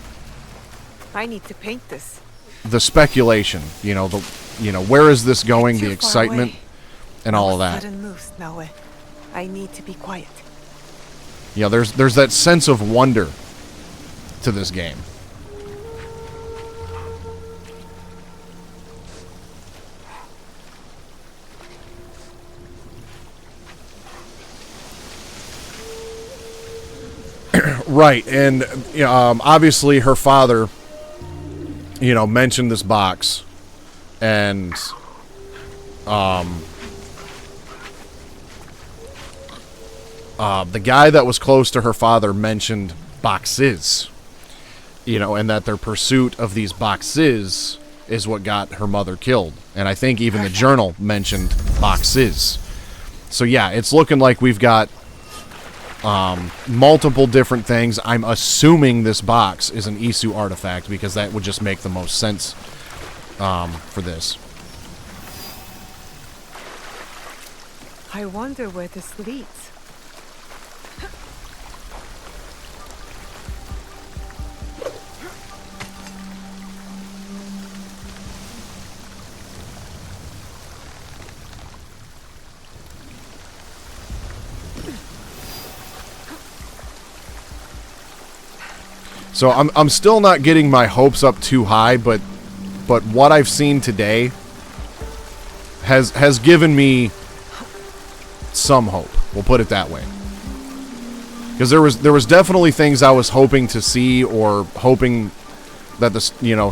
S3: I need to paint this.
S1: The speculation, you know, where is this going, the excitement, and all of that.
S3: Sudden moves, Naue. I need to be quiet.
S1: You know, there's that sense of wonder to this game. Right, and obviously her father, you know, mentioned this box, and the guy that was close to her father mentioned boxes, you know, and that their pursuit of these boxes is what got her mother killed. And I think even the journal mentioned boxes. So yeah, it's looking like we've got multiple different things. I'm assuming this box is an Isu artifact because that would just make the most sense for this.
S3: I wonder where this leads.
S1: So I'm still not getting my hopes up too high, but what I've seen today has given me some hope. We'll put it that way. Because there was definitely things I was hoping to see, or hoping that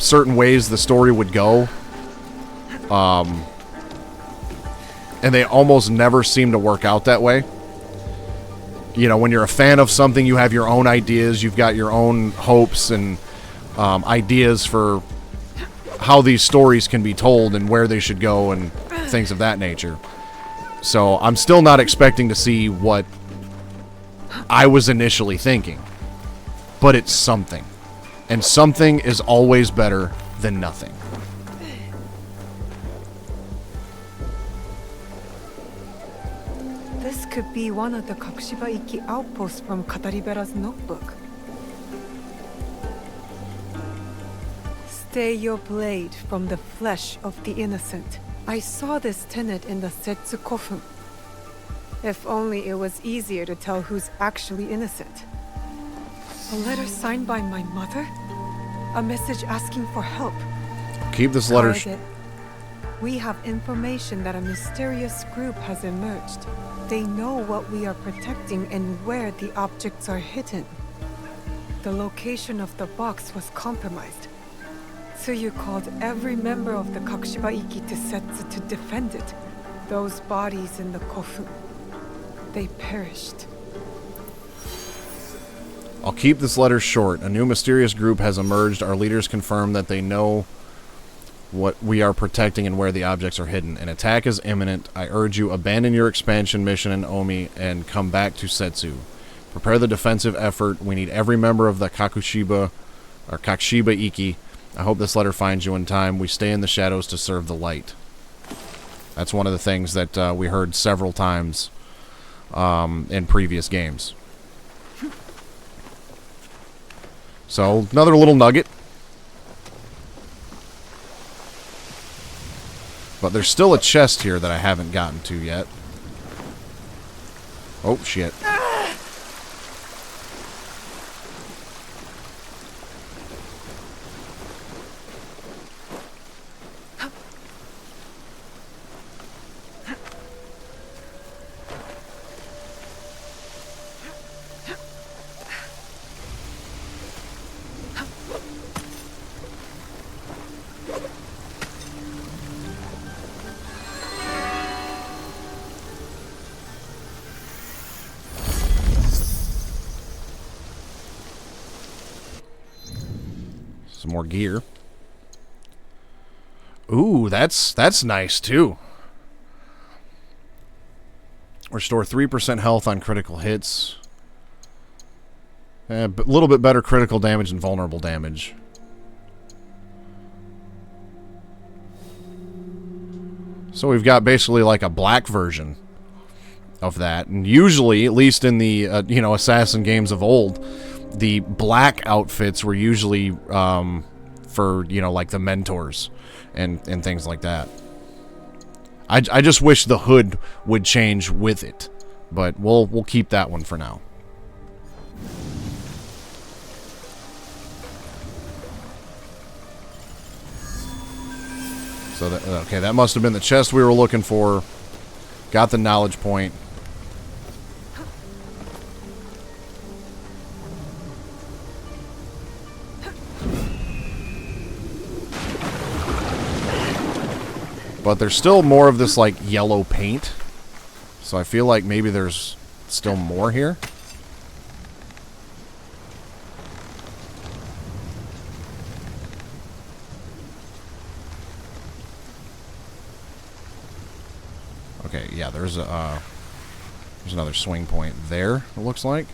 S1: certain ways the story would go. And they almost never seem to work out that way. You know, when you're a fan of something, you have your own ideas, you've got your own hopes and ideas for how these stories can be told and where they should go and things of that nature. So I'm still not expecting to see what I was initially thinking. But it's something. And something is always better than nothing.
S3: This could be one of the Kakushiba Ikki outposts from Kataribera's notebook. Stay your blade from the flesh of the innocent. I saw this tenet in the Setsu Kofun. If only it was easier to tell who's actually innocent. A letter signed by my mother? A message asking for help.
S1: Keep this letter.
S3: Target. We have information that a mysterious group has emerged. They know what we are protecting and where the objects are hidden. The location of the box was compromised. Tsuyu called every member of the Kakushiba Ikki to Setsu to defend it. Those bodies in the Kofun. They perished.
S1: I'll keep this letter short. A new mysterious group has emerged. Our leaders confirm that they know what we are protecting and where the objects are hidden. An attack is imminent. I urge you, abandon your expansion mission in Omi and come back to Setsu. Prepare the defensive effort. We need every member of the Kakushiba Ikki. I hope this letter finds you in time. We stay in the shadows to serve the light. That's one of the things that we heard several times in previous games. So, another little nugget. But there's still a chest here that I haven't gotten to yet. Oh, shit. Some more gear. Ooh, that's nice too. Restore 3% health on critical hits. A little bit better critical damage and vulnerable damage. So we've got basically like a black version of that. And usually, at least in the assassin games of old, the black outfits were usually for, like the mentors and things like that. I just wish the hood would change with it, but we'll keep that one for now. So that must have been the chest we were looking for. Got the knowledge point. But there's still more of this, like, yellow paint. So I feel like maybe there's still more here. Okay, yeah, there's a... There's another swing point there, it looks like.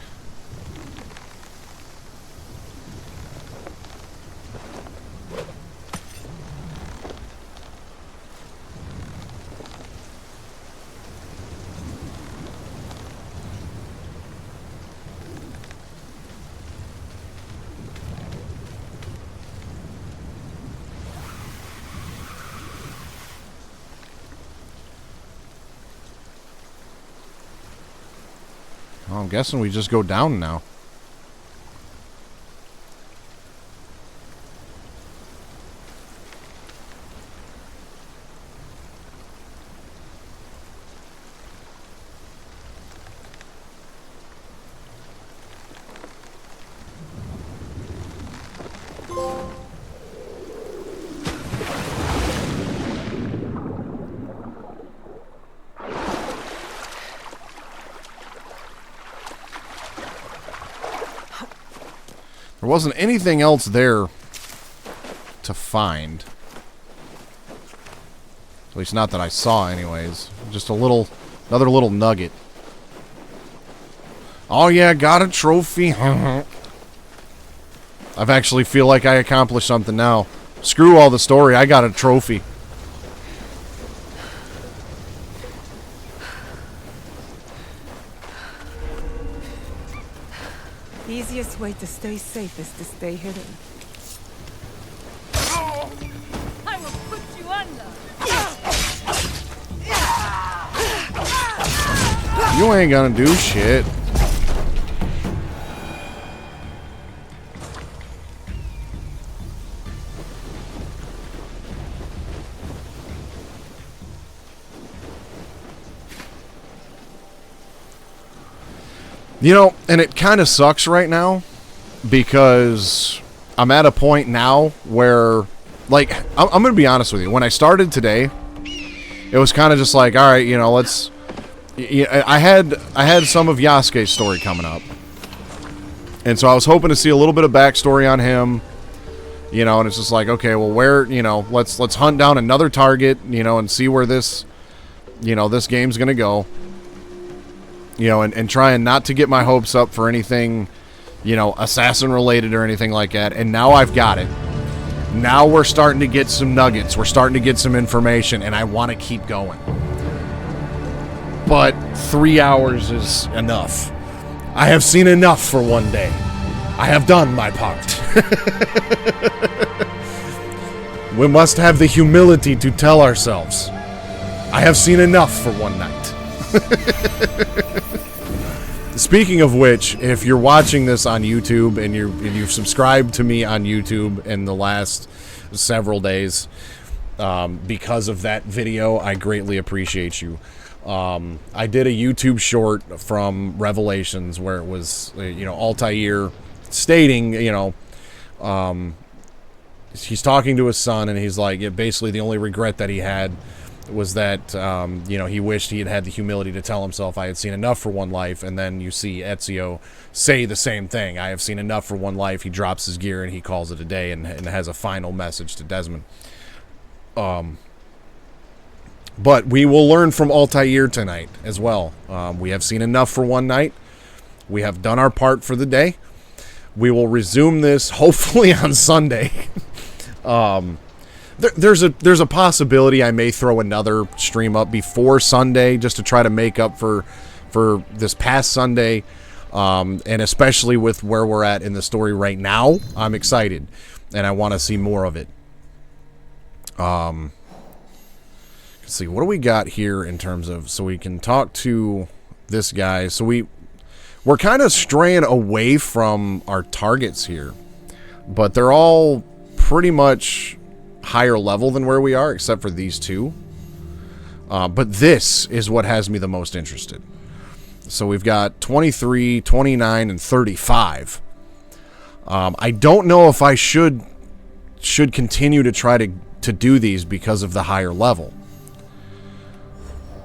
S1: Well, I'm guessing we just go down now. There wasn't anything else there to find. At least not that I saw anyways. Just another little nugget. Oh yeah, got a trophy. I actually feel like I accomplished something now. Screw all the story, I got a trophy.
S3: The easiest way to stay safe is to stay hidden.
S20: I will put you under.
S1: You ain't gonna do shit. You know, and it kind of sucks right now because I'm at a point now where, like, I'm going to be honest with you. When I started today, it was kind of just like, all right, you know, let's... I had some of Yasuke's story coming up. And so I was hoping to see a little bit of backstory on him, you know, and it's just like, okay, well, where, you know, let's hunt down another target, you know, and see where this, you know, this game's going to go. You know, and trying not to get my hopes up for anything, you know, assassin related or anything like that. And now I've got it. Now we're starting to get some nuggets. We're starting to get some information, and I want to keep going. But 3 hours is enough. I have seen enough for one day. I have done my part. We must have the humility to tell ourselves, I have seen enough for one night. Speaking of which, if you're watching this on YouTube and you've subscribed to me on YouTube in the last several days because of that video, I greatly appreciate you. I did a YouTube short from Revelations where it was, you know, Altair stating, you know, he's talking to his son and he's like, basically the only regret that he had was that, you know, he wished he had had the humility to tell himself, I had seen enough for one life. And then you see Ezio say the same thing. I have seen enough for one life. He drops his gear and he calls it a day and has a final message to Desmond. But we will learn from Altair tonight as well. We have seen enough for one night. We have done our part for the day. We will resume this hopefully on Sunday. There's a possibility I may throw another stream up before Sunday just to try to make up for this past Sunday, and especially with where we're at in the story right now, I'm excited and I want to see more of it. Let's see, what do we got here in terms of, so we can talk to this guy. So we're kind of straying away from our targets here, but they're all pretty much higher level than where we are, except for these two. But this is what has me the most interested. So we've got 23, 29, and 35. I don't know if I should continue to try to do these because of the higher level.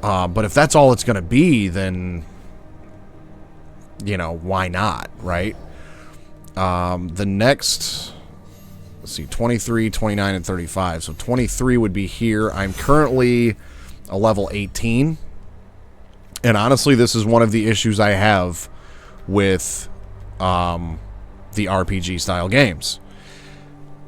S1: But if that's all it's going to be, then, you know, why not, right? The next... Let's see, 23, 29, and 35. So 23 would be here. I'm currently a level 18. And honestly, this is one of the issues I have with the RPG style games,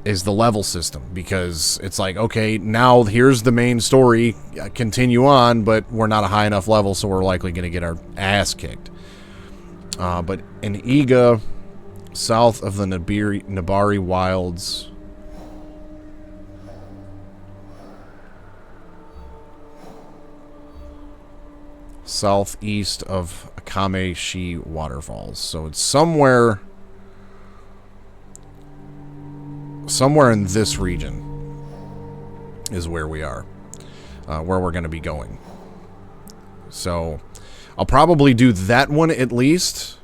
S1: is the level system, because it's like, okay, now here's the main story, continue on, but we're not a high enough level, so we're likely going to get our ass kicked. But in Iga, south of the Nabari Wilds, southeast of Akame-shi Waterfalls, so it's somewhere in this region is where we are, where we're going to be going. So I'll probably do that one at least.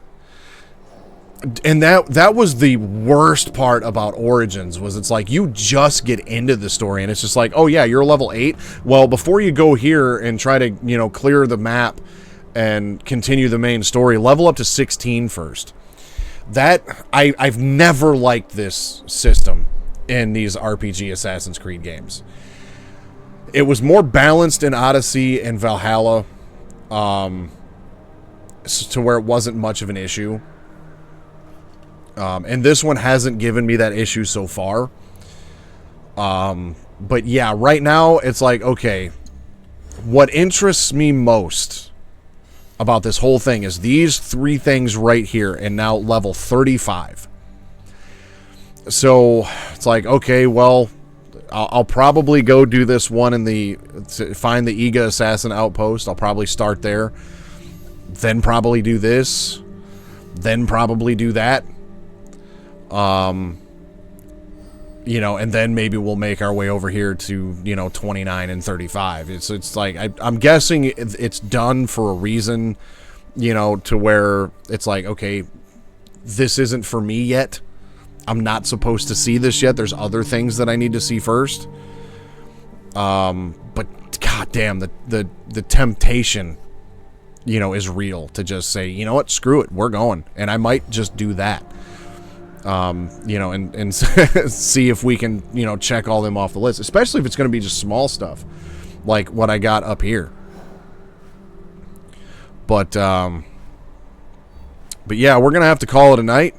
S1: And that was the worst part about Origins, was it's like you just get into the story and it's just like, oh yeah, you're level 8. Well, before you go here and try to, you know, clear the map and continue the main story, level up to 16 first. That I've never liked this system in these RPG Assassin's Creed games. It was more balanced in Odyssey and Valhalla, to where it wasn't much of an issue. And this one hasn't given me that issue so far. But yeah, right now it's like, okay, what interests me most about this whole thing is these 3 things right here, and now level 35. So it's like, okay, well, I'll probably go do this one to find the Iga Assassin Outpost. I'll probably start there, then probably do this, then probably do that. You know, and then maybe we'll make our way over here to, you know, 29 and 35. It's like, I'm guessing it's done for a reason, you know, to where it's like, okay, this isn't for me yet. I'm not supposed to see this yet. There's other things that I need to see first. But goddamn, the temptation, you know, is real to just say, you know what, screw it, we're going. And I might just do that. You know, and see if we can, you know, check all them off the list, especially if it's going to be just small stuff like what I got up here. But yeah, we're going to have to call it a night.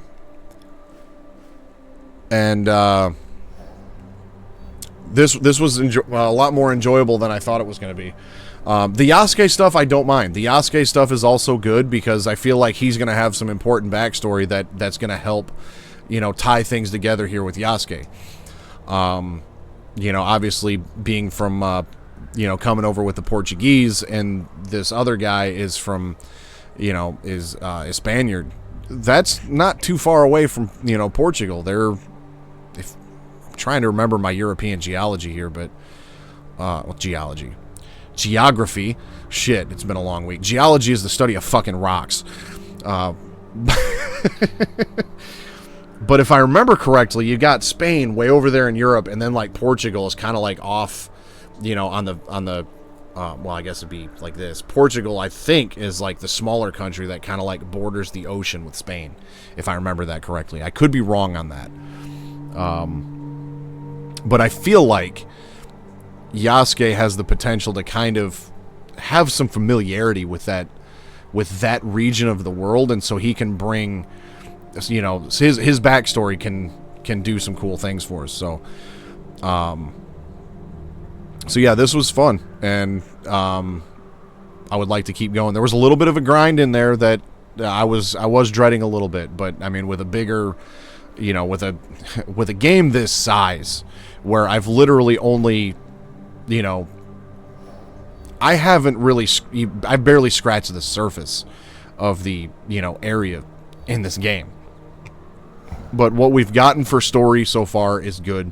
S1: And this was a lot more enjoyable than I thought it was going to be. The Yasuke stuff I don't mind. The Yasuke stuff is also good because I feel like he's going to have some important backstory that's going to help, you know, tie things together here with Yasuke. You know, obviously being from, you know, coming over with the Portuguese, and this other guy is from, you know, is a Spaniard. That's not too far away from, you know, Portugal. I'm trying to remember my European geology here, but geography. Shit, it's been a long week. Geology is the study of fucking rocks. But if I remember correctly, you got Spain way over there in Europe, and then like Portugal is kind of like off, you know, on the well, I guess it'd be like this. Portugal, I think, is like the smaller country that kind of like borders the ocean with Spain, if I remember that correctly. I could be wrong on that. But I feel like Yasuke has the potential to kind of have some familiarity with that region of the world, and so he can bring, you know, his backstory can do some cool things for us. So yeah, this was fun, and I would like to keep going. There was a little bit of a grind in there that I was dreading a little bit, but I mean, with a bigger, you know, with a game this size, where I've literally only, you know, I've barely scratched the surface of the, you know, area in this game. But what we've gotten for story so far is good.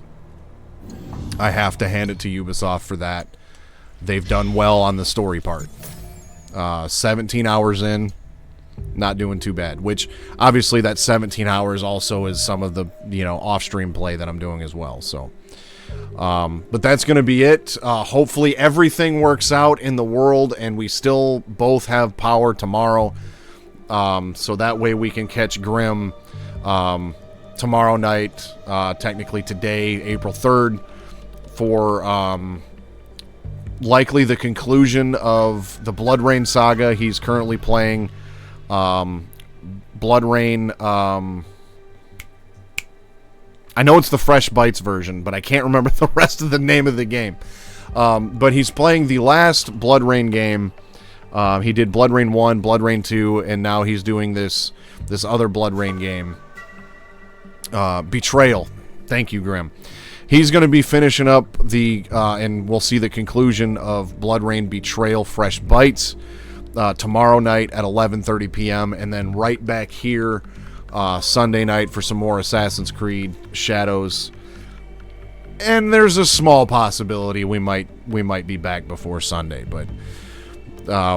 S1: I have to hand it to Ubisoft for that. They've done well on the story part. 17 hours in, not doing too bad. Which, obviously, that 17 hours also is some of the, you know, off-stream play that I'm doing as well. So, but that's going to be it. Hopefully everything works out in the world and we still both have power tomorrow. So that way we can catch Grimm tomorrow night, technically today, April 3rd, for likely the conclusion of the Blood Rain saga. He's currently playing Blood Rain. I know it's the Fresh Bites version, but I can't remember the rest of the name of the game. But he's playing the last Blood Rain game. He did Blood Rain 1, Blood Rain 2, and now he's doing this other Blood Rain game. Betrayal. Thank you, Grim. He's going to be finishing up and we'll see the conclusion of Blood Rain Betrayal Fresh Bites tomorrow night at 11:30 p.m. and then right back here Sunday night for some more Assassin's Creed Shadows. And there's a small possibility we might be back before Sunday, but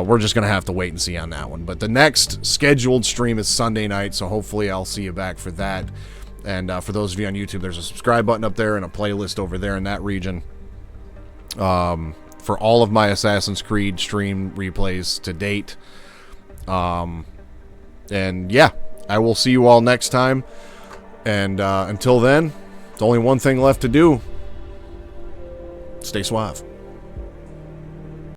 S1: we're just going to have to wait and see on that one. But the next scheduled stream is Sunday night, so hopefully I'll see you back for that. And for those of you on YouTube, there's a subscribe button up there and a playlist over there in that region for all of my Assassin's Creed stream replays to date. And yeah, I will see you all next time. And until then, there's only one thing left to do. Stay suave.